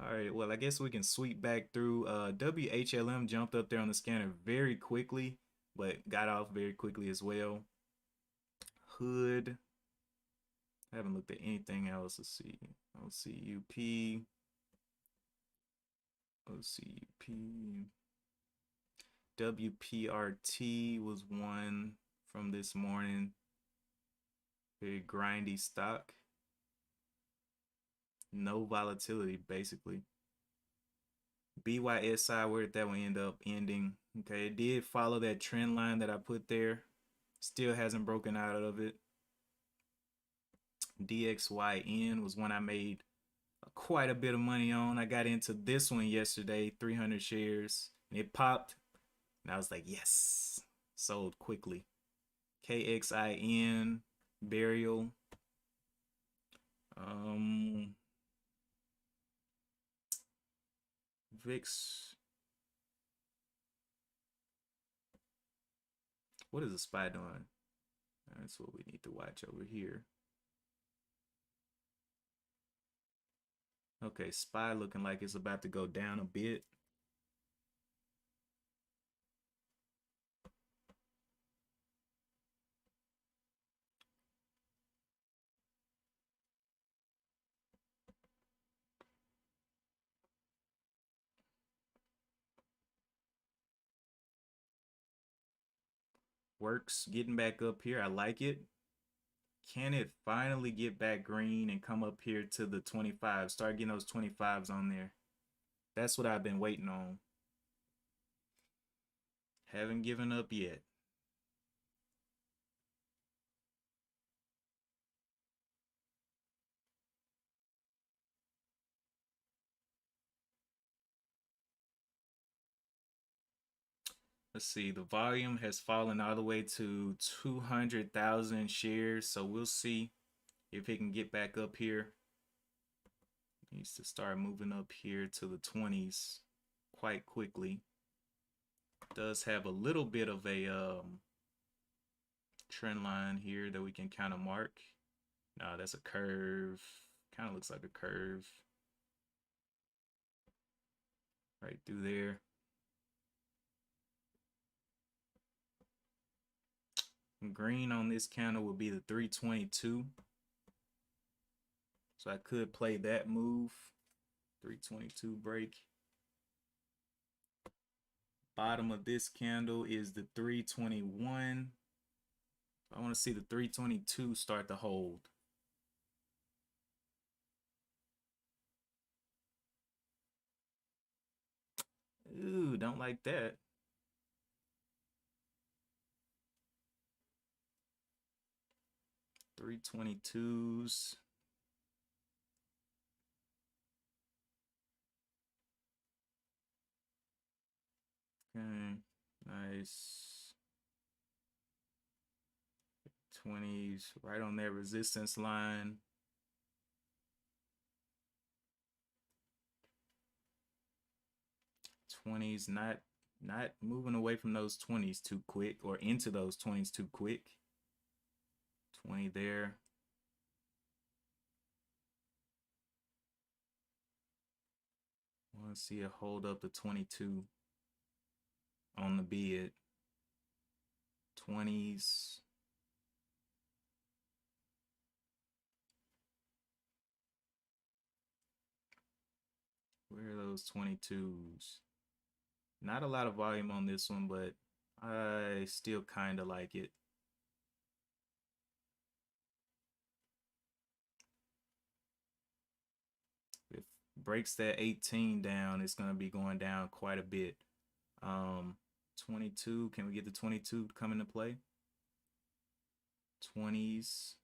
All right, well, I guess we can sweep back through. WHLM jumped up there on the scanner very quickly, but got off very quickly as well. Hood, I haven't looked at anything else. Let's see. OCUP, OCUP, WPRT was one from this morning. Very grindy stock. No volatility, basically. BYSI, where did that one end up ending? Okay, it did follow that trend line that I put there. Still hasn't broken out of it. DXYN was one I made quite a bit of money on. I got into this one yesterday, 300 shares, and it popped. And I was like, yes, sold quickly. KXIN, Burial. Um, VIX. What is the SPY doing? That's what we need to watch over here. Okay, SPY looking like it's about to go down a bit. Works getting back up here. I like it. Can it finally get back green and come up here to the 25? Start getting those 25s on there. That's what I've been waiting on. Haven't given up yet. Let's see, the volume has fallen all the way to 200,000 shares. So we'll see if it can get back up here. It needs to start moving up here to the 20s quite quickly. Does have a little bit of a trend line here that we can kind of mark. No, that's a curve. Kind of looks like a curve right through there. Green on this candle will be the 322. So I could play that move. 322 break. Bottom of this candle is the 321. I want to see the 322 start to hold. Ooh, don't like that. 322s. Okay, nice. 20s right on that resistance line. 20s, not moving away from those 20s too quick, or into those 20s too quick. 20 there. Want to see it hold up to 22 on the bid. 20s. Where are those 22s? Not a lot of volume on this one, but I still kind of like it. If breaks that 18 down, it's going to be going down quite a bit. 22, can we get the 22 to come into play? 20s.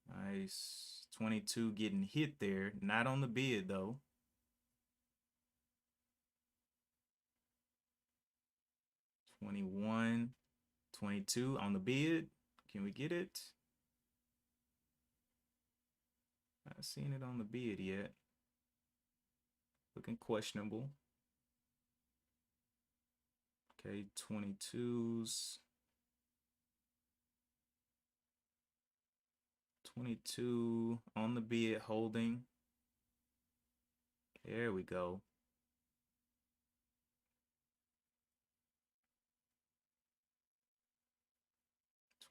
Nice. 22 getting hit there. Not on the bid, though. 21. 22 on the bid. Can we get it? Not seeing it on the bid yet. Looking questionable. Okay, 22s. 22 on the bid, holding. There we go.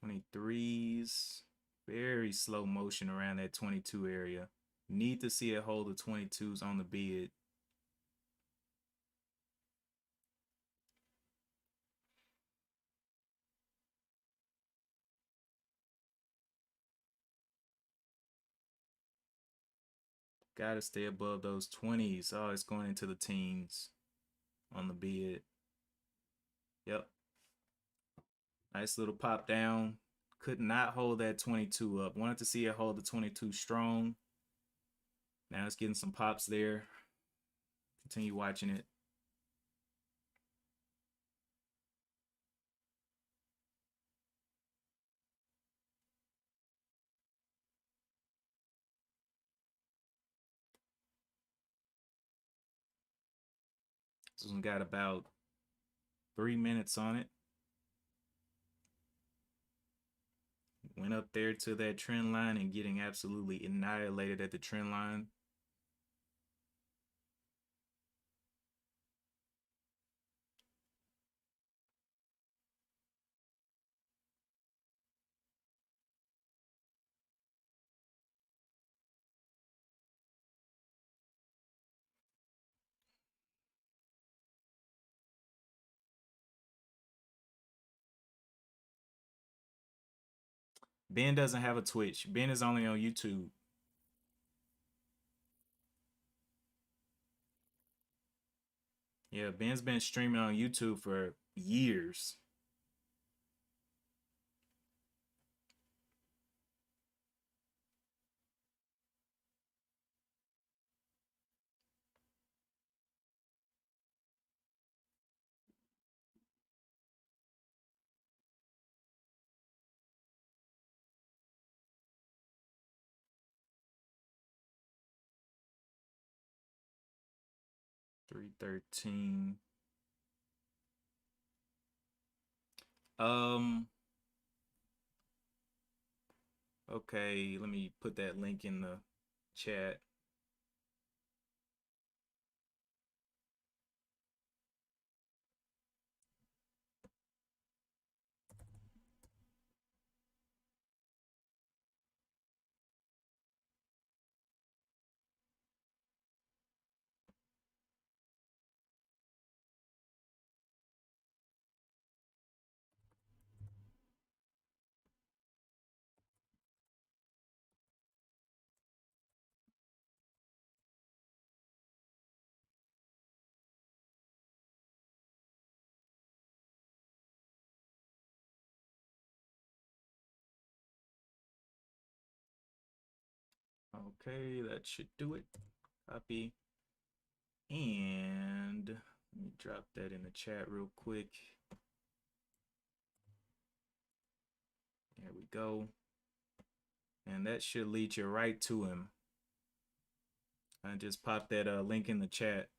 23s. Very slow motion around that 22 area. Need to see it hold the 22s on the bid. Got to stay above those 20s. Oh, it's going into the teens on the bid. Yep. Nice little pop down. Could not hold that 22 up. Wanted to see it hold the 22 strong. Now it's getting some pops there. Continue watching it. This one got about 3 minutes on it. Went up there to that trend line and getting absolutely annihilated at the trend line. Ben doesn't have a Twitch. Ben is only on YouTube. Yeah, Ben's been streaming on YouTube for years. $313. Okay, let me put that link in the chat. Okay, that should do it. Copy. And let me drop that in the chat real quick. There we go. And that should lead you right to him. I just popped that link in the chat.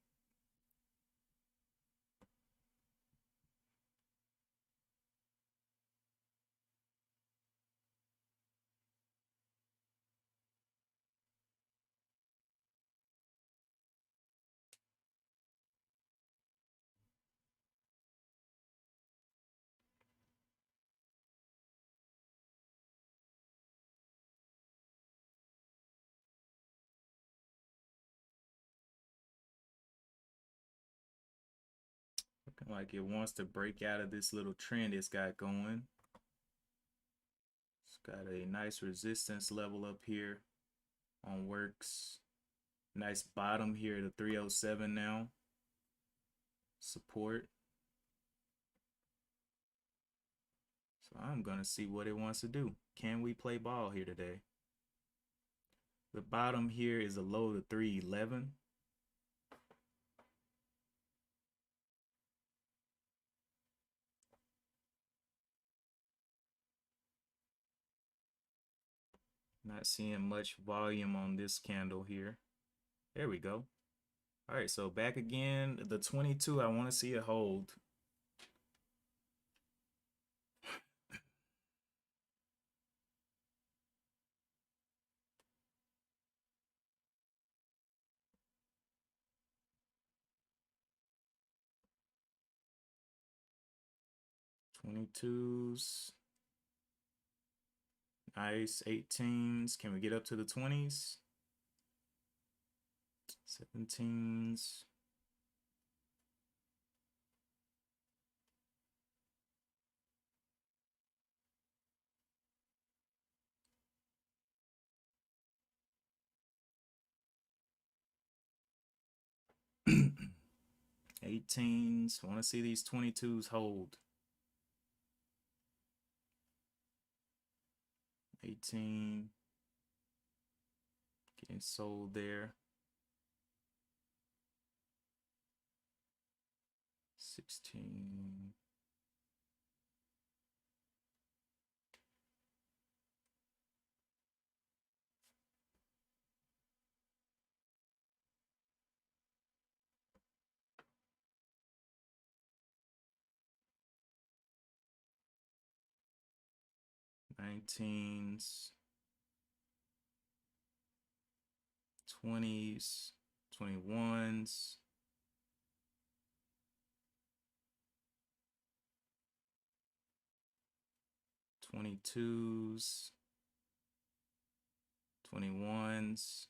Like it wants to break out of this little trend it's got going. It's got a nice resistance level up here on works. Nice bottom here to 307 now. Support. So I'm going to see what it wants to do. Can we play ball here today? The bottom here is a low to 311. Not seeing much volume on this candle here. There we go. All right, so back again. The 22, I want to see it hold. $22s. Nice. 18s. Can we get up to the 20s? 17s. $18s. Want to see these 22s hold. 18. Getting sold there. 16. $19s. 20s. 21s. 22s. 21s.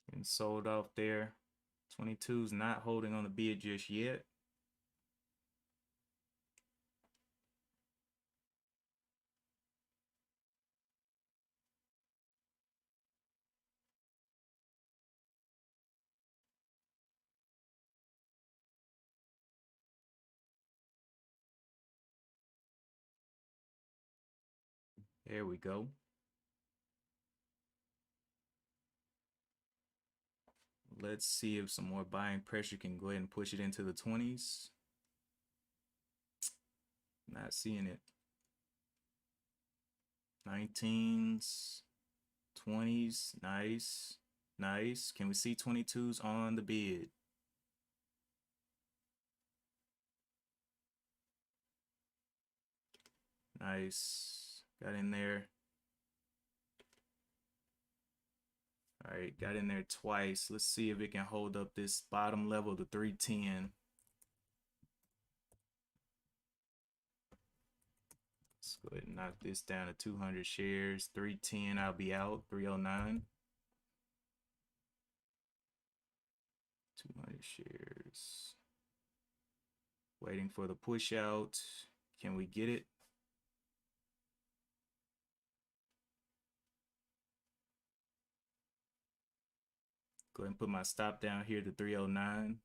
Getting sold off there. 22's not holding on the bid just yet. There we go. Let's see if some more buying pressure can go ahead and push it into the 20s. Not seeing it. 19s, 20s, nice, nice. Can we see 22s on the bid? Nice, got in there. All right, got in there twice. Let's see if it can hold up this bottom level to 310. Let's go ahead and knock this down to 200 shares. 310, I'll be out. 309. 200 shares. Waiting for the push out. Can we get it? Go ahead and put my stop down here to 309.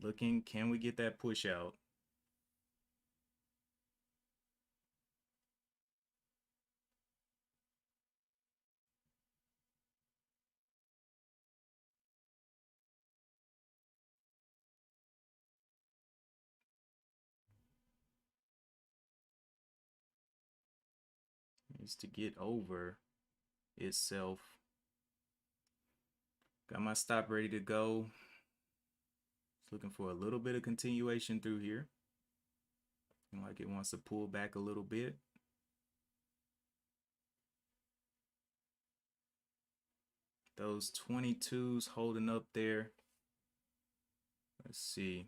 Looking, can we get that push out? Needs to get over itself. Got my stop ready to go. Looking for a little bit of continuation through here. Like it wants to pull back a little bit. Those 22s holding up there. Let's see.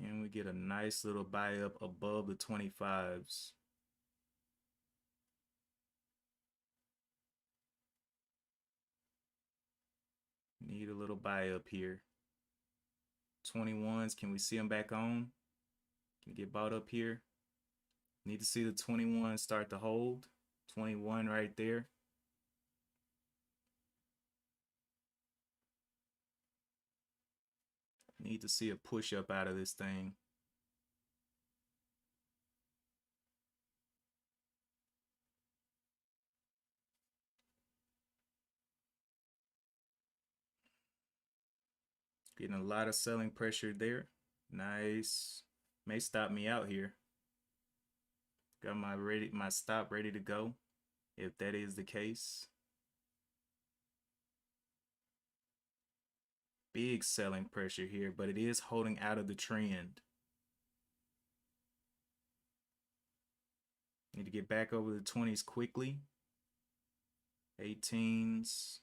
Can we get a nice little buy up above the 25s? Need a little buy up here. 21s, can we see them back on? Can we get bought up here? Need to see the 21 start to hold. 21 right there. Need to see a push up out of this thing. Getting a lot of selling pressure there. Nice. May stop me out here. Got my stop ready to go, if that is the case. Big selling pressure here, but it is holding out of the trend. Need to get back over the 20s quickly. 18s.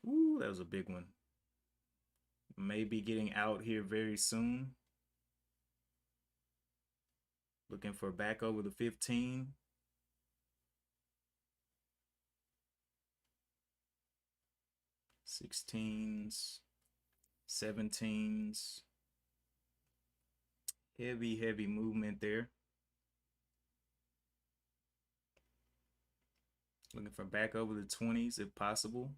Ooh, that was a big one. Maybe getting out here very soon. Looking for back over the 15. Sixteens, 17s. Heavy movement there. Looking for back over the 20s if possible.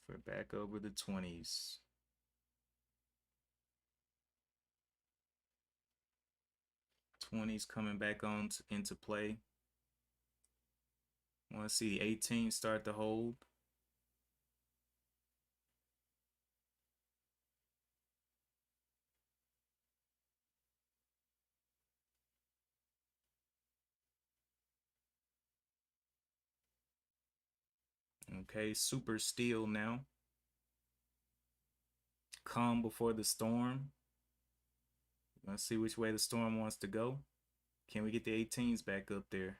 For back over the 20s. '20s coming back on into play. Want to see 18 start to hold. Okay, super still now. Calm before the storm. Let's see which way the storm wants to go. Can we get the 18s back up there?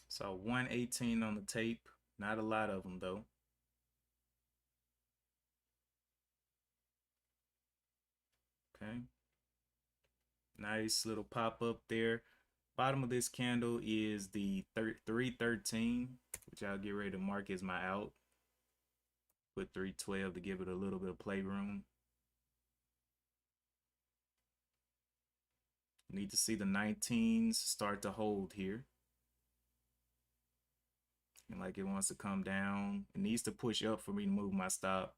So 118 on the tape. Not a lot of them though. Okay. Nice little pop up there. Bottom of this candle is the 313, which I'll get ready to mark as my out. Put 312 to give it a little bit of playroom. Need to see the 19s start to hold here. And like it wants to come down. It needs to push up for me to move my stop.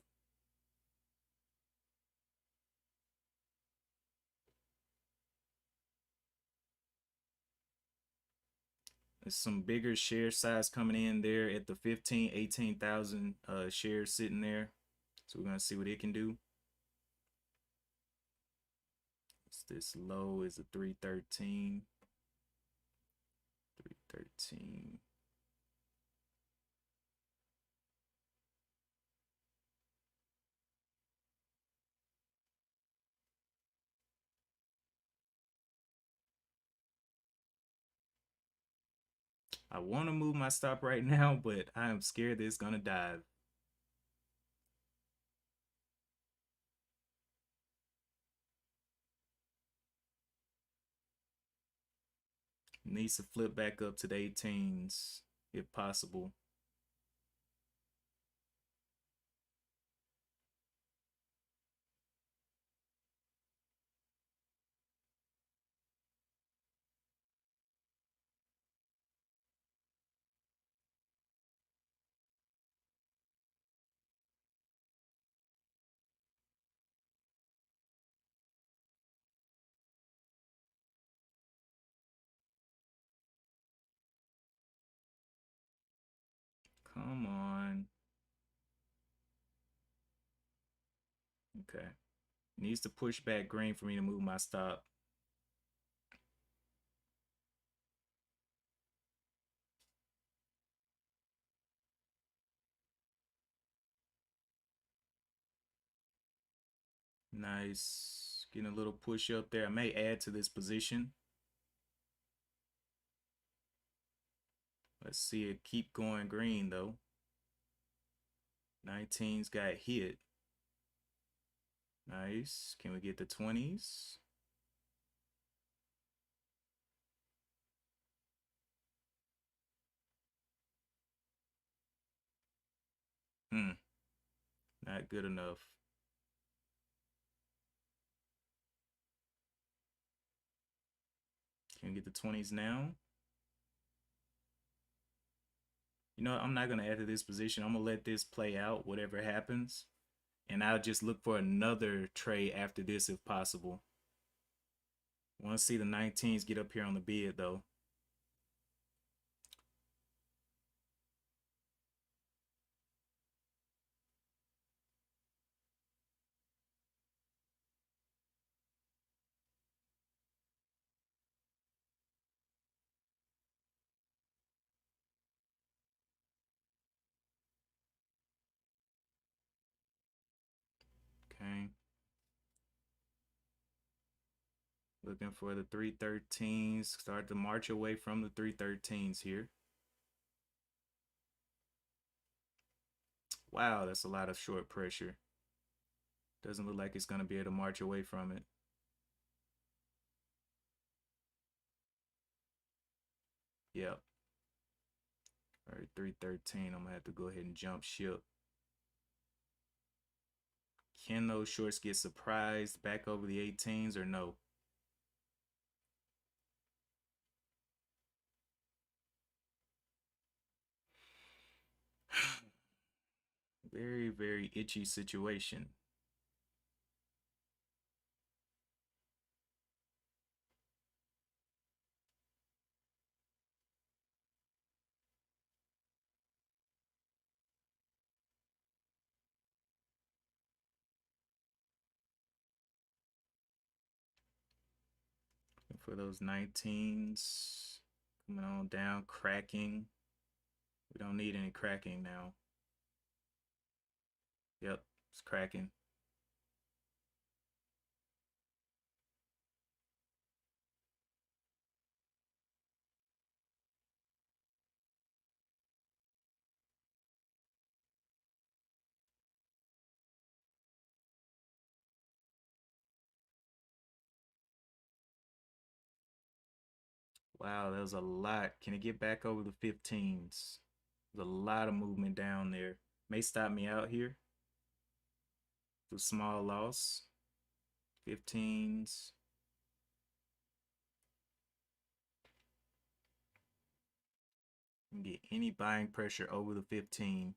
There's some bigger share size coming in there at the 15, 18,000 shares sitting there. So we're going to see what it can do. This low is a 313. 313. I want to move my stop right now, but I am scared that it's going to dive. Needs to flip back up to the 18s if possible. Come on. Okay. Needs to push back green for me to move my stop. Nice. Getting a little push up there. I may add to this position. Let's see it keep going green though. 19's got hit. Nice. Can we get the 20s? Not good enough. Can we get the 20s now? You know, I'm not going to add to this position. I'm going to let this play out, whatever happens. And I'll just look for another trade after this if possible. Want to see the 19s get up here on the bid though. Okay. Looking for the 313s. Start to march away from the 313s here. Wow, that's a lot of short pressure. Doesn't look like it's going to be able to march away from it. Yep. All right, 313. I'm going to have to go ahead and jump ship. Can those shorts get surprised back over the 18s or no? Very, very itchy situation. For those 19s coming on down, cracking. We don't need any cracking now. Yep, it's cracking. Wow, that was a lot. Can it get back over the 15s? There's a lot of movement down there. May stop me out here. It's a small loss. 15s. Can get any buying pressure over the 15.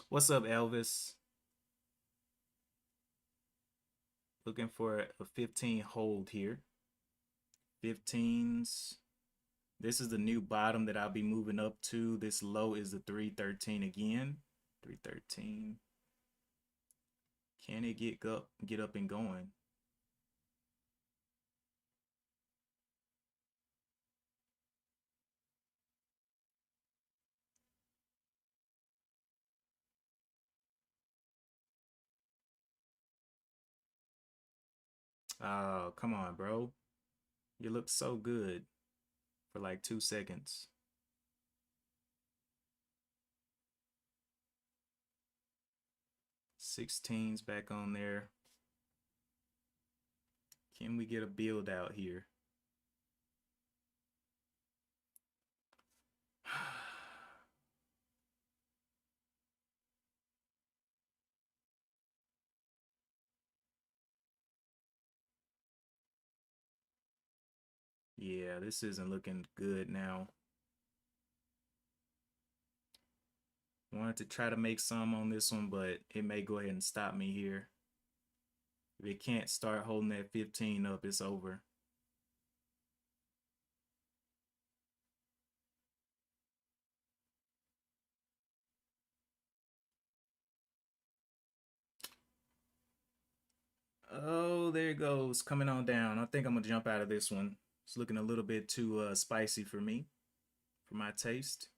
What's up, Elvis? Looking for a 15 hold here. 15s. This is the new bottom that I'll be moving up to. This low is the 313 again. 313. Can it get up and going? Oh, come on, bro. You look so good for like 2 seconds. 16's back on there. Can we get a build out here? Yeah, this isn't looking good now. Wanted to try to make some on this one, but it may go ahead and stop me here. If it can't start holding that 15 up, it's over. Oh, there it goes. Coming on down. I think I'm going to jump out of this one. It's looking a little bit too spicy for me, for my taste.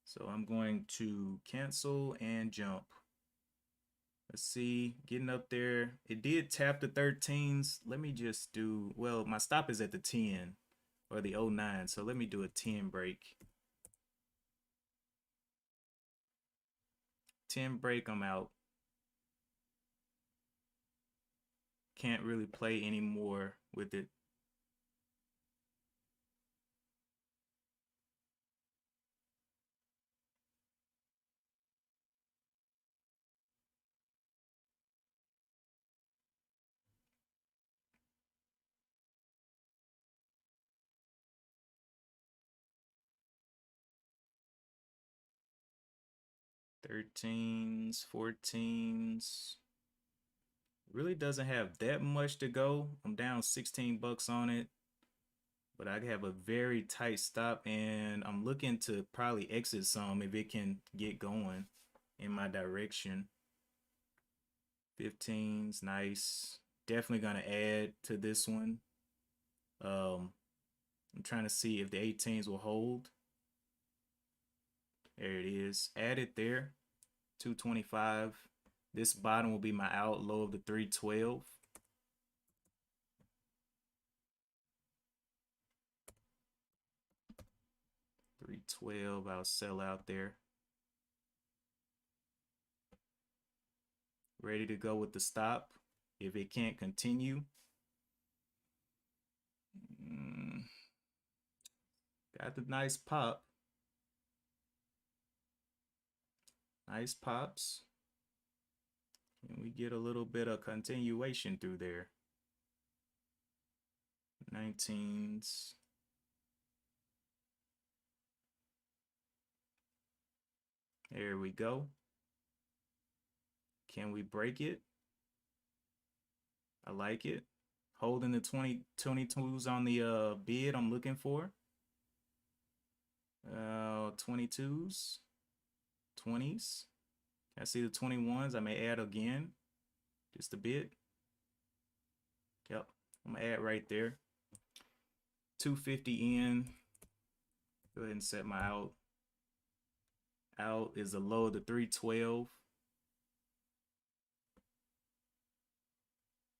So I'm going to cancel and jump. Let's see, getting up there. It did tap the 13s. Let me just do, well, my stop is at the 10 or the 09. So let me do a 10 break. 10 break, I'm out. Can't really play anymore with it. Thirteens, 14s. Really doesn't have that much to go. I'm down 16 bucks on it, but I have a very tight stop, and I'm looking to probably exit some if it can get going in my direction. 15's nice. Definitely gonna add to this one. I'm trying to see if the 18s will hold. There it is. Add it there. 225. This bottom will be my out low of the 312. 312, I'll sell out there. Ready to go with the stop. If it can't continue. Got the nice pop. Nice pops. And we get a little bit of continuation through there. 19s. There we go. Can we break it? I like it. Holding the 22s on the bid I'm looking for. 22s. 20s. I see the 21s. I may add again. Just a bit. Yep. I'm going to add right there. 250 in. Go ahead and set my out. Out is the low of the 312.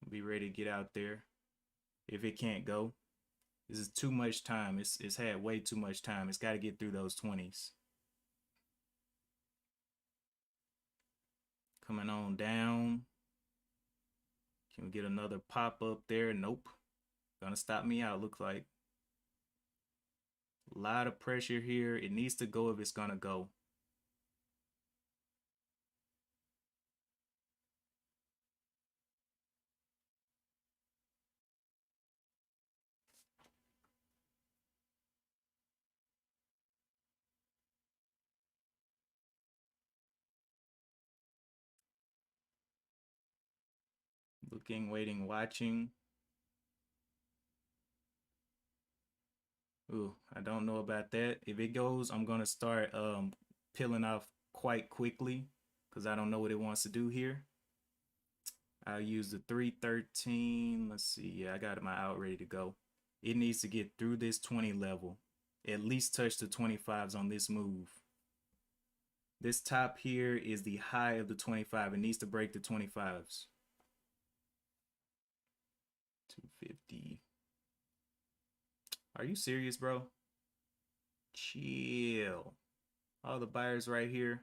Be ready to get out there if it can't go. This is too much time. It's had way too much time. It's got to get through those 20s. Coming on down. Can we get another pop up there? Nope. Gonna stop me out, looks like. A lot of pressure here. It needs to go if it's gonna go. Looking, waiting, watching. Ooh, I don't know about that. If it goes, I'm gonna start peeling off quite quickly because I don't know what it wants to do here. I'll use the 313. Let's see. Yeah, I got my out ready to go. It needs to get through this 20 level. At least touch the 25s on this move. This top here is the high of the 25. It needs to break the 25s. 250. Are you serious, bro? Chill. All the buyers right here.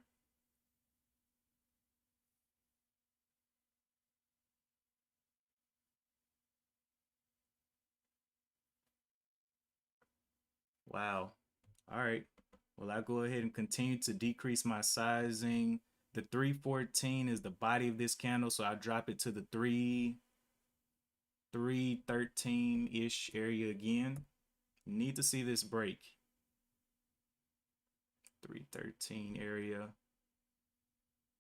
Wow. All right. Well, I'll go ahead and continue to decrease my sizing. The 314 is the body of this candle, so I drop it to the 313-ish area again. Need to see this break. 313 area.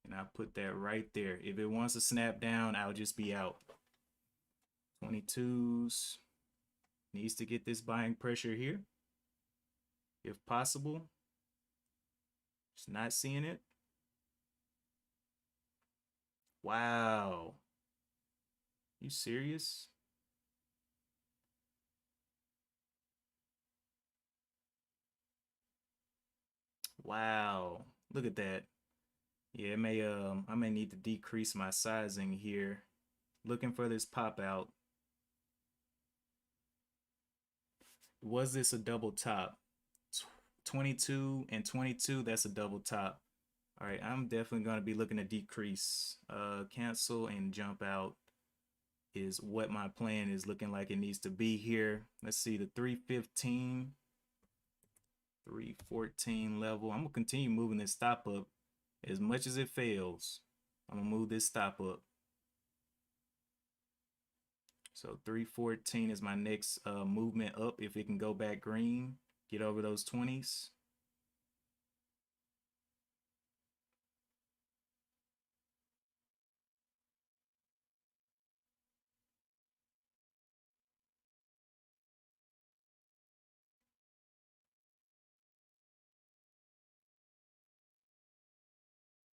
And I'll put that right there. If it wants to snap down, I'll just be out. 22s. Needs to get this buying pressure here. If possible. Just not seeing it. Wow. You serious? Wow. Look at that. Yeah, it may I may need to decrease my sizing here. Looking for this pop out. Was this a double top? 22 and 22, that's a double top. All right, I'm definitely going to be looking to decrease. Cancel and jump out is what my plan is looking like it needs to be here. Let's see, the 315, 314 level. I'm going to continue moving this stop up as much as it fails. I'm going to move this stop up. So 314 is my next movement up. If it can go back green, get over those 20s.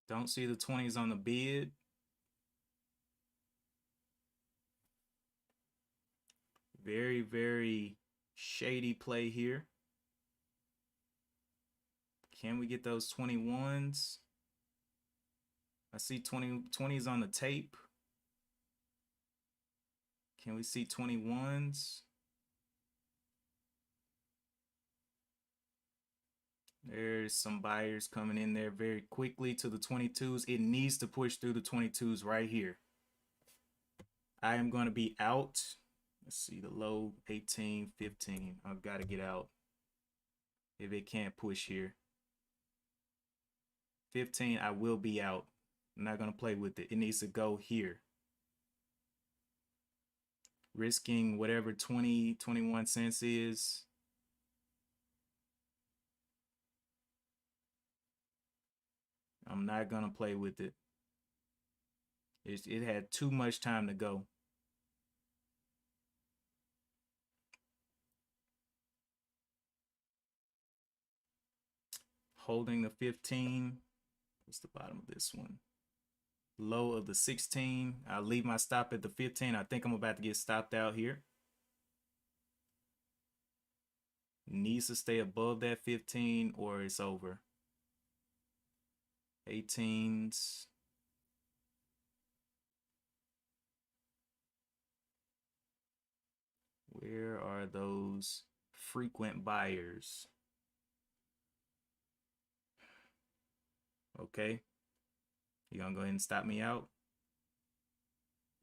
Don't see the 20s on the bid. Very, very shady play here. Can we get those 21s? I see 20s on the tape. Can we see 21s? There's some buyers coming in there very quickly to the 22s. It needs to push through the 22s right here. I am going to be out. Let's see the low 18, 15. I've got to get out if it can't push here. 15, I will be out. I'm not going to play with it. It needs to go here. Risking whatever 20, 21 cents is. I'm not going to play with it. It had too much time to go. Holding the 15. What's the bottom of this one? Low of the 16. I'll leave my stop at the 15. I think I'm about to get stopped out here. Needs to stay above that 15 or it's over. 18s. Where are those frequent buyers? Okay. You gonna go ahead and stop me out?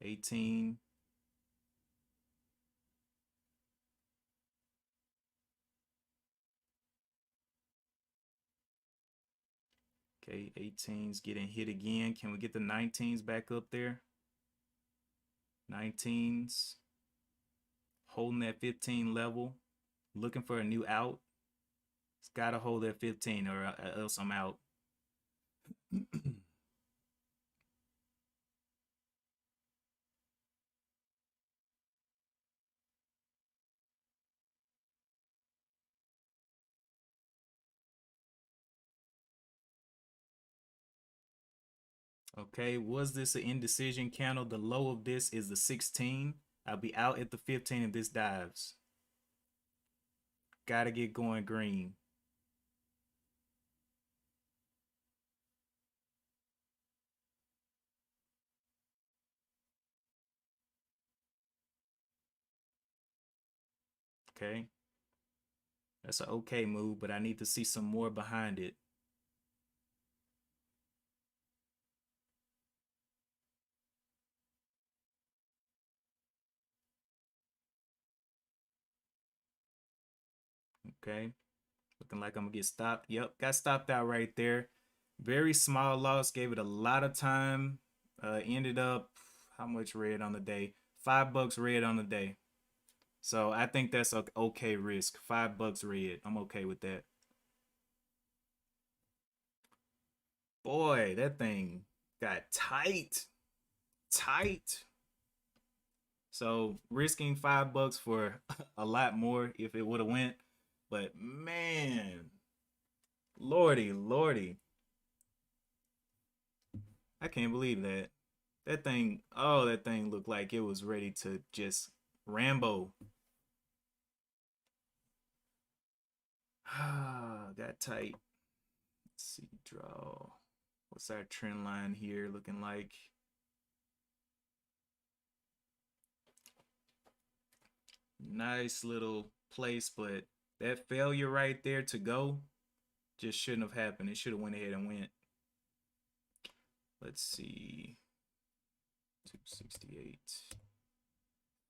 18. Okay, 18's getting hit again. Can we get the 19s back up there? 19s. Holding that 15 level. Looking for a new out. It's got to hold that 15 or else I'm out. Okay, was this an indecision candle? The low of this is the 16. I'll be out at the 15 if this dives. Gotta get going green. Okay. That's an okay move, but I need to see some more behind it. Okay. Looking like I'm gonna get stopped. Yep, got stopped out right there. Very small loss, gave it a lot of time. Ended up, how much red on the day? $5 red on the day. So I think that's an okay risk. $5 red. I'm okay with that. Boy, that thing got tight. Tight. So risking $5 for a lot more if it would have went. But man, lordy, lordy. I can't believe that. That thing, oh, that thing looked like it was ready to just Rambo. Got tight. Let's see, draw. What's our trend line here looking like? Nice little place, but that failure right there to go just shouldn't have happened. It should have went ahead and went. Let's see. 268.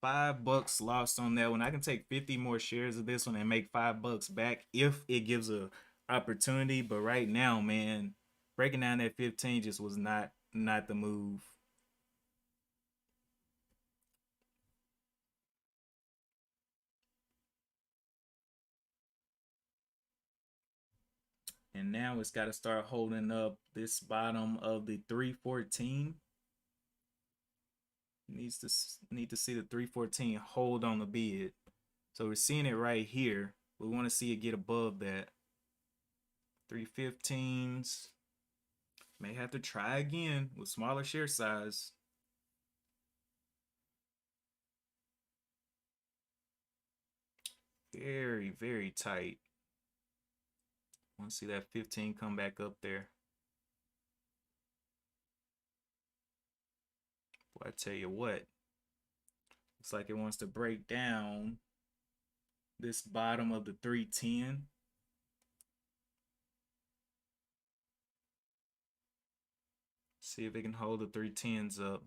$5 lost on that one. I can take 50 more shares of this one and make $5 back if it gives a opportunity. But right now, man, breaking down that 15 just was not the move. And now it's got to start holding up this bottom of the 314. Need to see the 314 hold on the bid. So we're seeing it right here. We want to see it get above that. 315s. May have to try again with smaller share size. Very, very tight. Want to see that 15 come back up there. Boy, I tell you what. Looks like it wants to break down this bottom of the 310. See if it can hold the 310s up.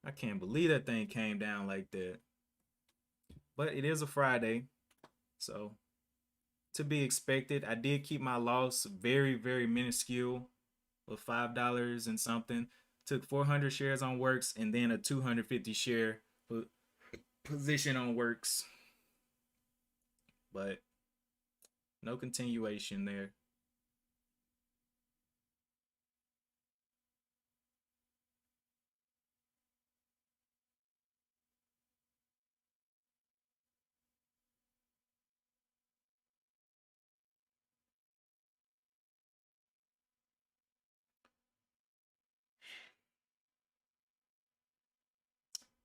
I can't believe that thing came down like that. But it is a Friday, so to be expected. I did keep my loss very, very minuscule with $5 and something. Took 400 shares on Works and then a 250 share position on Works. But no continuation there.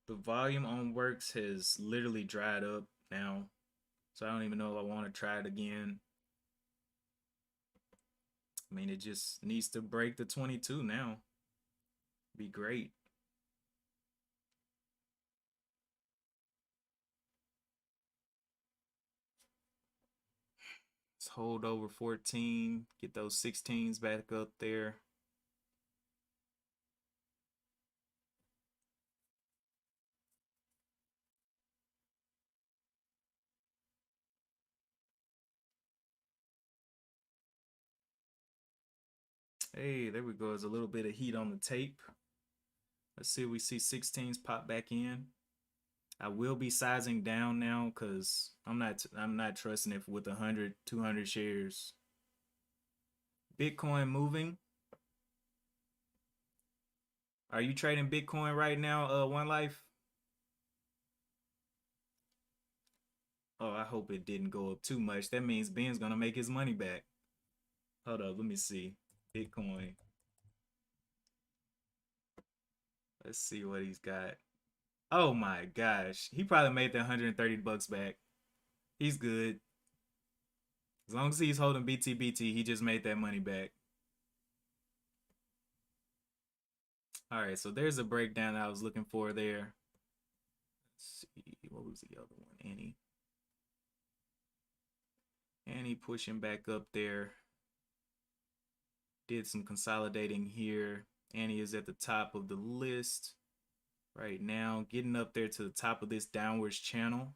The volume on Works has literally dried up now. So I don't even know if I want to try it again. I mean, it just needs to break the 22 now. Be great. Let's hold over 14. Get those 16s back up there. Hey, there we go. There's a little bit of heat on the tape. Let's see if we see 16s pop back in. I will be sizing down now because I'm not trusting it with 100, 200 shares. Bitcoin moving. Are you trading Bitcoin right now, One Life? Oh, I hope it didn't go up too much. That means Ben's gonna make his money back. Hold up, let me see. Bitcoin. Let's see what he's got. Oh my gosh. He probably made that $130 back. He's good. As long as he's holding BTBT, he just made that money back. All right, so there's a breakdown that I was looking for there. Let's see, what was the other one? Annie pushing back up there. Did some consolidating here. Annie is at the top of the list right now, getting up there to the top of this downwards channel.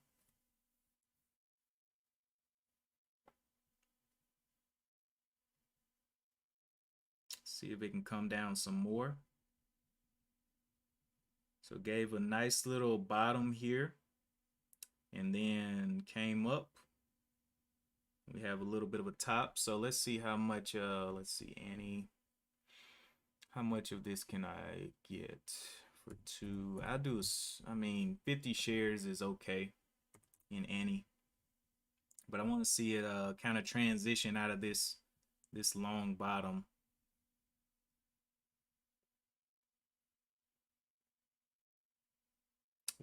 See if it can come down some more. So gave a nice little bottom here and then came up. We have a little bit of a top. So let's see how much, let's see, Annie. How much of this can I get for two? I'll do, I mean, 50 shares is okay in Annie. But I want to see it kind of transition out of this this long bottom.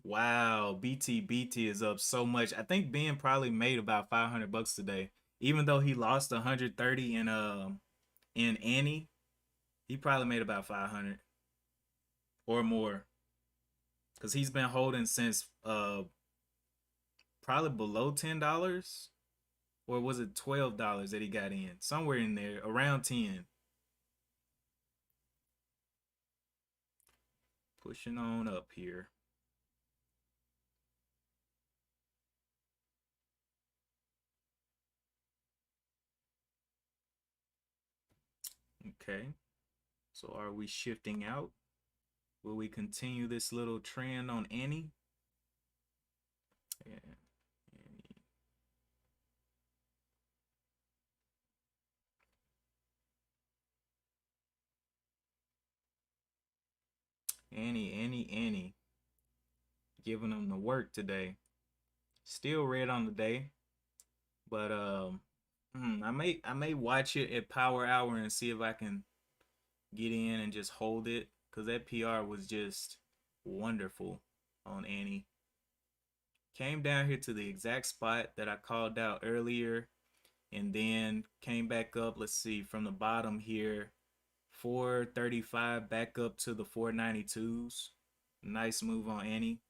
Wow, BT is up so much. I think Ben probably made about 500 bucks today. Even though he lost 130 in Annie, he probably made about 500 or more cuz he's been holding since probably below $10, or was it $12 that he got in? Somewhere in there, around 10. Pushing on up here. Okay. So are we shifting out? Will we continue this little trend on Annie? Yeah. Annie. Giving them the work today. Still red on the day, but I may watch it at Power Hour and see if I can get in and just hold it, because that PR was just wonderful on Annie. Came down here to the exact spot that I called out earlier, and then came back up. Let's see, from the bottom here, 435 back up to the 492s. Nice move on Annie.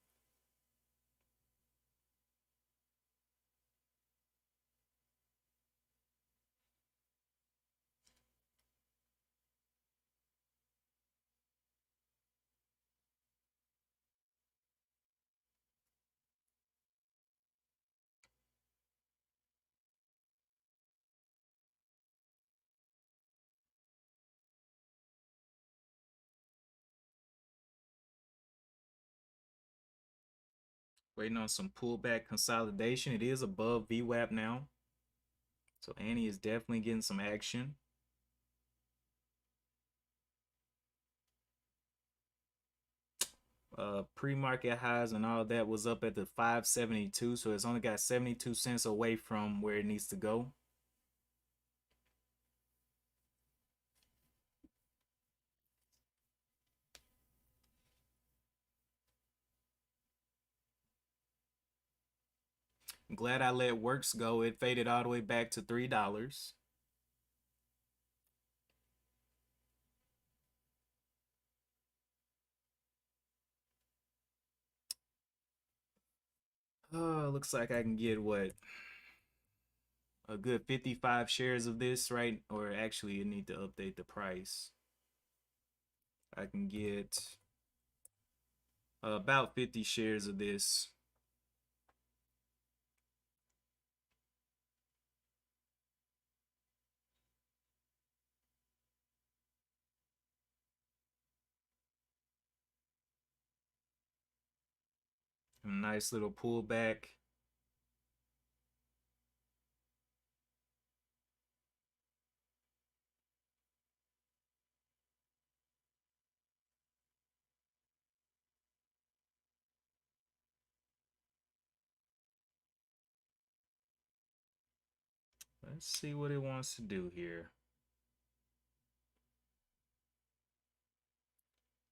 Waiting on some pullback consolidation. It is above VWAP now, so Annie is definitely getting some action. Pre-market highs and all that was up at the 572, so it's only got 72 cents away from where it needs to go. I'm glad I let Works go. It faded all the way back to $3. Looks like I can get what, a good 55 shares of this, right? Or actually, you need to update the price. I can get about 50 shares of this. A nice little pullback. Let's see what it wants to do here.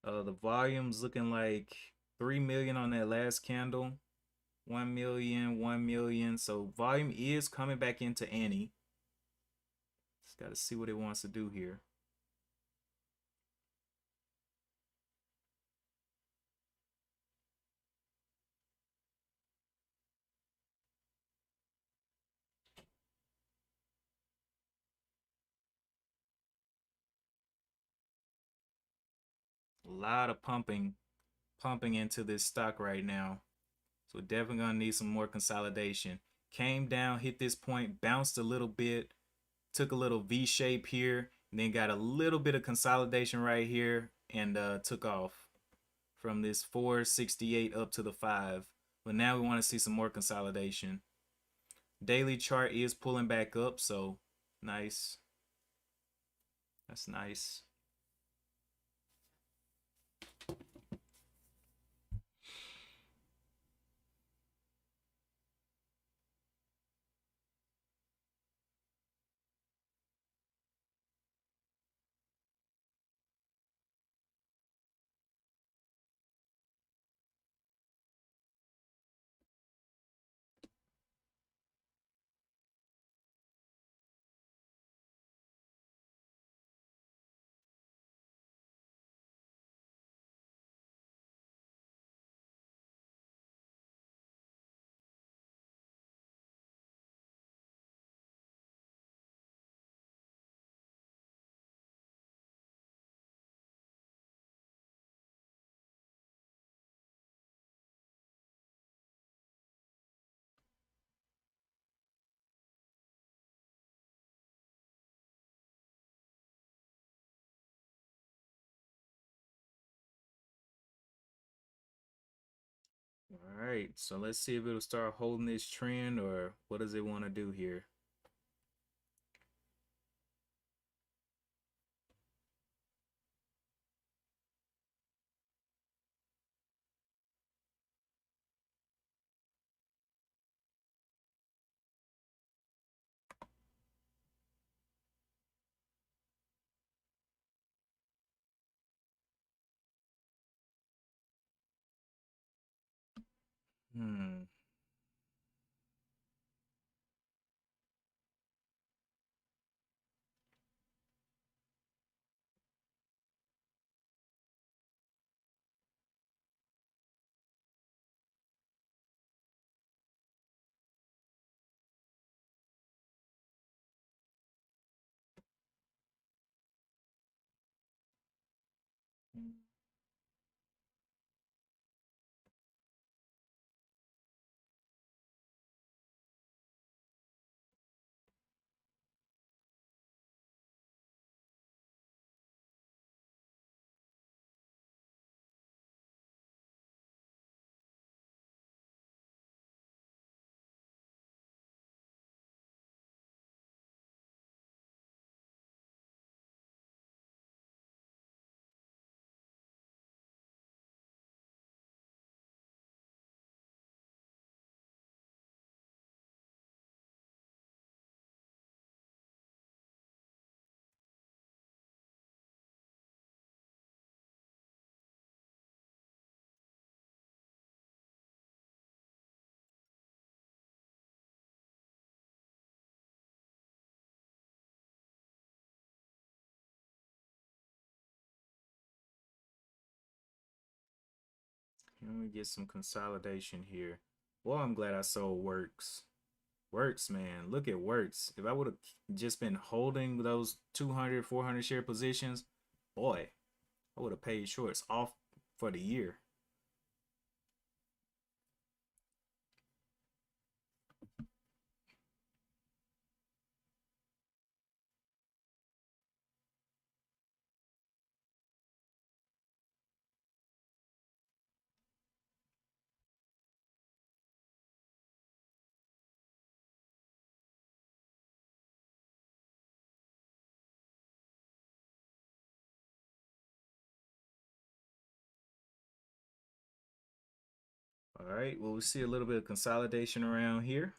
The volume's looking like 3 million on that last candle. 1 million, 1 million. So volume is coming back into Annie. Just got to see what it wants to do here. A lot of pumping into this stock right now. So definitely gonna need some more consolidation. Came down, hit this point, bounced a little bit, took a little V shape here, and then got a little bit of consolidation right here, and took off from this 468 up to the 5. But now we want to see some more consolidation. Daily chart is pulling back up, so nice. That's nice. All right, so let's see if it'll start holding this trend or what does it want to do here. Hmm. Can we get some consolidation here? Well, I'm glad I sold Works. Works, man. Look at Works. If I would have just been holding those 200, 400 share positions, boy, I would have paid shorts off for the year. All right, well, we see a little bit of consolidation around here.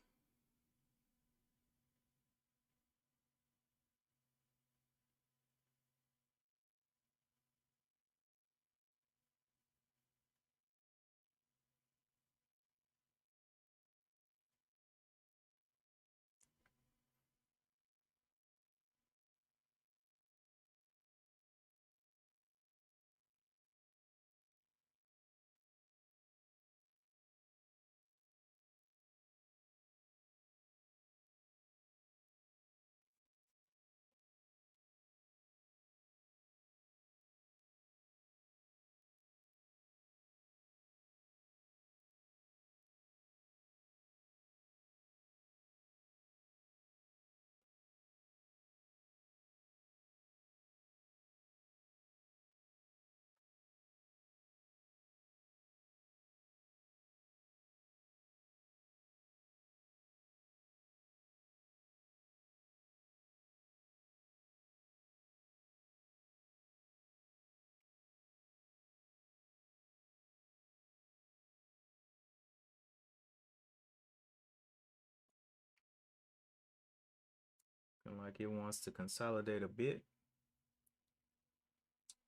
Looking like it wants to consolidate a bit.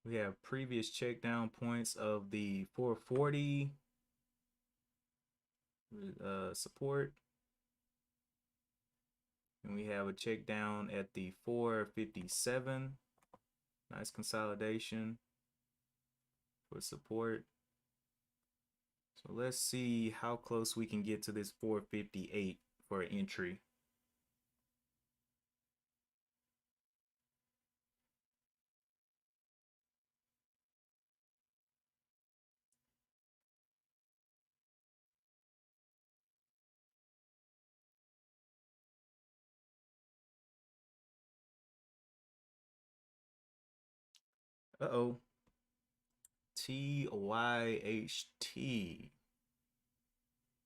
We have previous check down points of the 440 support. And we have a check down at the 457. Nice consolidation for support. So let's see how close we can get to this 458 for entry. Uh-oh. TYHT.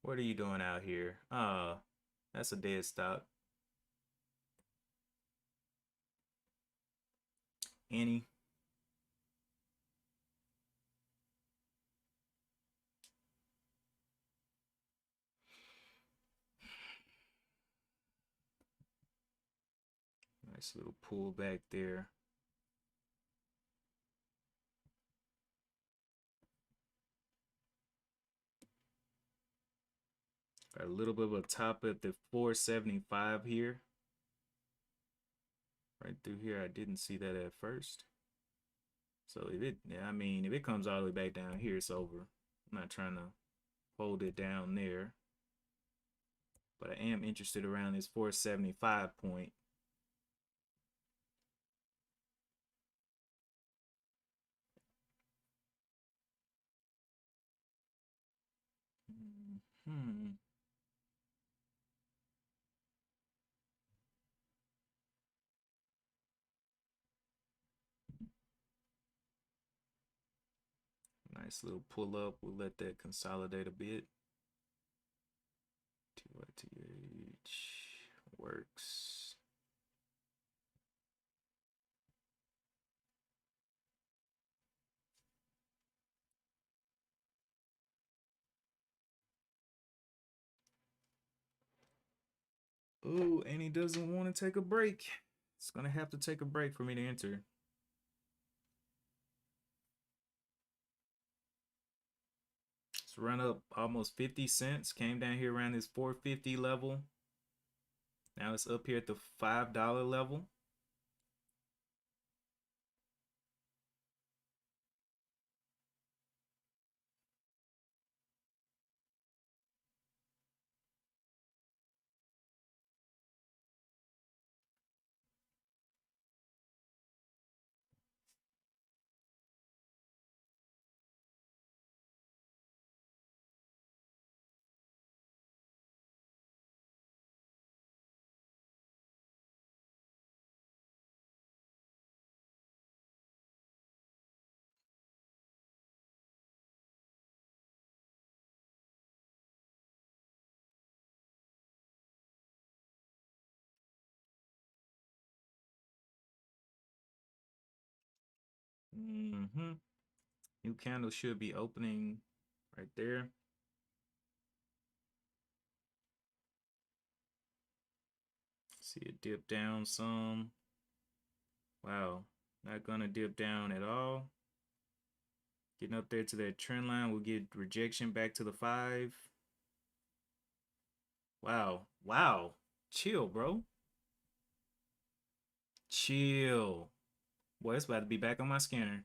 What are you doing out here? That's a dead stock. Any? Nice little pull back there. Got a little bit of a top at the 475 here. Right through here, I didn't see that at first. So if it, yeah, I mean, if it comes all the way back down here, it's over. I'm not trying to hold it down there. But I am interested around this 475 point. Hmm. Nice little pull up. We'll let that consolidate a bit. TYTH works. Oh, and he doesn't want to take a break. It's gonna have to take a break for me to enter. It's run up almost 50 cents. Came down here around this 450 level. Now it's up here at the $5 level. Mm-hmm. New candle should be opening right there. See it dip down some. Wow, not gonna dip down at all. Getting up there to that trend line, we'll get rejection back to the 5. Wow, wow. Chill, bro. Chill. Boy, it's about to be back on my scanner.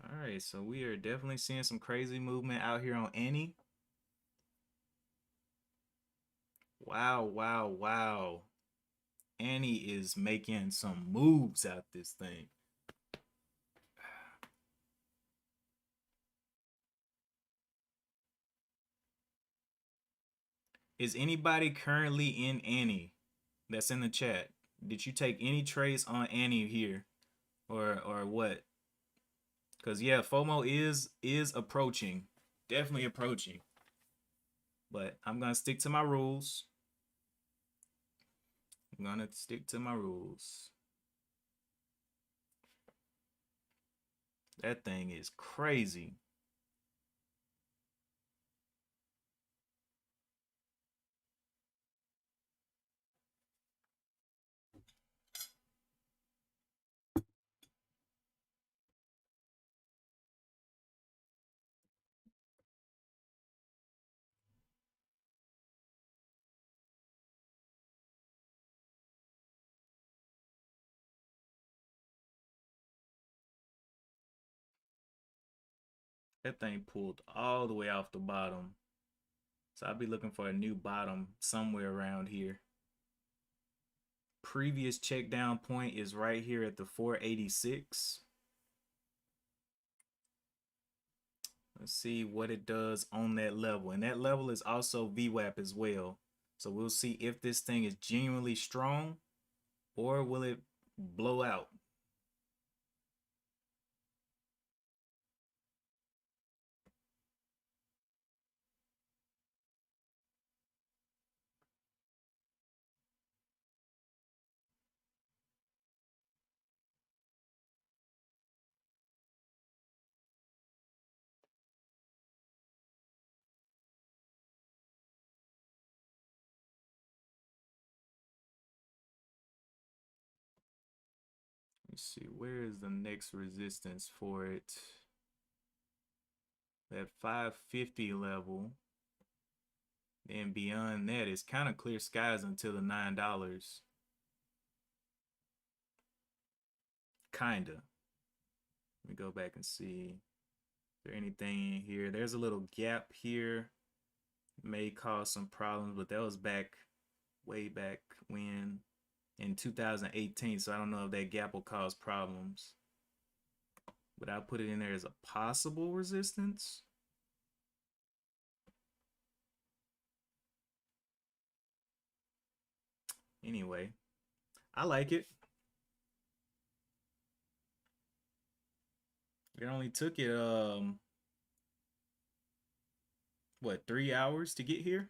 All right, so we are definitely seeing some crazy movement out here on Annie. Wow, wow, wow. Annie is making some moves out this thing. Is anybody currently in Annie that's in the chat? Did you take any trades on Annie here, or what? Cause yeah, FOMO is approaching, definitely approaching. But I'm gonna stick to my rules. I'm gonna stick to my rules. That thing is crazy. That thing pulled all the way off the bottom. So I'll be looking for a new bottom somewhere around here. Previous check down point is right here at the 486. Let's see what it does on that level. And that level is also VWAP as well. So we'll see if this thing is genuinely strong or will it blow out. Let's see, where is the next resistance for it? That 550 level. Then beyond that, it's kind of clear skies until the $9. Kinda. Let me go back and see. Is there anything in here? There's a little gap here. May cause some problems, but that was back way back when in 2018. So I don't know if that gap will cause problems. But I'll put it in there as a possible resistance. Anyway, I like it. It only took it what, 3 hours to get here?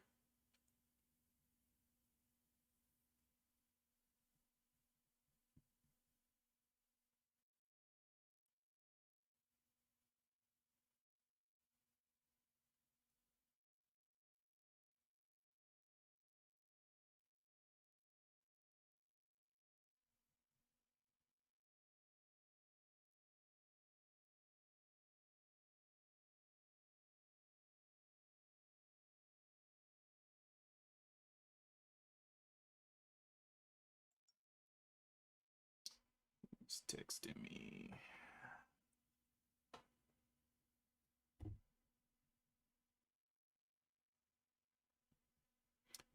He's texting me.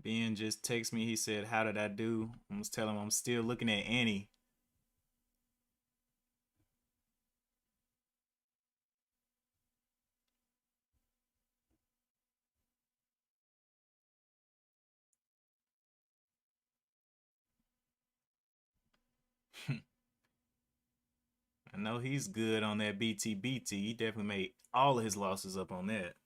Ben just texted me. He said, "How did I do?" I was telling him I'm still looking at Annie. I know he's good on that BTBT. He definitely made all of his losses up on that.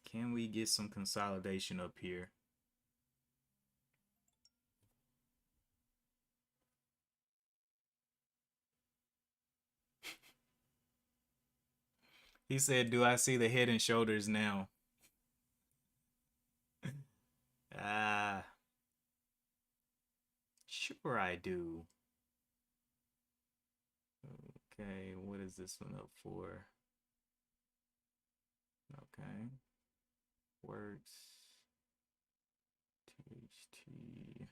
Can we get some consolidation up here? He said, "Do I see the head and shoulders now?" Ah, sure I do. Okay, what is this one up for? Okay, works. THT.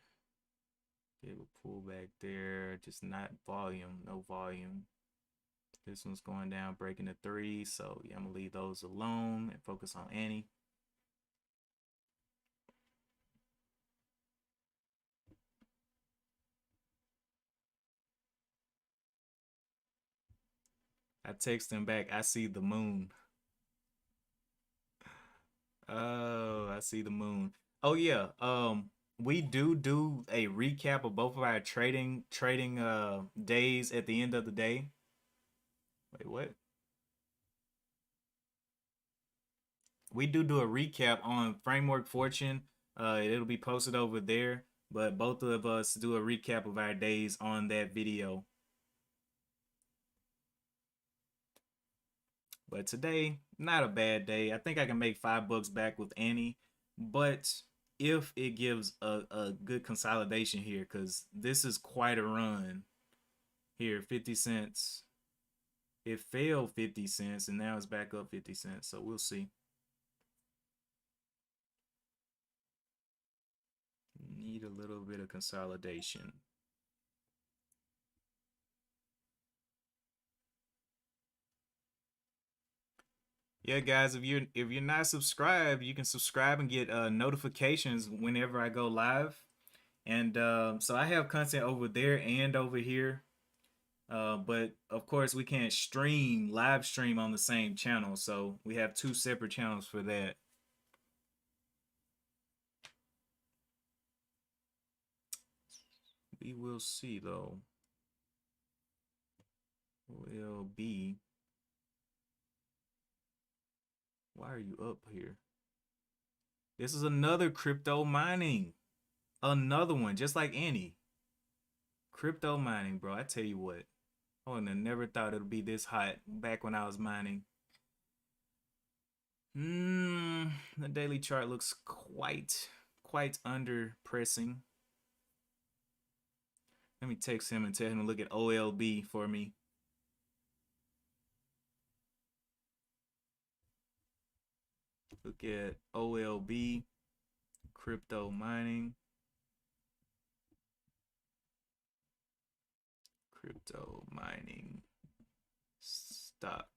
Gave a pullback there, just not volume, no volume. This one's going down, breaking the 3. So yeah, I'm gonna leave those alone and focus on Annie. I text him back, "I see the moon." Oh, I see the moon. Oh yeah. We do a recap of both of our trading days at the end of the day. Wait, what? We do a recap on Framework Fortune. It'll be posted over there, but both of us do a recap of our days on that video. But today, not a bad day. I think I can make $5 back with Annie, but if it gives a good consolidation here, because this is quite a run here, 50 cents. It failed 50 cents and now it's back up 50 cents. So we'll see. Need a little bit of consolidation. Yeah, guys, if you're not subscribed, you can subscribe and get notifications whenever I go live. And so I have content over there and over here. But of course, we can't live stream on the same channel, so we have two separate channels for that. We will see though. Will be. Why are you up here? This is another crypto mining. Another one, just like any. Crypto mining, bro. I tell you what. I would have never thought it would be this hot back when I was mining. The daily chart looks quite under pressing. Let me text him and tell him to look at OLB for me. Look at OLB, crypto mining. Crypto mining stock.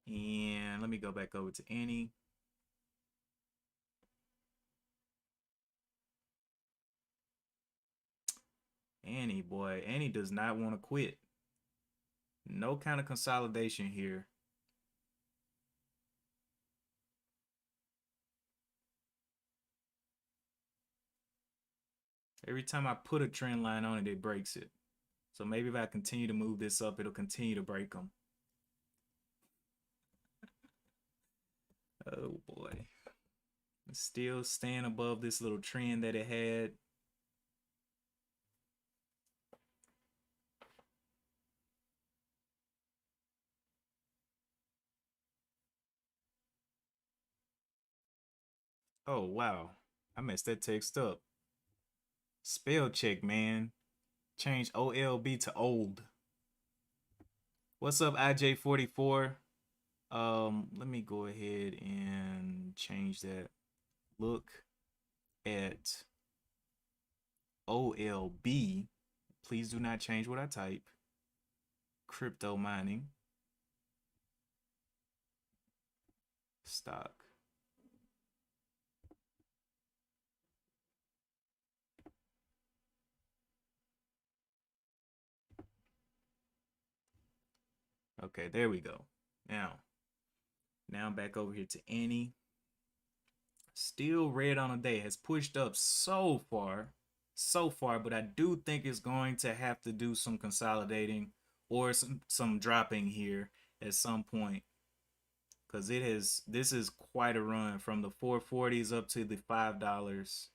And let me go back over to Annie. Annie, boy, Annie does not want to quit. No kind of consolidation here. Every time I put a trend line on it, it breaks it. So maybe if I continue to move this up, it'll continue to break them. Oh boy. It's still staying above this little trend that it had. Oh wow. I messed that text up. Spell check, man. Change OLB to old. What's up, IJ44? Let me go ahead and change that. Look at OLB. Please do not change what I type. Crypto mining stock. Okay, there we go. Now back over here to Annie. Still red on the day. Has pushed up so far, but I do think it's going to have to do some consolidating or some dropping here at some point, because this is quite a run from the 440s up to the $5.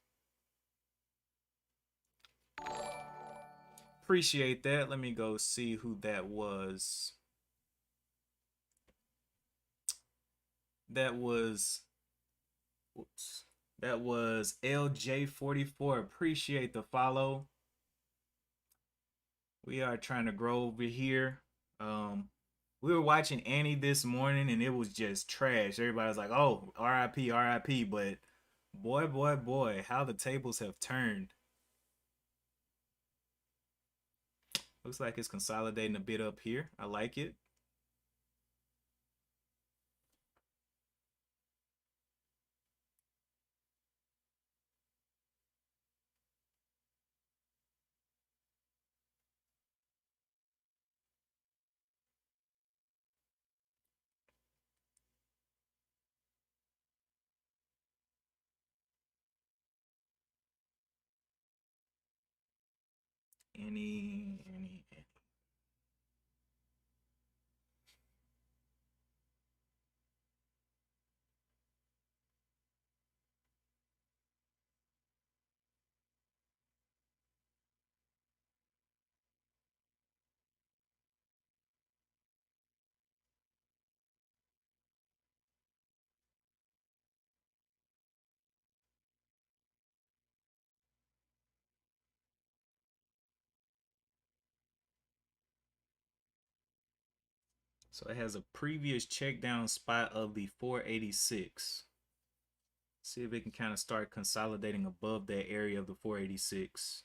Appreciate that. Let me go see who that was. That was LJ44. Appreciate the follow. We are trying to grow over here. We were watching Annie this morning and it was just trash. Everybody was like, "Oh, RIP, RIP," but boy, how the tables have turned. Looks like it's consolidating a bit up here. I like it. Annie. So it has a previous check down spot of the 486. See if it can kind of start consolidating above that area of the 486.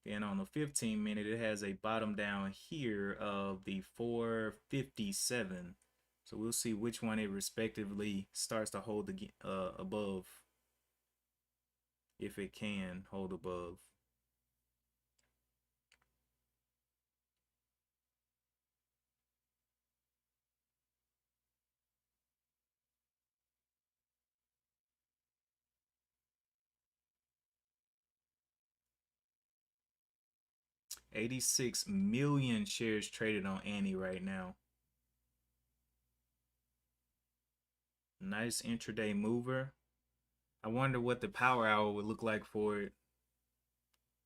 Then on the 15-minute, it has a bottom down here of the 457. So we'll see which one it respectively starts to hold above, if it can hold above. $86 million shares traded on Annie right now. Nice intraday mover. I wonder what the power hour would look like for it,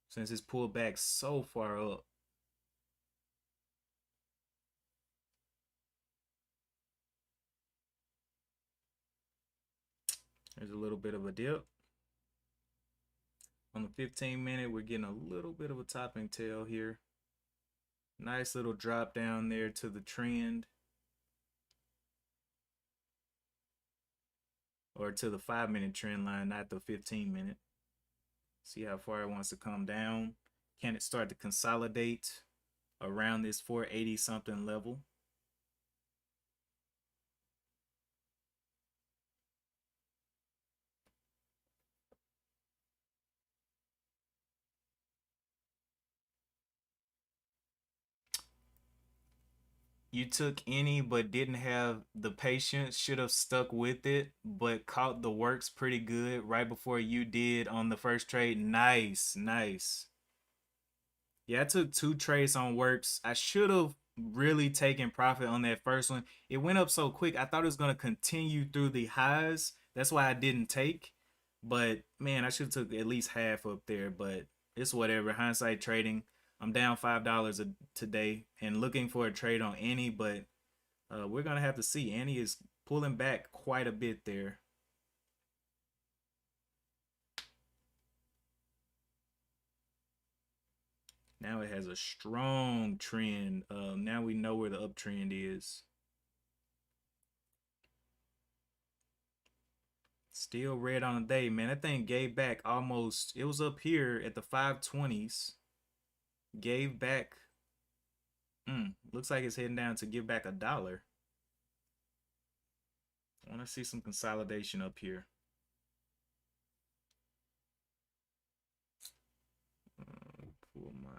since it's pulled back so far up. There's a little bit of a dip. On the 15-minute, we're getting a little bit of a topping tail here. Nice little drop down there to the trend, or to the 5-minute trend line, not the 15-minute. See how far it wants to come down. Can it start to consolidate around this 480 something level? You took any but didn't have the patience, should have stuck with it, but caught the works pretty good right before you did on the first trade. Nice, nice. Yeah, I took 2 trades on works. I should have really taken profit on that first one. It went up so quick. I thought it was going to continue through the highs. That's why I didn't take. But man, I should have took at least half up there. But it's whatever. Hindsight trading. I'm down $5 today and looking for a trade on Annie, but we're gonna have to see. Annie is pulling back quite a bit there. Now it has a strong trend. Now we know where the uptrend is. Still red on the day, man. That thing gave back almost. It was up here at the 520s. Gave back. Looks like it's heading down to give back $1. I want to see some consolidation up here. Pull my.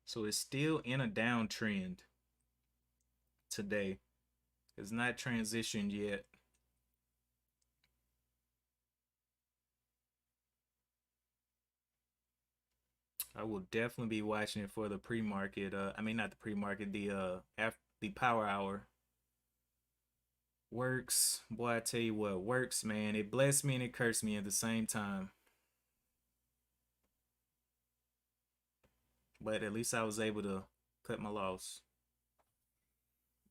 So it's still in a downtrend today. It's not transitioned yet. I will definitely be watching it for the pre-market. I mean, not the pre-market. The power hour. Works, boy. I tell you what, works, man. It blessed me and it cursed me at the same time. But at least I was able to cut my loss.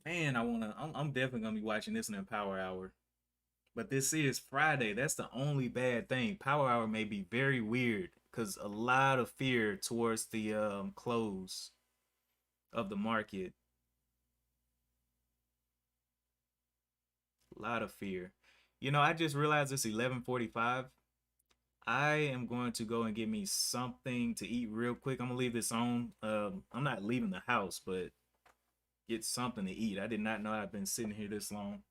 Man, I'm definitely gonna be watching this in the power hour. But this is Friday. That's the only bad thing. Power hour may be very weird because a lot of fear towards the close of the market. A lot of fear. I just realized it's 11:45. I am going to go and get me something to eat real quick. I'm gonna leave this on. I'm not leaving the house, but get something to eat. I did not know I've been sitting here this long.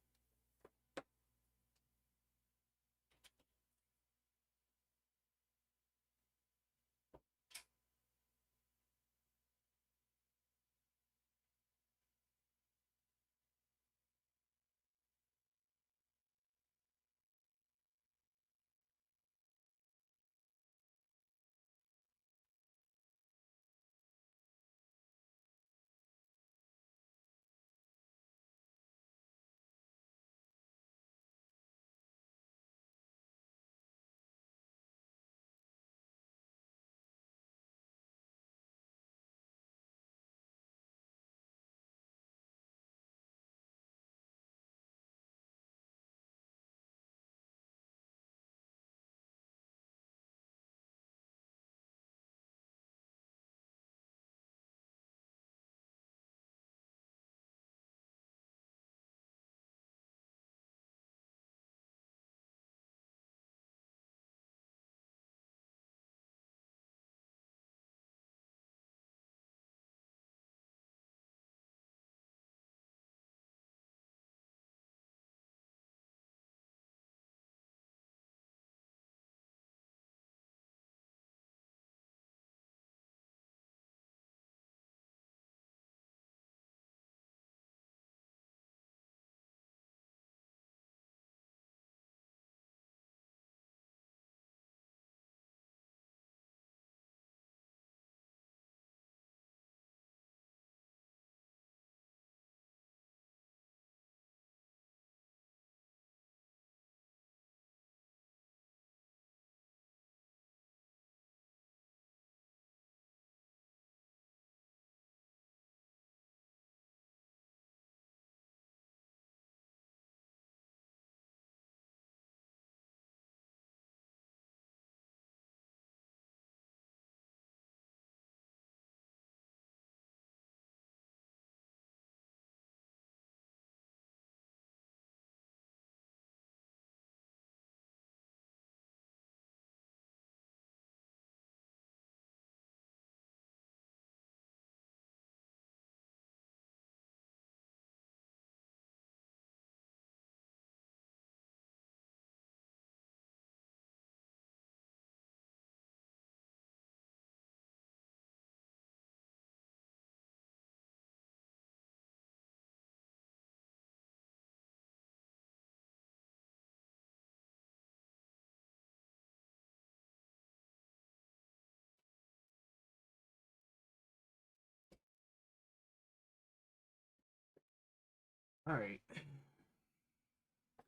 All right.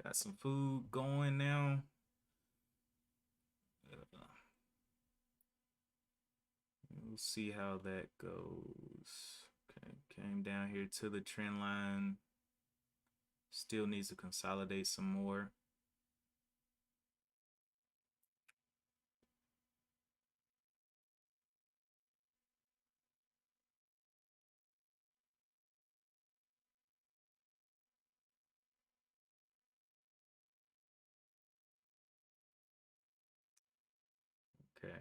Got some food going now. We'll see how that goes. Okay, came down here to the trend line. Still needs to consolidate some more. Okay.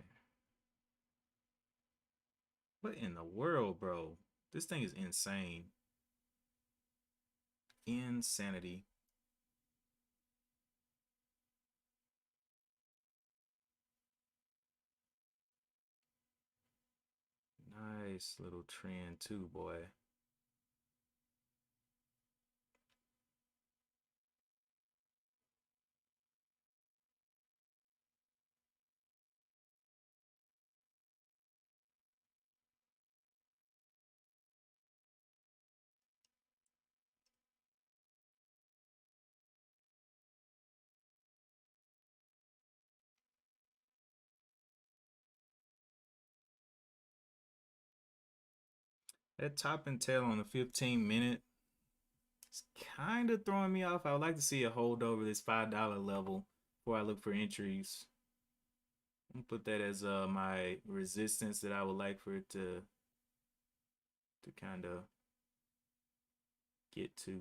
What in the world, bro? This thing is insane. Insanity. Nice little trend too, boy. That top and tail on the 15-minute is kind of throwing me off. I would like to see a hold over this $5 level before I look for entries. I'm gonna put that as my resistance that I would like for it to kind of get to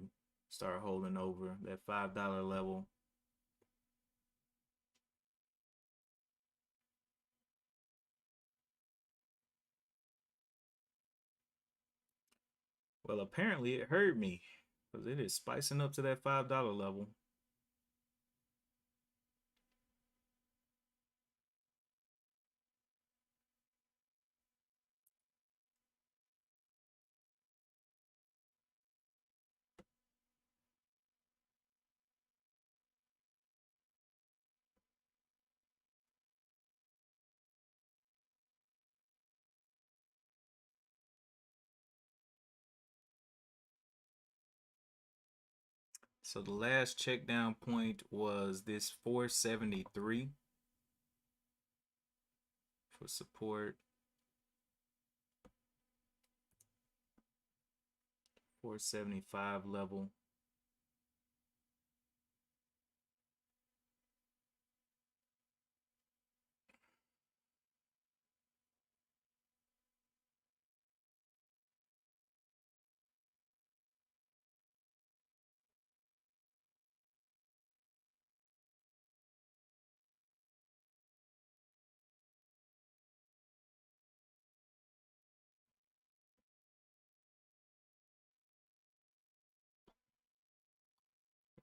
start holding over that $5 level. Well, apparently it hurt me because it is spicing up to that $5 level. So the last check down point was this 473 for support. 475 level.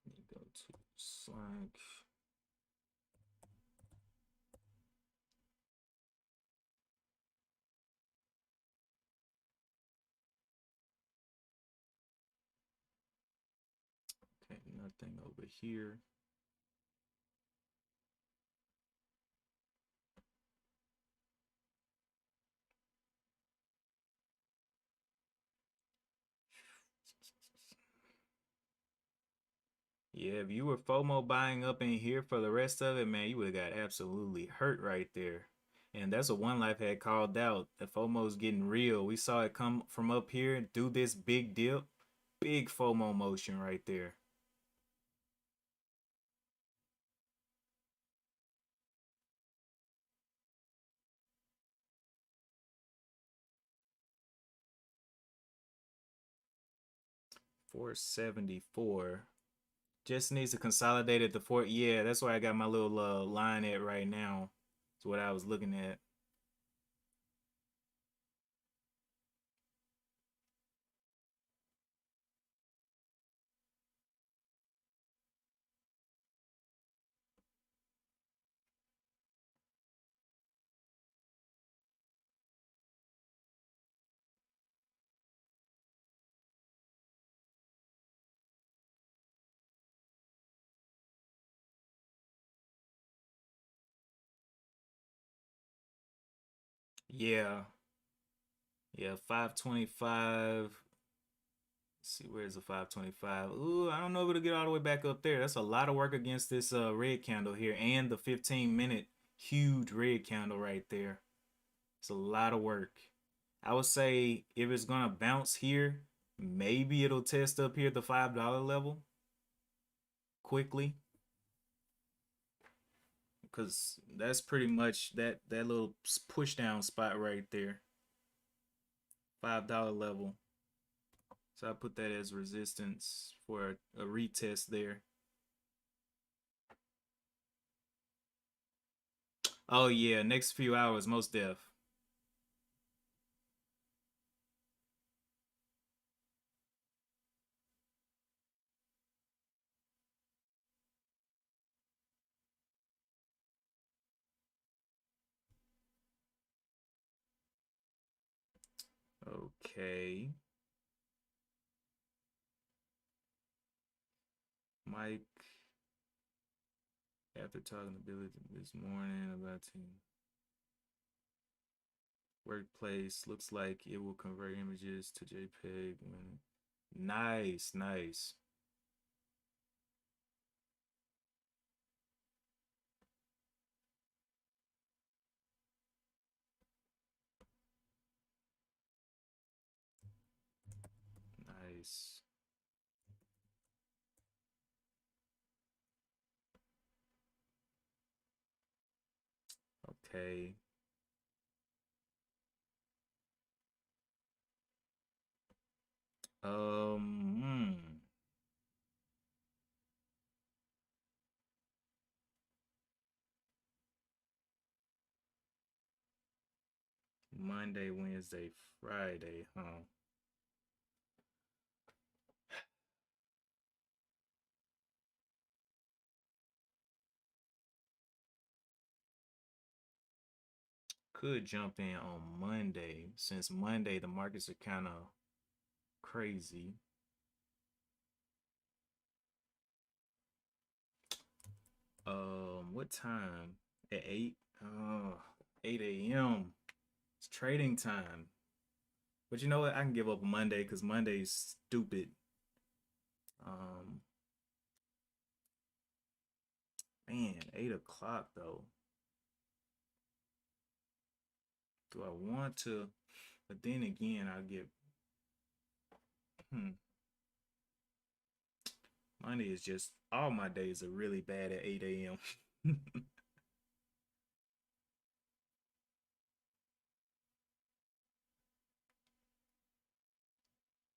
Let me go to Slack. Okay, nothing over here. Yeah, if you were FOMO buying up in here for the rest of it, man, you would have got absolutely hurt right there. And that's what One Life had called out. The FOMO's getting real. We saw it come from up here, do this big dip. Big FOMO motion right there. $474. Just needs to consolidate at the four. Yeah, that's where I got my little line at right now. It's what I was looking at. Yeah. Yeah, 525. see, where's the 525? Ooh, I don't know if it'll get all the way back up there. That's a lot of work against this red candle here and the 15-minute huge red candle right there. It's a lot of work. I would say if it's gonna bounce here, maybe it'll test up here at the $5 level quickly, because that's pretty much that little push down spot right there, $5 level. So I put that as resistance for a retest there. Oh yeah, next few hours, most def. Okay. Mike, after talking to Billy this morning about the workplace, looks like it will convert images to JPEG when nice, nice. Nice. Okay. Hmm. Monday, Wednesday, Friday, huh? Could jump in on Monday, since Monday the markets are kind of crazy. What time? At 8? 8 a.m. It's trading time. But you know what? I can give up Monday because Monday's stupid. Um, man, 8 o'clock though. Do I want to? But then again, I get. Hmm. Monday is just all my days are really bad at 8 a.m.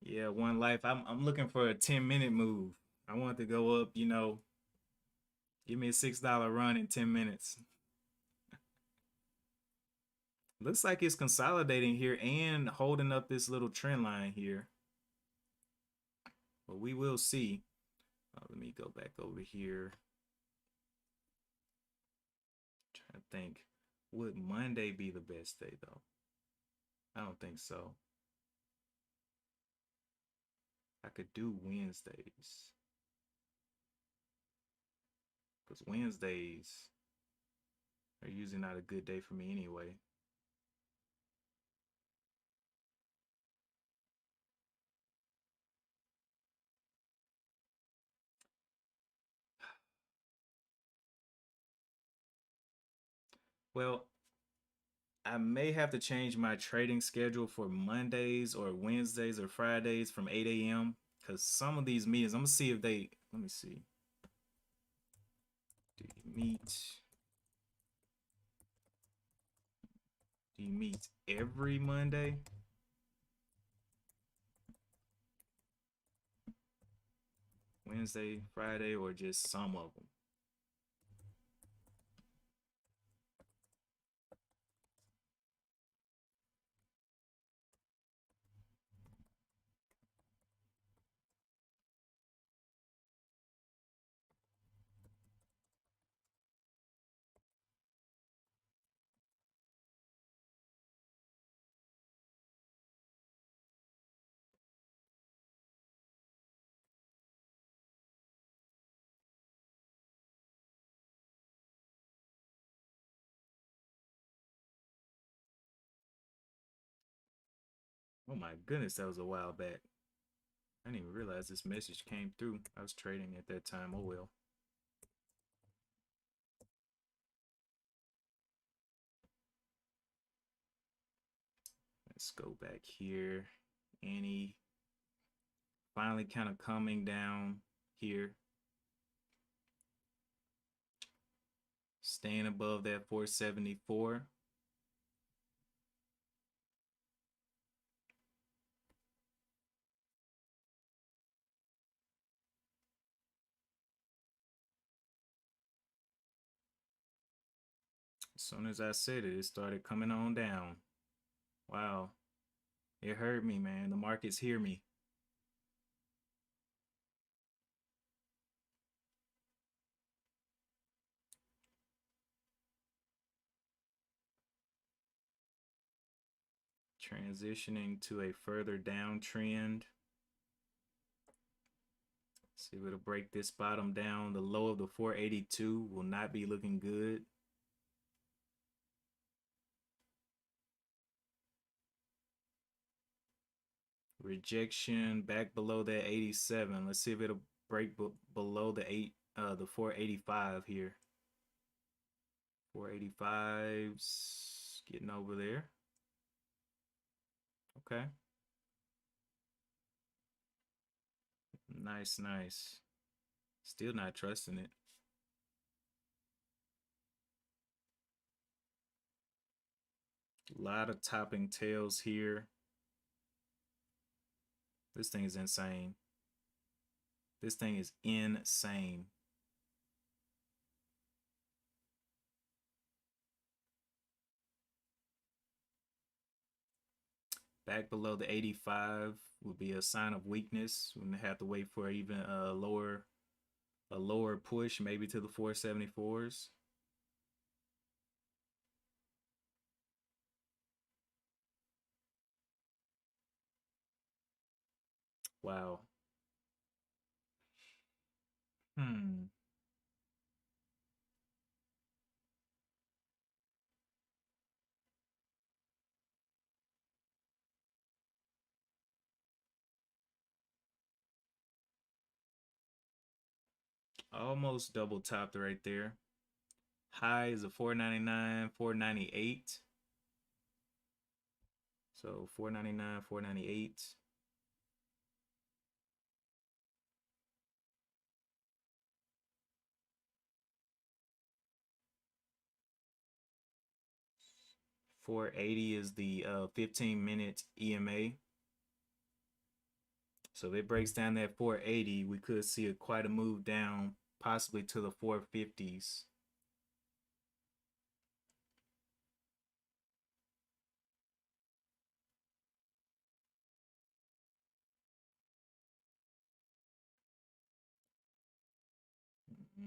Yeah, one life. I'm looking for a 10-minute move. I want to go up, give me a $6 run in 10 minutes. Looks like it's consolidating here and holding up this little trend line here. But we will see. Let me go back over here. Trying to think. Would Monday be the best day though? I don't think so. I could do Wednesdays. Because Wednesdays are usually not a good day for me anyway. Well, I may have to change my trading schedule for Mondays or Wednesdays or Fridays from 8 a.m. Because some of these meetings, I'm going to see if they, let me see. Do you meet? Do you meet every Monday? Wednesday, Friday, or just some of them? Oh my goodness, that was a while back. I didn't even realize this message came through. I was trading at that time. Oh well. Let's go back here. Annie finally kind of coming down here. Staying above that 474. As soon as I said it, it started coming on down. Wow. It hurt me, man. The markets hear me. Transitioning to a further downtrend. See if it'll break this bottom down. The low of the 482 will not be looking good. Rejection back below that 87. Let's see if it'll break below the 485 here. 485's getting over there. Okay. Nice, nice. Still not trusting it. A lot of topping tails here. This thing is insane. This thing is insane. Back below the 85 would be a sign of weakness. We're gonna have to wait for even a lower push, maybe to the 474s. Wow. Hmm. Almost double topped right there. High is a 499, 498. So 499, 498. 480 is the 15-minute EMA. So if it breaks down that 480, we could see quite a move down, possibly to the 450s.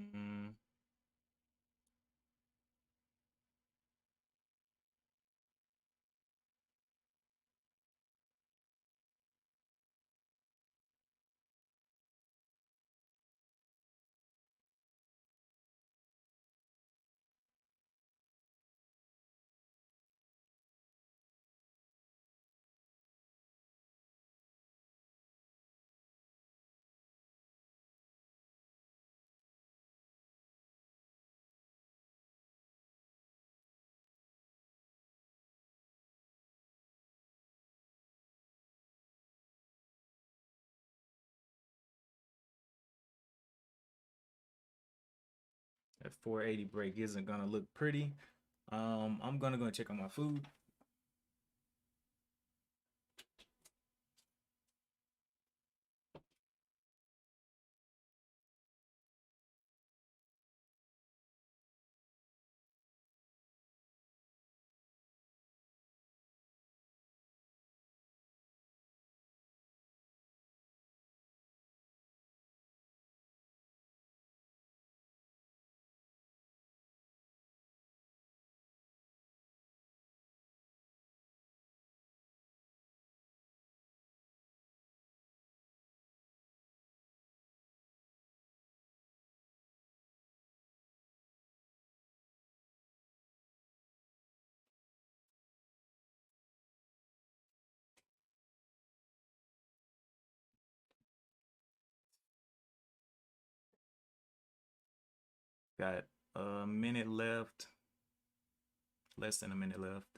Mm, that 480 break isn't gonna look pretty. I'm gonna go check on my food. Got a minute left. Less than a minute left.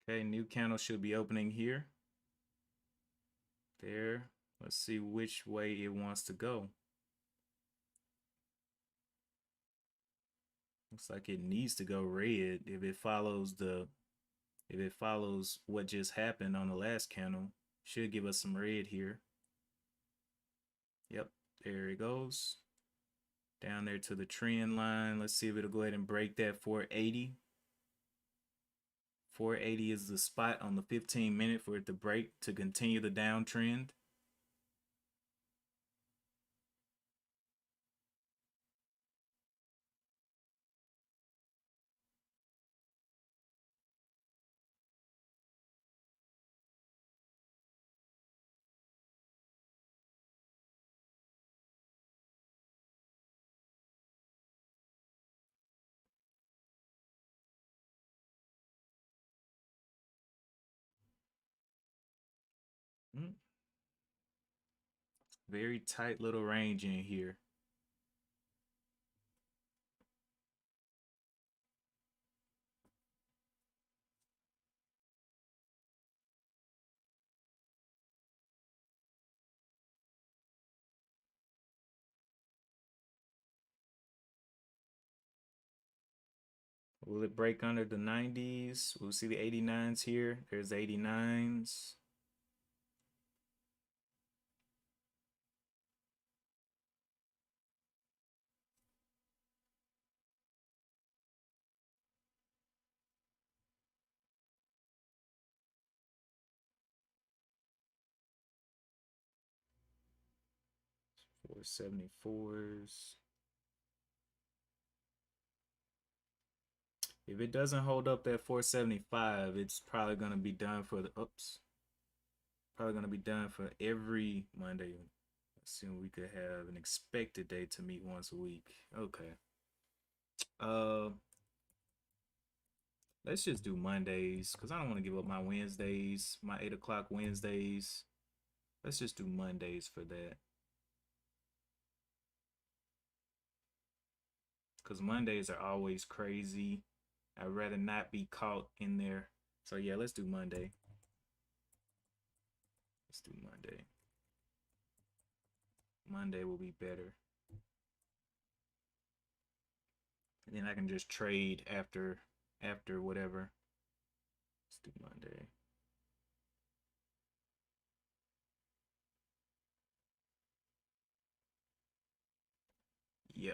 Okay, new candle should be opening here. There. Let's see which way it wants to go. Looks like it needs to go red if it follows what just happened on the last candle. Should give us some red here. Yep, there it goes. Down there to the trend line. Let's see if it'll go ahead and break that 480. 480 is the spot on the 15-minute for it to break to continue the downtrend. Very tight little range in here. Will it break under the 90s? We'll see the 89s here. There's 89s. Four 74s. If it doesn't hold up that 475, it's probably gonna be done for the Probably gonna be done for every Monday. Assume we could have an expected day to meet once a week. Okay. Uh, let's just do Mondays because I don't want to give up my Wednesdays, my 8 o'clock Wednesdays. Let's just do Mondays for that. Because Mondays are always crazy. I'd rather not be caught in there. So yeah, let's do Monday. Let's do Monday. Monday will be better. And then I can just trade after whatever. Let's do Monday. Yeah.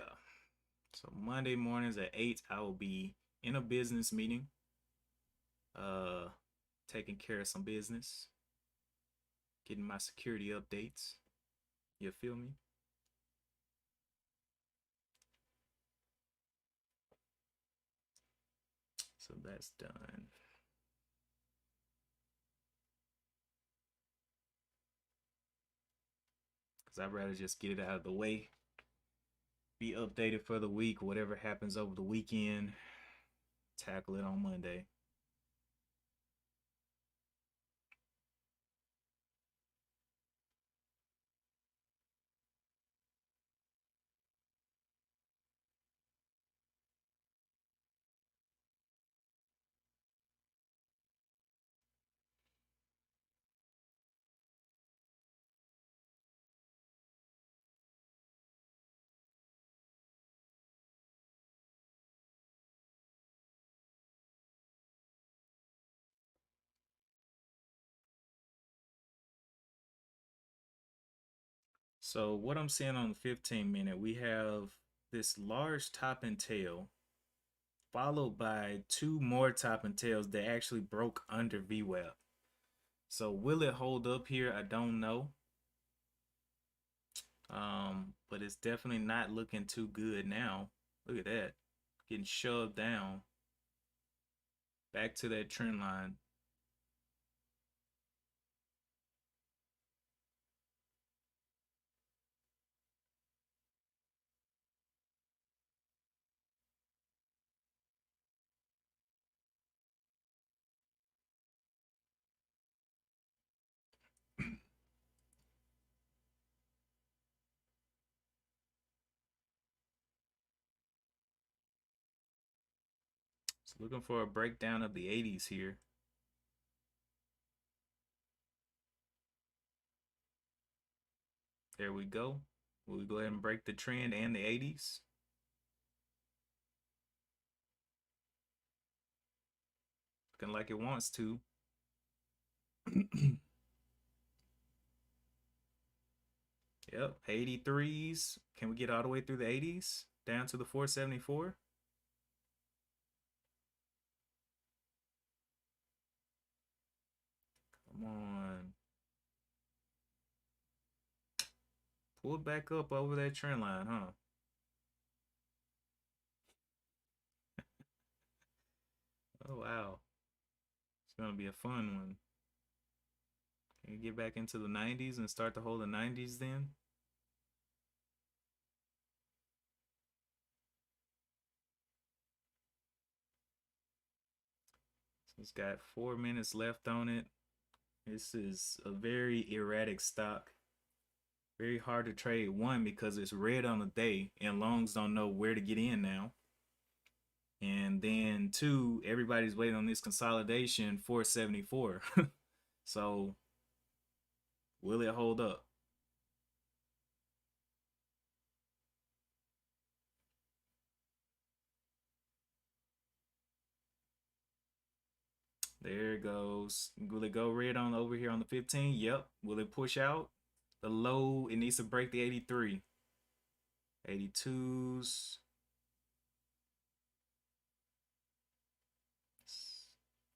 So Monday mornings at 8, I will be in a business meeting. Taking care of some business. Getting my security updates. You feel me? So that's done. Because I'd rather just get it out of the way. Be updated for the week. Whatever happens over the weekend, tackle it on Monday. So what I'm seeing on the 15-minute, we have this large top and tail, followed by two more top and tails that actually broke under VWAP. So will it hold up here? I don't know. But it's definitely not looking too good now. Look at that. Getting shoved down. Back to that trend line. It's looking for a breakdown of the 80s here. There we go. Will we go ahead and break the trend and the 80s? Looking like it wants to. Yep, 83s. Can we get all the way through the 80s? Down to the 474? Come on. Pull it back up over that trend line, huh? Oh, wow. It's going to be a fun one. Can you get back into the 90s and start to hold the 90s then? So it's got 4 minutes left on it. This is a very erratic stock. Very hard to trade. One, because it's red on the day and longs don't know where to get in now. And then two, everybody's waiting on this consolidation 474. So will it hold up? There it goes. Will it go red on over here on the 15? Yep. Will it push out? The low, it needs to break the 83. 82s.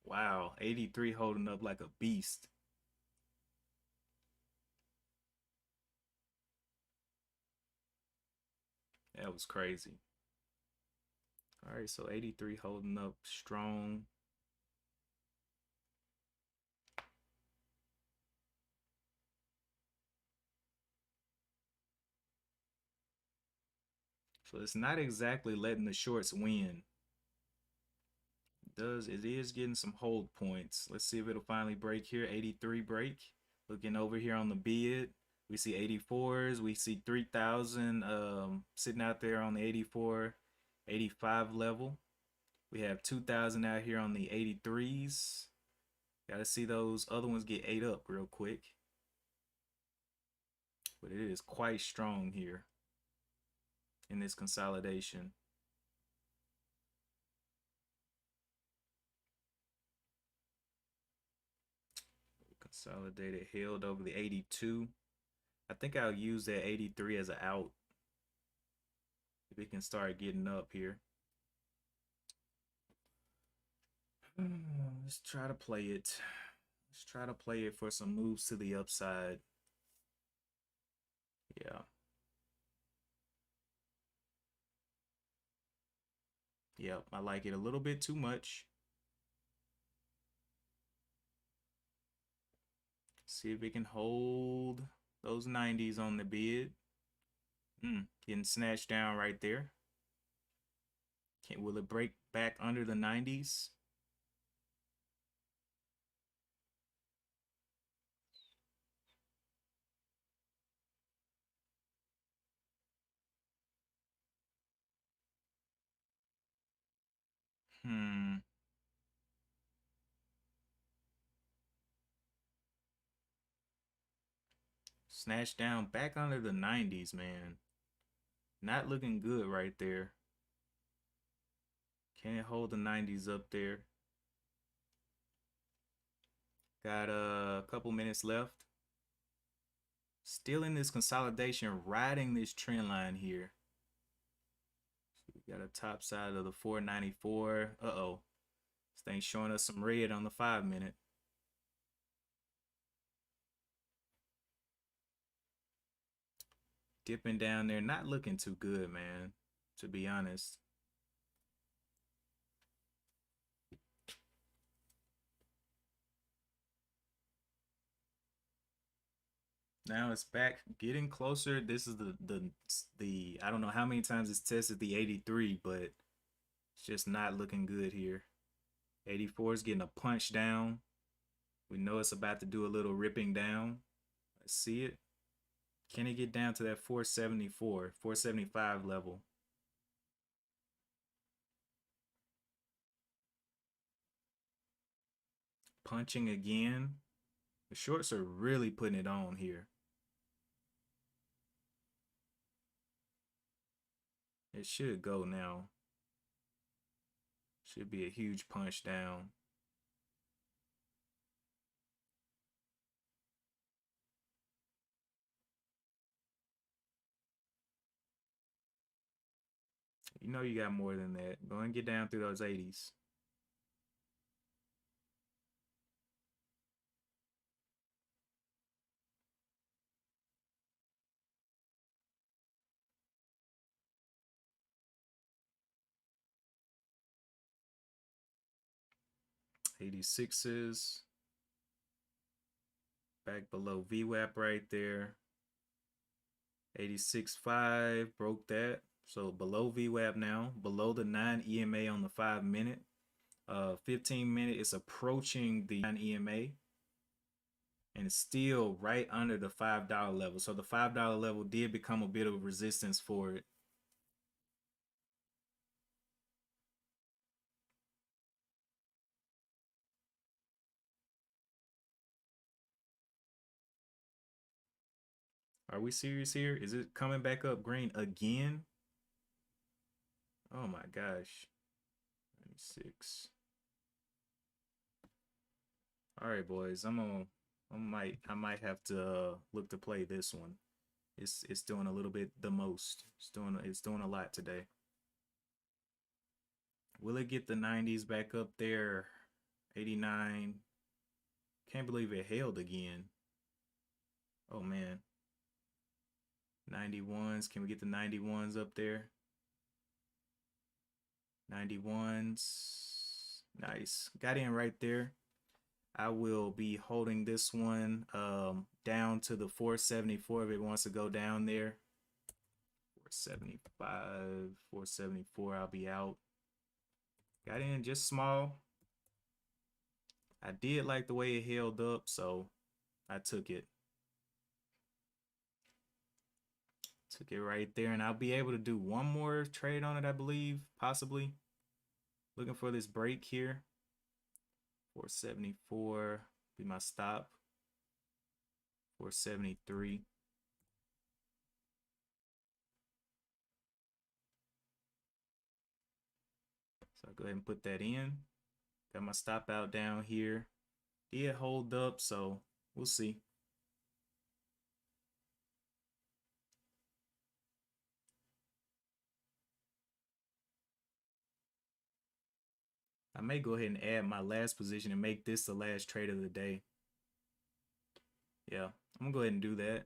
Wow, 83 holding up like a beast. That was crazy. All right, so 83 holding up strong. So it's not exactly letting the shorts win. It is getting some hold points. Let's see if it'll finally break here. 83 break. Looking over here on the bid, we see 84s. We see 3,000 sitting out there on the 84, 85 level. We have 2,000 out here on the 83s. Got to see those other ones get ate up real quick. But it is quite strong here in this consolidation. Consolidated, held over the 82. I think I'll use that 83 as an out. If it can start getting up here. Let's try to play it. Let's try to play it for some moves to the upside. Yeah. Yep, I like it a little bit too much. See if it can hold those 90s on the bid. Getting snatched down right there. Will it break back under the 90s? Hmm. Snatched down back under the 90s, man. Not looking good right there. Can't hold the 90s up there. Got a couple minutes left. Still in this consolidation, riding this trend line here. So we got a top side of the 494. Uh-oh. This thing's showing us some red on the 5 minute. Dipping down there, not looking too good, man, to be honest. Now it's back, getting closer. This is the I don't know how many times it's tested the 83, but it's just not looking good here. 84 is getting a punch down. We know it's about to do a little ripping down. Let's see it. Can it get down to that 474, 475 level? Punching again. The shorts are really putting it on here. It should go now. Should be a huge punch down. You know you got more than that. Go and get down through those 80s. '86s. Back below VWAP right there. 86.5 broke that. So below VWAP now, below the 9 EMA on the 5 minute. 15 minute is approaching the 9 EMA and still right under the $5 level. So the $5 level did become a bit of resistance for it. Are we serious here? Is it coming back up green again? Oh my gosh. 96. All right, boys. I might have to look to play this one. It's doing a little bit the most. It's doing a lot today. Will it get the 90s back up there? 89. Can't believe it held again. Oh man. 91s. Can we get the 91s up there? 91s. Nice. Got in right there. I will be holding this one down to the 474 if it wants to go down there. 475, 474, I'll be out. Got in just small. I did like the way it held up, so I took it. Took it right there, and I'll be able to do one more trade on it, I believe, possibly. Looking for this break here. 474 be my stop. 473. So I'll go ahead and put that in. Got my stop out down here. Did hold up, so we'll see. I may go ahead and add my last position and make this the last trade of the day. Yeah, I'm gonna go ahead and do that.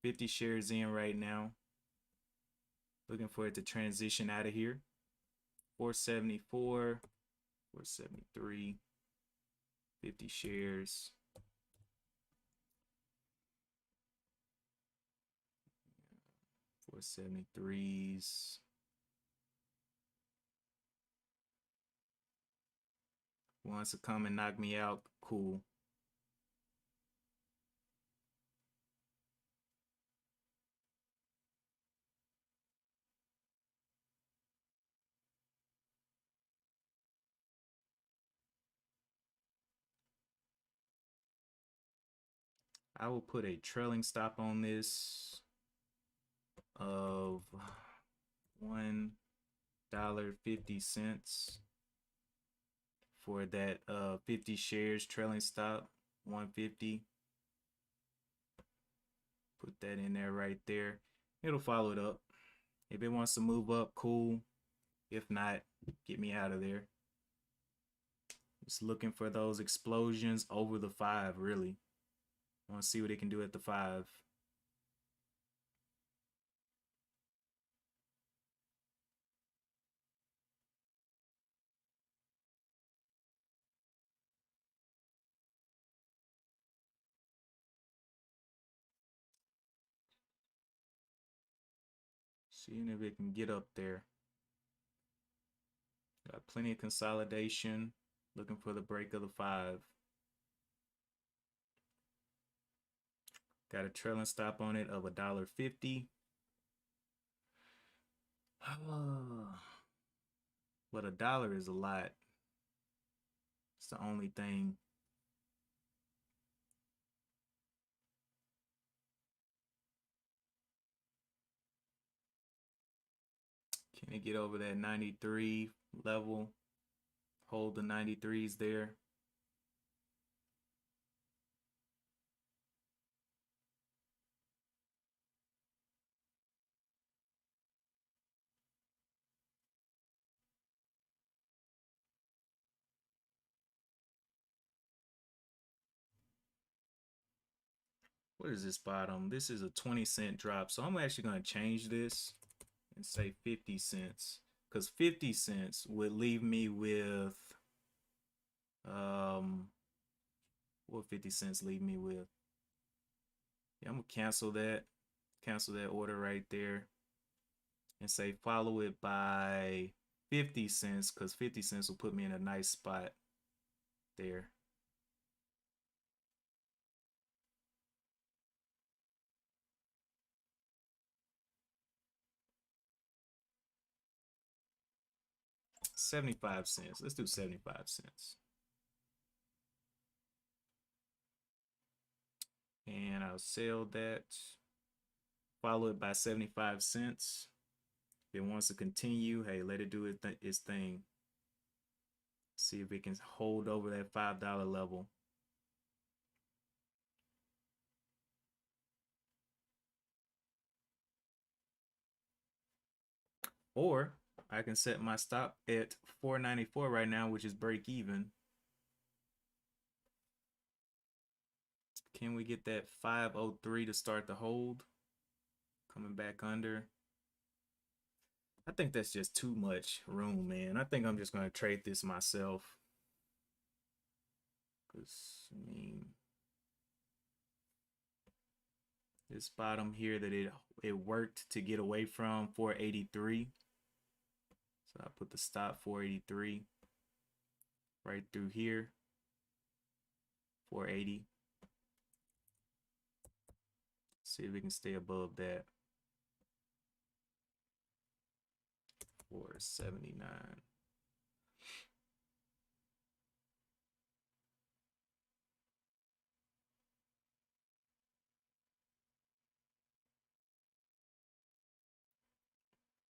50 shares in right now. Looking for it to transition out of here. 474, 473, 50 shares. 473s. Wants to come and knock me out, cool. I will put a trailing stop on this of $1.50 for that 50 shares trailing stop. 150. Put that in there right there. It'll follow it up. If it wants to move up, cool. If not, get me out of there. Just looking for those explosions over the 5, really. I want to see what it can do at the 5. Seeing if it can get up there. Got plenty of consolidation. Looking for the break of the 5. Got a trailing stop on it of $1.50. But $1 is a lot. It's the only thing. Can it get over that 93 level? Hold the 93s there. What is this bottom? This is a 20-cent drop. So I'm actually going to change this and say 50 cents. Because 50 cents would leave me with, what 50 cents leave me with? Yeah, I'm going to cancel that. Cancel that order right there. And say follow it by 50 cents. Because 50 cents will put me in a nice spot there. $0.75. Let's do 75 cents. And I'll sell that. Follow it by 75 cents. If it wants to continue, hey, let it do its thing. See if it can hold over that $5 level. Or I can set my stop at $4.94 right now, which is break even. Can we get that 503 to start the hold? Coming back under. I think that's just too much room, man. I think I'm just going to trade this myself. Because, I mean, this bottom here that it worked to get away from 483. So I put the stop 483 right through here. 480. See if we can stay above that. 479.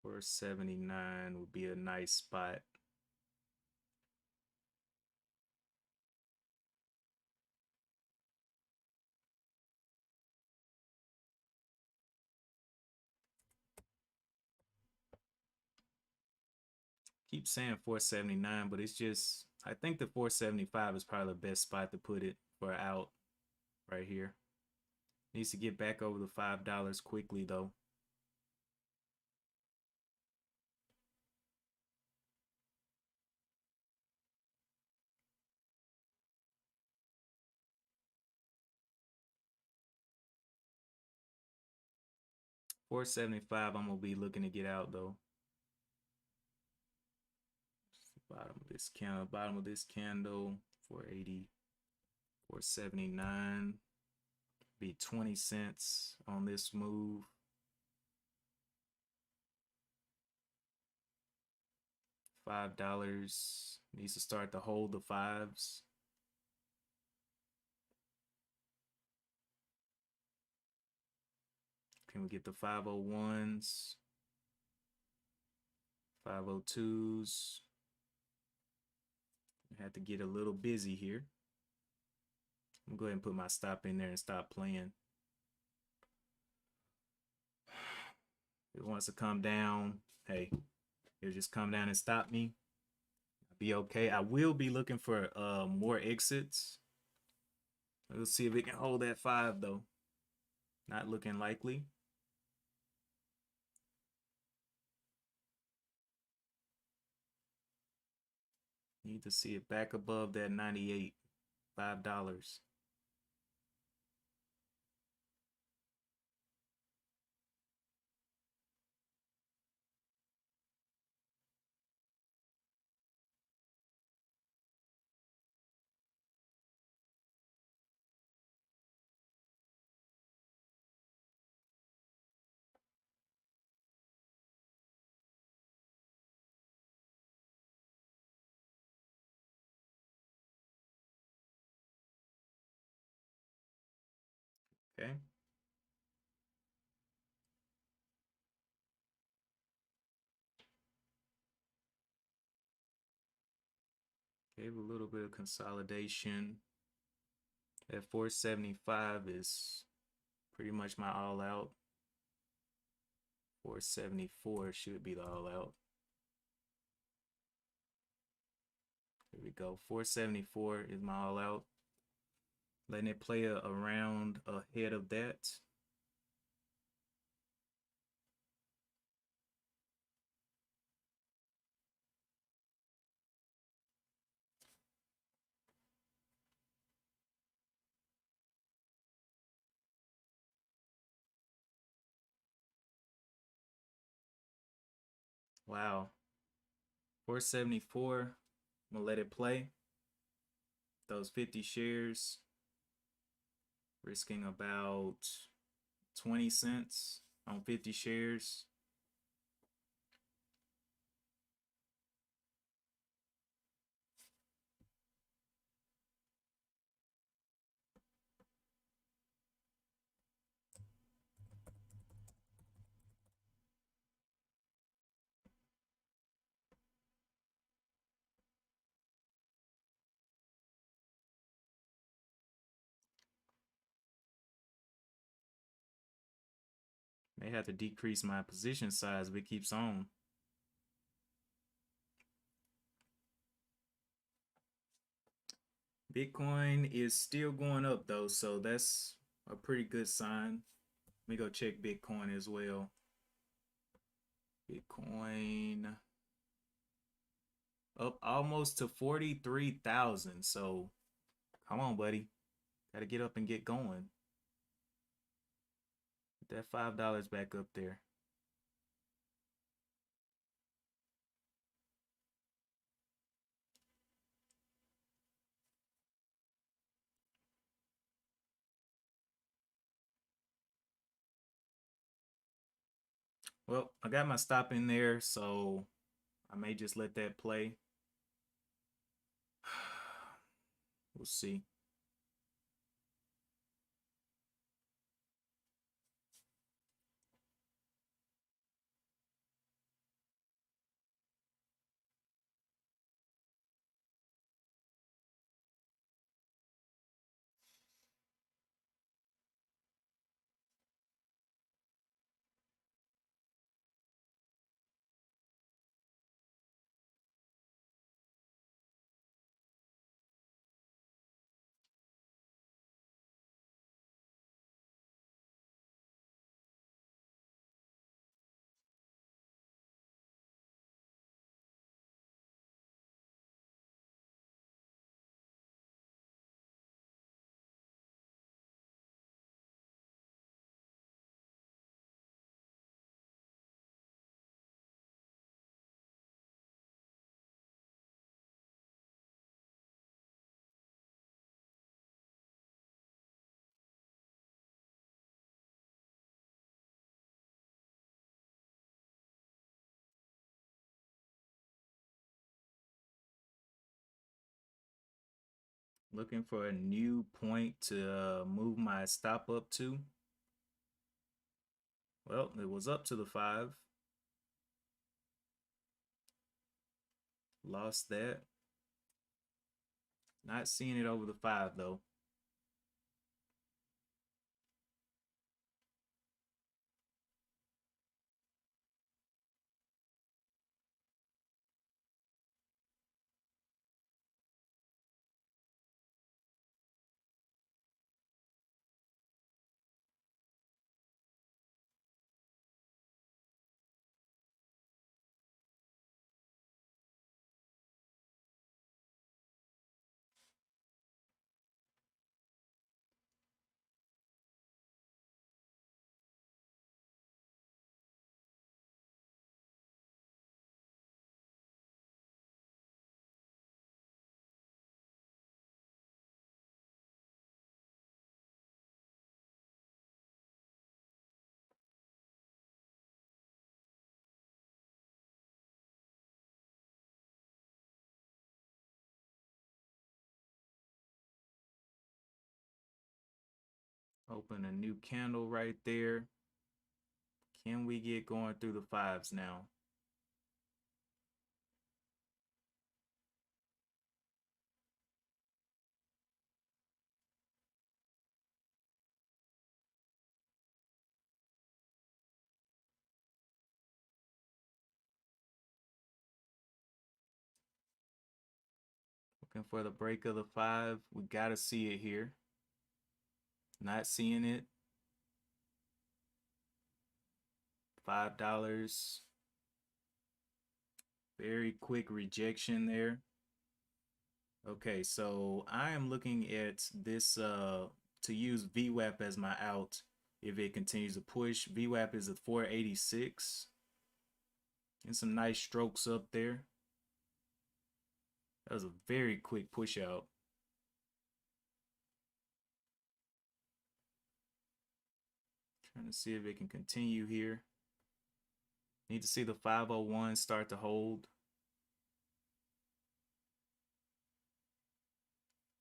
$479 would be a nice spot. Keep saying 479, but it's just, I think the 475 is probably the best spot to put it for out right here. Needs to get back over the $5 quickly though. $475, I'm gonna be looking to get out though. Bottom of this candle, 480, 479. Be 20 cents on this move. $5 needs to start to hold the 5s. Can we get the 501s? 502s. I had to get a little busy here. I'm gonna go ahead and put my stop in there and stop playing. If it wants to come down, hey, it'll just come down and stop me. I'll be okay. I will be looking for more exits. Let's see if it can hold that 5 though. Not looking likely. Need to see it back above that 98, $5. Okay. Gave a little bit of consolidation. At 475 is pretty much my all out. 474 should be the all out. Here we go. 474 is my all out. Letting it play around ahead of that. Wow. 474. I'm gonna let it play. Those 50 shares, risking about 20 cents on 50 shares. May have to decrease my position size if it keeps on. Bitcoin is still going up though, so that's a pretty good sign. Let me go check Bitcoin as well. Bitcoin up almost to 43,000. So come on, buddy. Got to get up and get going. Get that $5 back up there. Well, I got my stop in there, so I may just let that play. We'll see. Looking for a new point to move my stop up to. Well, it was up to the 5. Lost that. Not seeing it over the 5 though. Open a new candle right there. Can we get going through the fives now? Looking for the break of the five. We got to see it here. Not seeing it. $5. Very quick rejection there. Okay, so I am looking at this to use VWAP as my out if it continues to push. VWAP is at 486. And some nice strokes up there. That was a very quick push out. Trying to see if it can continue here. Need to see the 501 start to hold.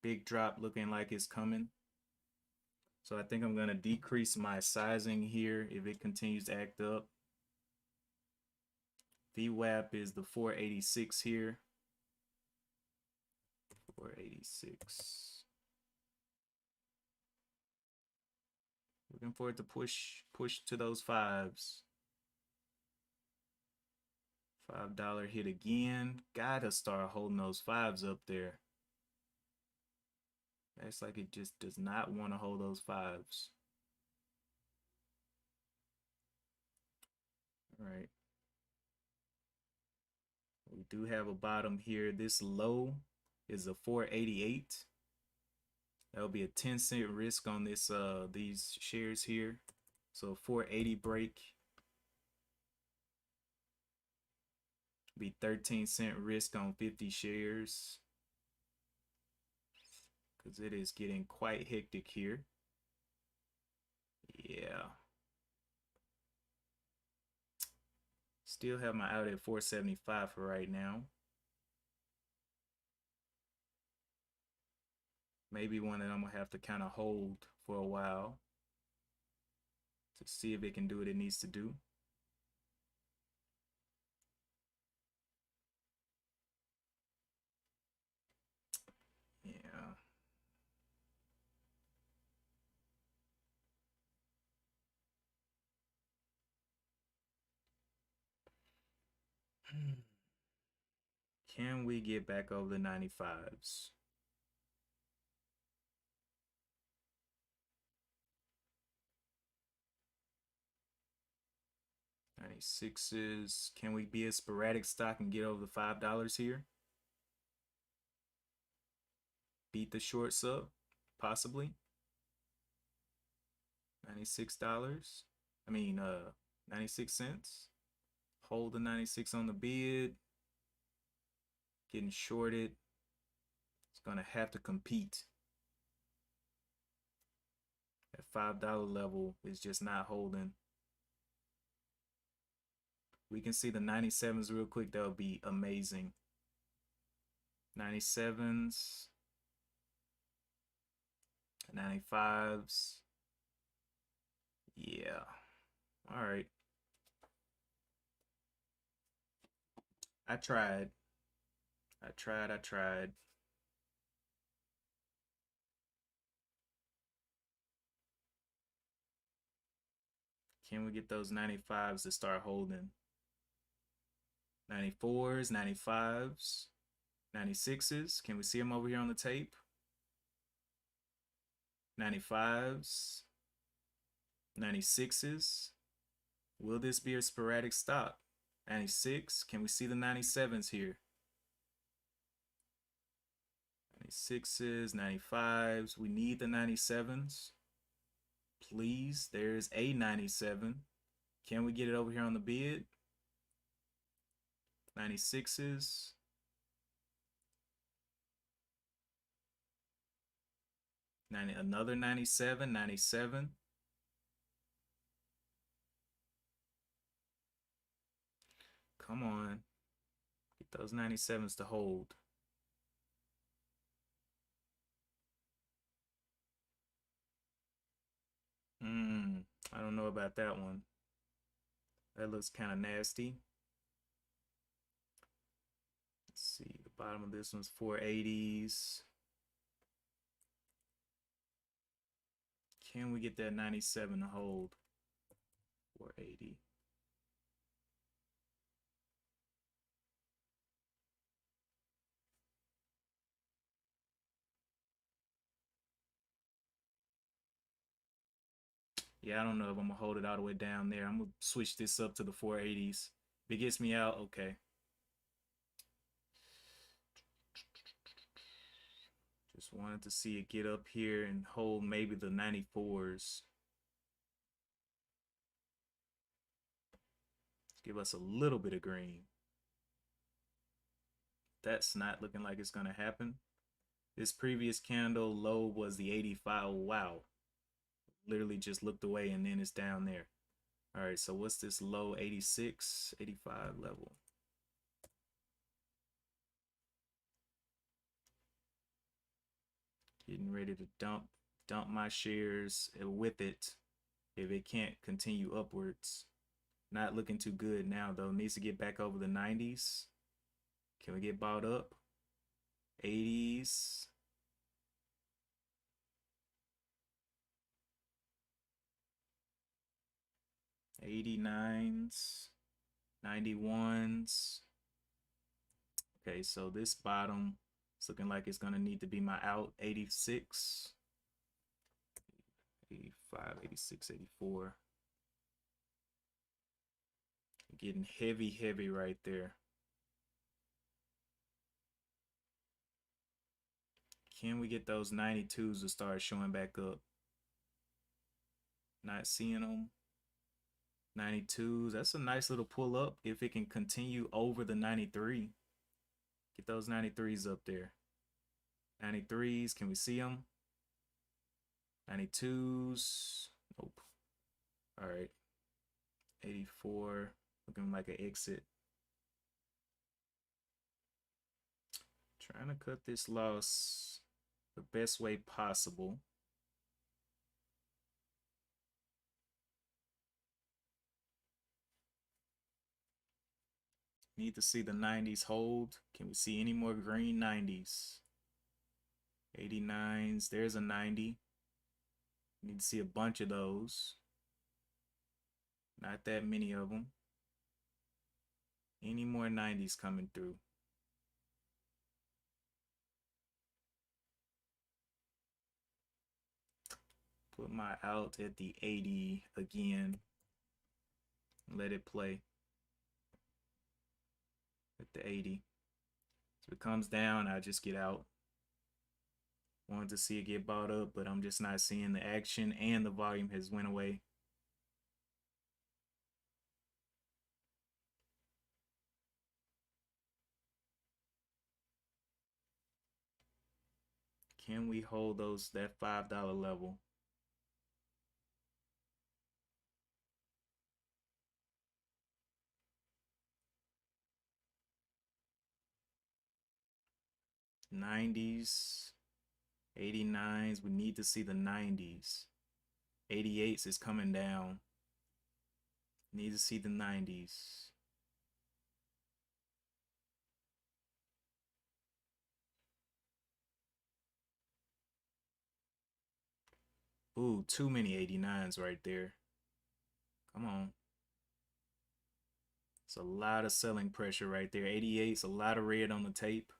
Big drop looking like it's coming. So I think I'm going to decrease my sizing here if it continues to act up. VWAP is the 486 here. 486. Looking for it to push to those fives. $5 hit again. Gotta start holding those fives up there. That's like it just does not want to hold those fives. All right. We do have a bottom here. This low is a 488. That'll be a 10-cent risk on this these shares here. So 480 break. Be 13-cent risk on 50 shares. Because it is getting quite hectic here. Yeah. Still have my out at 475 for right now. Maybe one that I'm going to have to kind of hold for a while to see if it can do what it needs to do. Yeah. Can we get back over the 95s? 96s. Can we be a sporadic stock and get over the $5 here? Beat the short sub, possibly. $96. I mean, 96 cents. Hold the 96 on the bid. Getting shorted. It's gonna have to compete. That $5 level is just not holding. We can see the 97s real quick. That would be amazing. 97s. 95s. Yeah. All right. I tried. I tried. Can we get those 95s to start holding? 94s, 95s, 96s. Can we see them over here on the tape? 95s, 96s. Will this be a sporadic stock? 96. Can we see the 97s here? 96s, 95s. We need the 97s. Please, there's a 97. Can we get it over here on the bid? 96s. Another 97, 97. Come on. Get those 97s to hold. I don't know about that one. That looks kind of nasty. Let's see, the bottom of this one's 480s. Can we get that 97 to hold? 480. Yeah, I don't know if I'm gonna hold it all the way down there. I'm gonna switch this up to the 480s. If it gets me out, okay. Just wanted to see it get up here and hold maybe the 94s. Give us a little bit of green. That's not looking like it's gonna happen. This previous candle low was the 85. Wow. Literally just looked away and then it's down there. All right, so what's this low? 86, 85 level. Getting ready to dump my shares with it if it can't continue upwards. Not looking too good now though. Needs to get back over the 90s. Can we get bought up? 80s. 89s. 91s. Okay, so this bottom is looking like it's gonna need to be my out. 86. 85, 86, 84. Getting heavy right there. Can we get those 92s to start showing back up? Not seeing them. 92s, that's a nice little pull up if it can continue over the 93. Get those 93s up there. 93s, can we see them? 92s, nope. All right, 84, looking like an exit. Trying to cut this loss the best way possible. Need to see the 90s hold. Can we see any more green 90s? 89s, there's a 90. Need to see a bunch of those. Not that many of them. Any more 90s coming through? Put my out at the 80 again. Let it play at the 80. So it comes down, I just get out. Wanted to see it get bought up, but I'm just not seeing the action and the volume has went away. Can we hold that $5 level? '90s, '89s. We need to see the '90s. '88s is coming down. Need to see the '90s. Ooh, too many '89s right there. Come on. It's a lot of selling pressure right there. '88's a lot of red on the tape.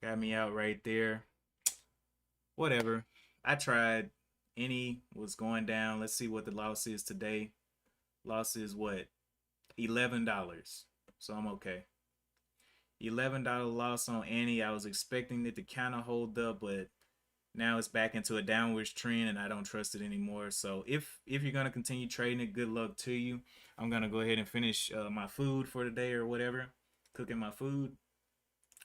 Got me out right there. Whatever. I tried. Any was going down. Let's see what the loss is today. Loss is what? $11. So I'm okay. $11 loss on Annie. I was expecting it to kind of hold up, but now it's back into a downwards trend and I don't trust it anymore. So if you're going to continue trading it, good luck to you. I'm going to go ahead and finish my food for the day or whatever, cooking my food.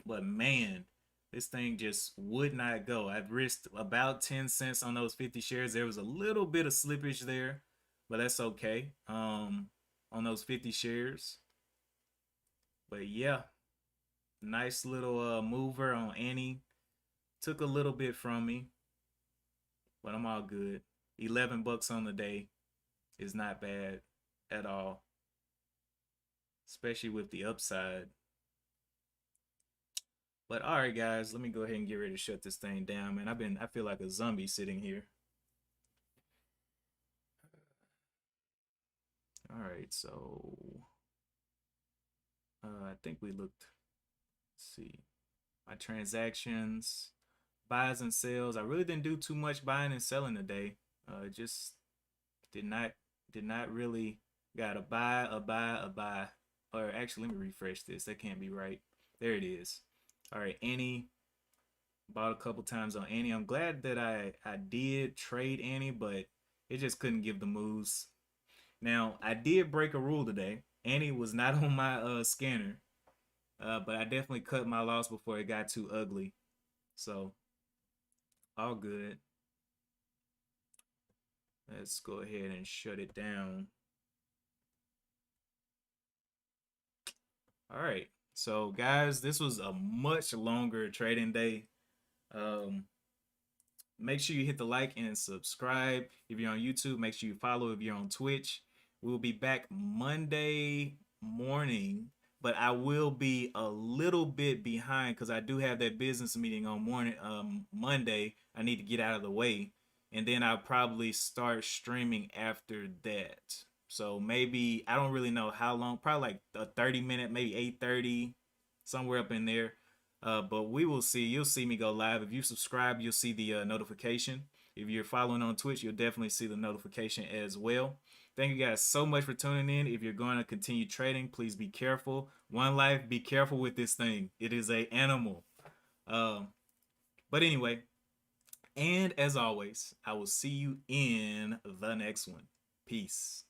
But man, this thing just would not go. I've risked about 10 cents on those 50 shares. There was a little bit of slippage there, but that's okay on those 50 shares. But yeah, nice little mover on Annie. Took a little bit from me. but I'm all good. 11 bucks on the day is not bad at all, especially with the upside. But all right, guys, let me go ahead and get ready to shut this thing down, man. I feel like a zombie sitting here. All right, so I think we looked. Let's see, my transactions, buys and sells. I really didn't do too much buying and selling today. Just did not really got a buy, a buy, a buy. Or actually, let me refresh this. That can't be right. There it is. All right, Annie, bought a couple times on Annie. I'm glad that I did trade Annie, but it just couldn't give the moves. Now I did break a rule today. Annie was not on my scanner, but I definitely cut my loss before it got too ugly. So all good. Let's go ahead and shut it down. All right. So guys, this was a much longer trading day. Um, Make sure you hit the like and subscribe. If you're on YouTube, make sure you follow if you're on Twitch. We'll be back Monday morning, but I will be a little bit behind because I do have that business meeting on Monday. I need to get out of the way, and then I'll probably start streaming after that. So maybe I don't really know how long. Probably like a 30-minute, maybe 8:30, somewhere up in there. But we will see. You'll see me go live. If you subscribe, you'll see the notification. If you're following on Twitch, you'll definitely see the notification as well. Thank you guys so much for tuning in. If you're going to continue trading, please be careful. One life, be careful with this thing. It is a animal. But anyway, and as always, I will see you in the next one. Peace.